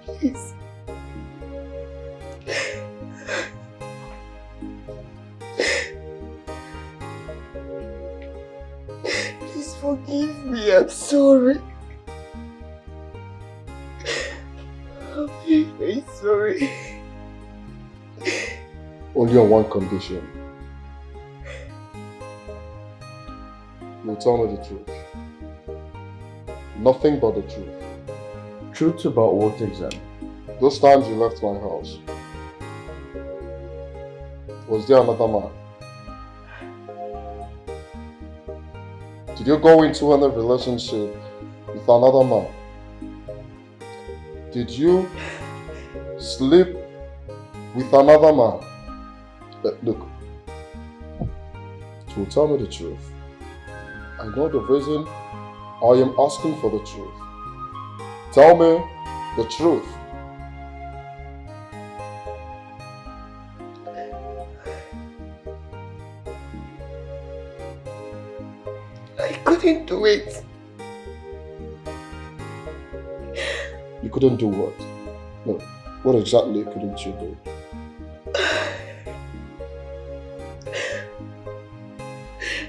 Please. Please forgive me. I'm sorry. I'm very, very sorry. Only on one condition. You'll tell me the truth. Nothing but the truth. Truth about what exactly? Those times you left my house, was there another man? Did you go into any relationship with another man? Did you sleep with another man? Look, to tell me the truth. I know the reason I am asking for the truth. Tell me the truth. I couldn't do it. You couldn't do what? No, what exactly couldn't you do?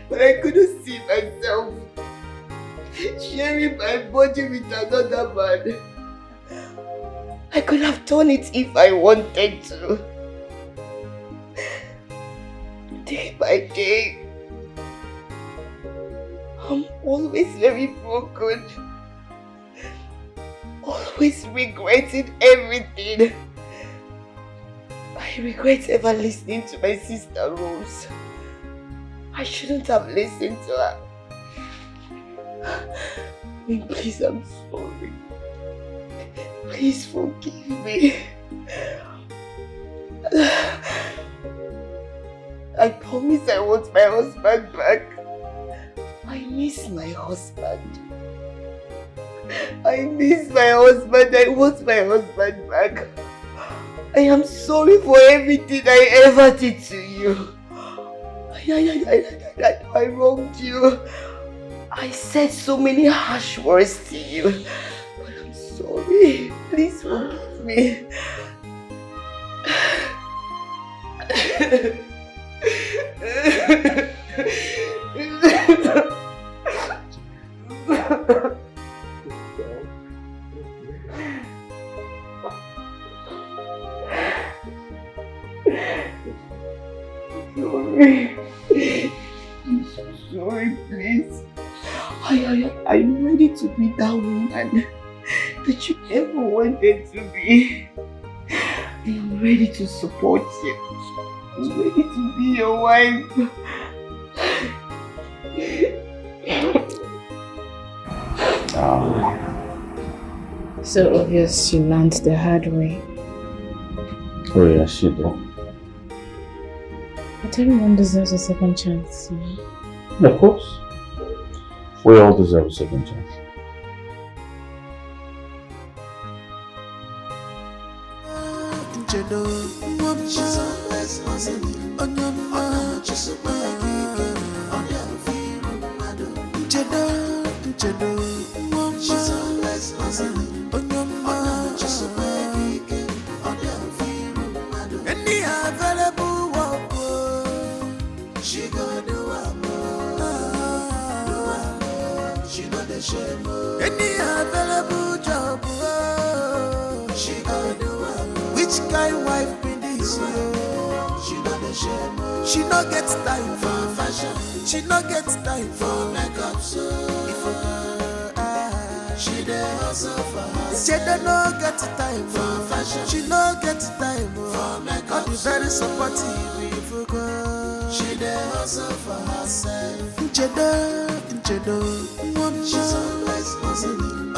But I couldn't see myself sharing my body with another man. I could have done it if I wanted to. Day by day, I'm always very broken. Always regretting everything. I regret ever listening to my sister Rose. I shouldn't have listened to her. Please, I'm sorry. Please forgive me. I promise I want my husband back. I miss my husband. I miss my husband. I want my husband back. I am sorry for everything I ever did to you. I wronged you. I said so many harsh words to you. But I'm sorry. Please forgive me. Sorry. I'm so sorry, please. I'm ready to be that woman that you ever wanted to be. I'm ready to support you. I'm ready to be your wife. So obvious you learned the hard way. Oh yes, you did. But everyone deserves a second chance, you know? Of course. We all deserve a second chance. She know the shame. She no get time for fashion. She no get time for makeup. So if a girl, she dey hustle for her. She no get time for fashion. She no get time for makeup. Be very supportive if a girl. She dey hustle for herself. She's always hustling.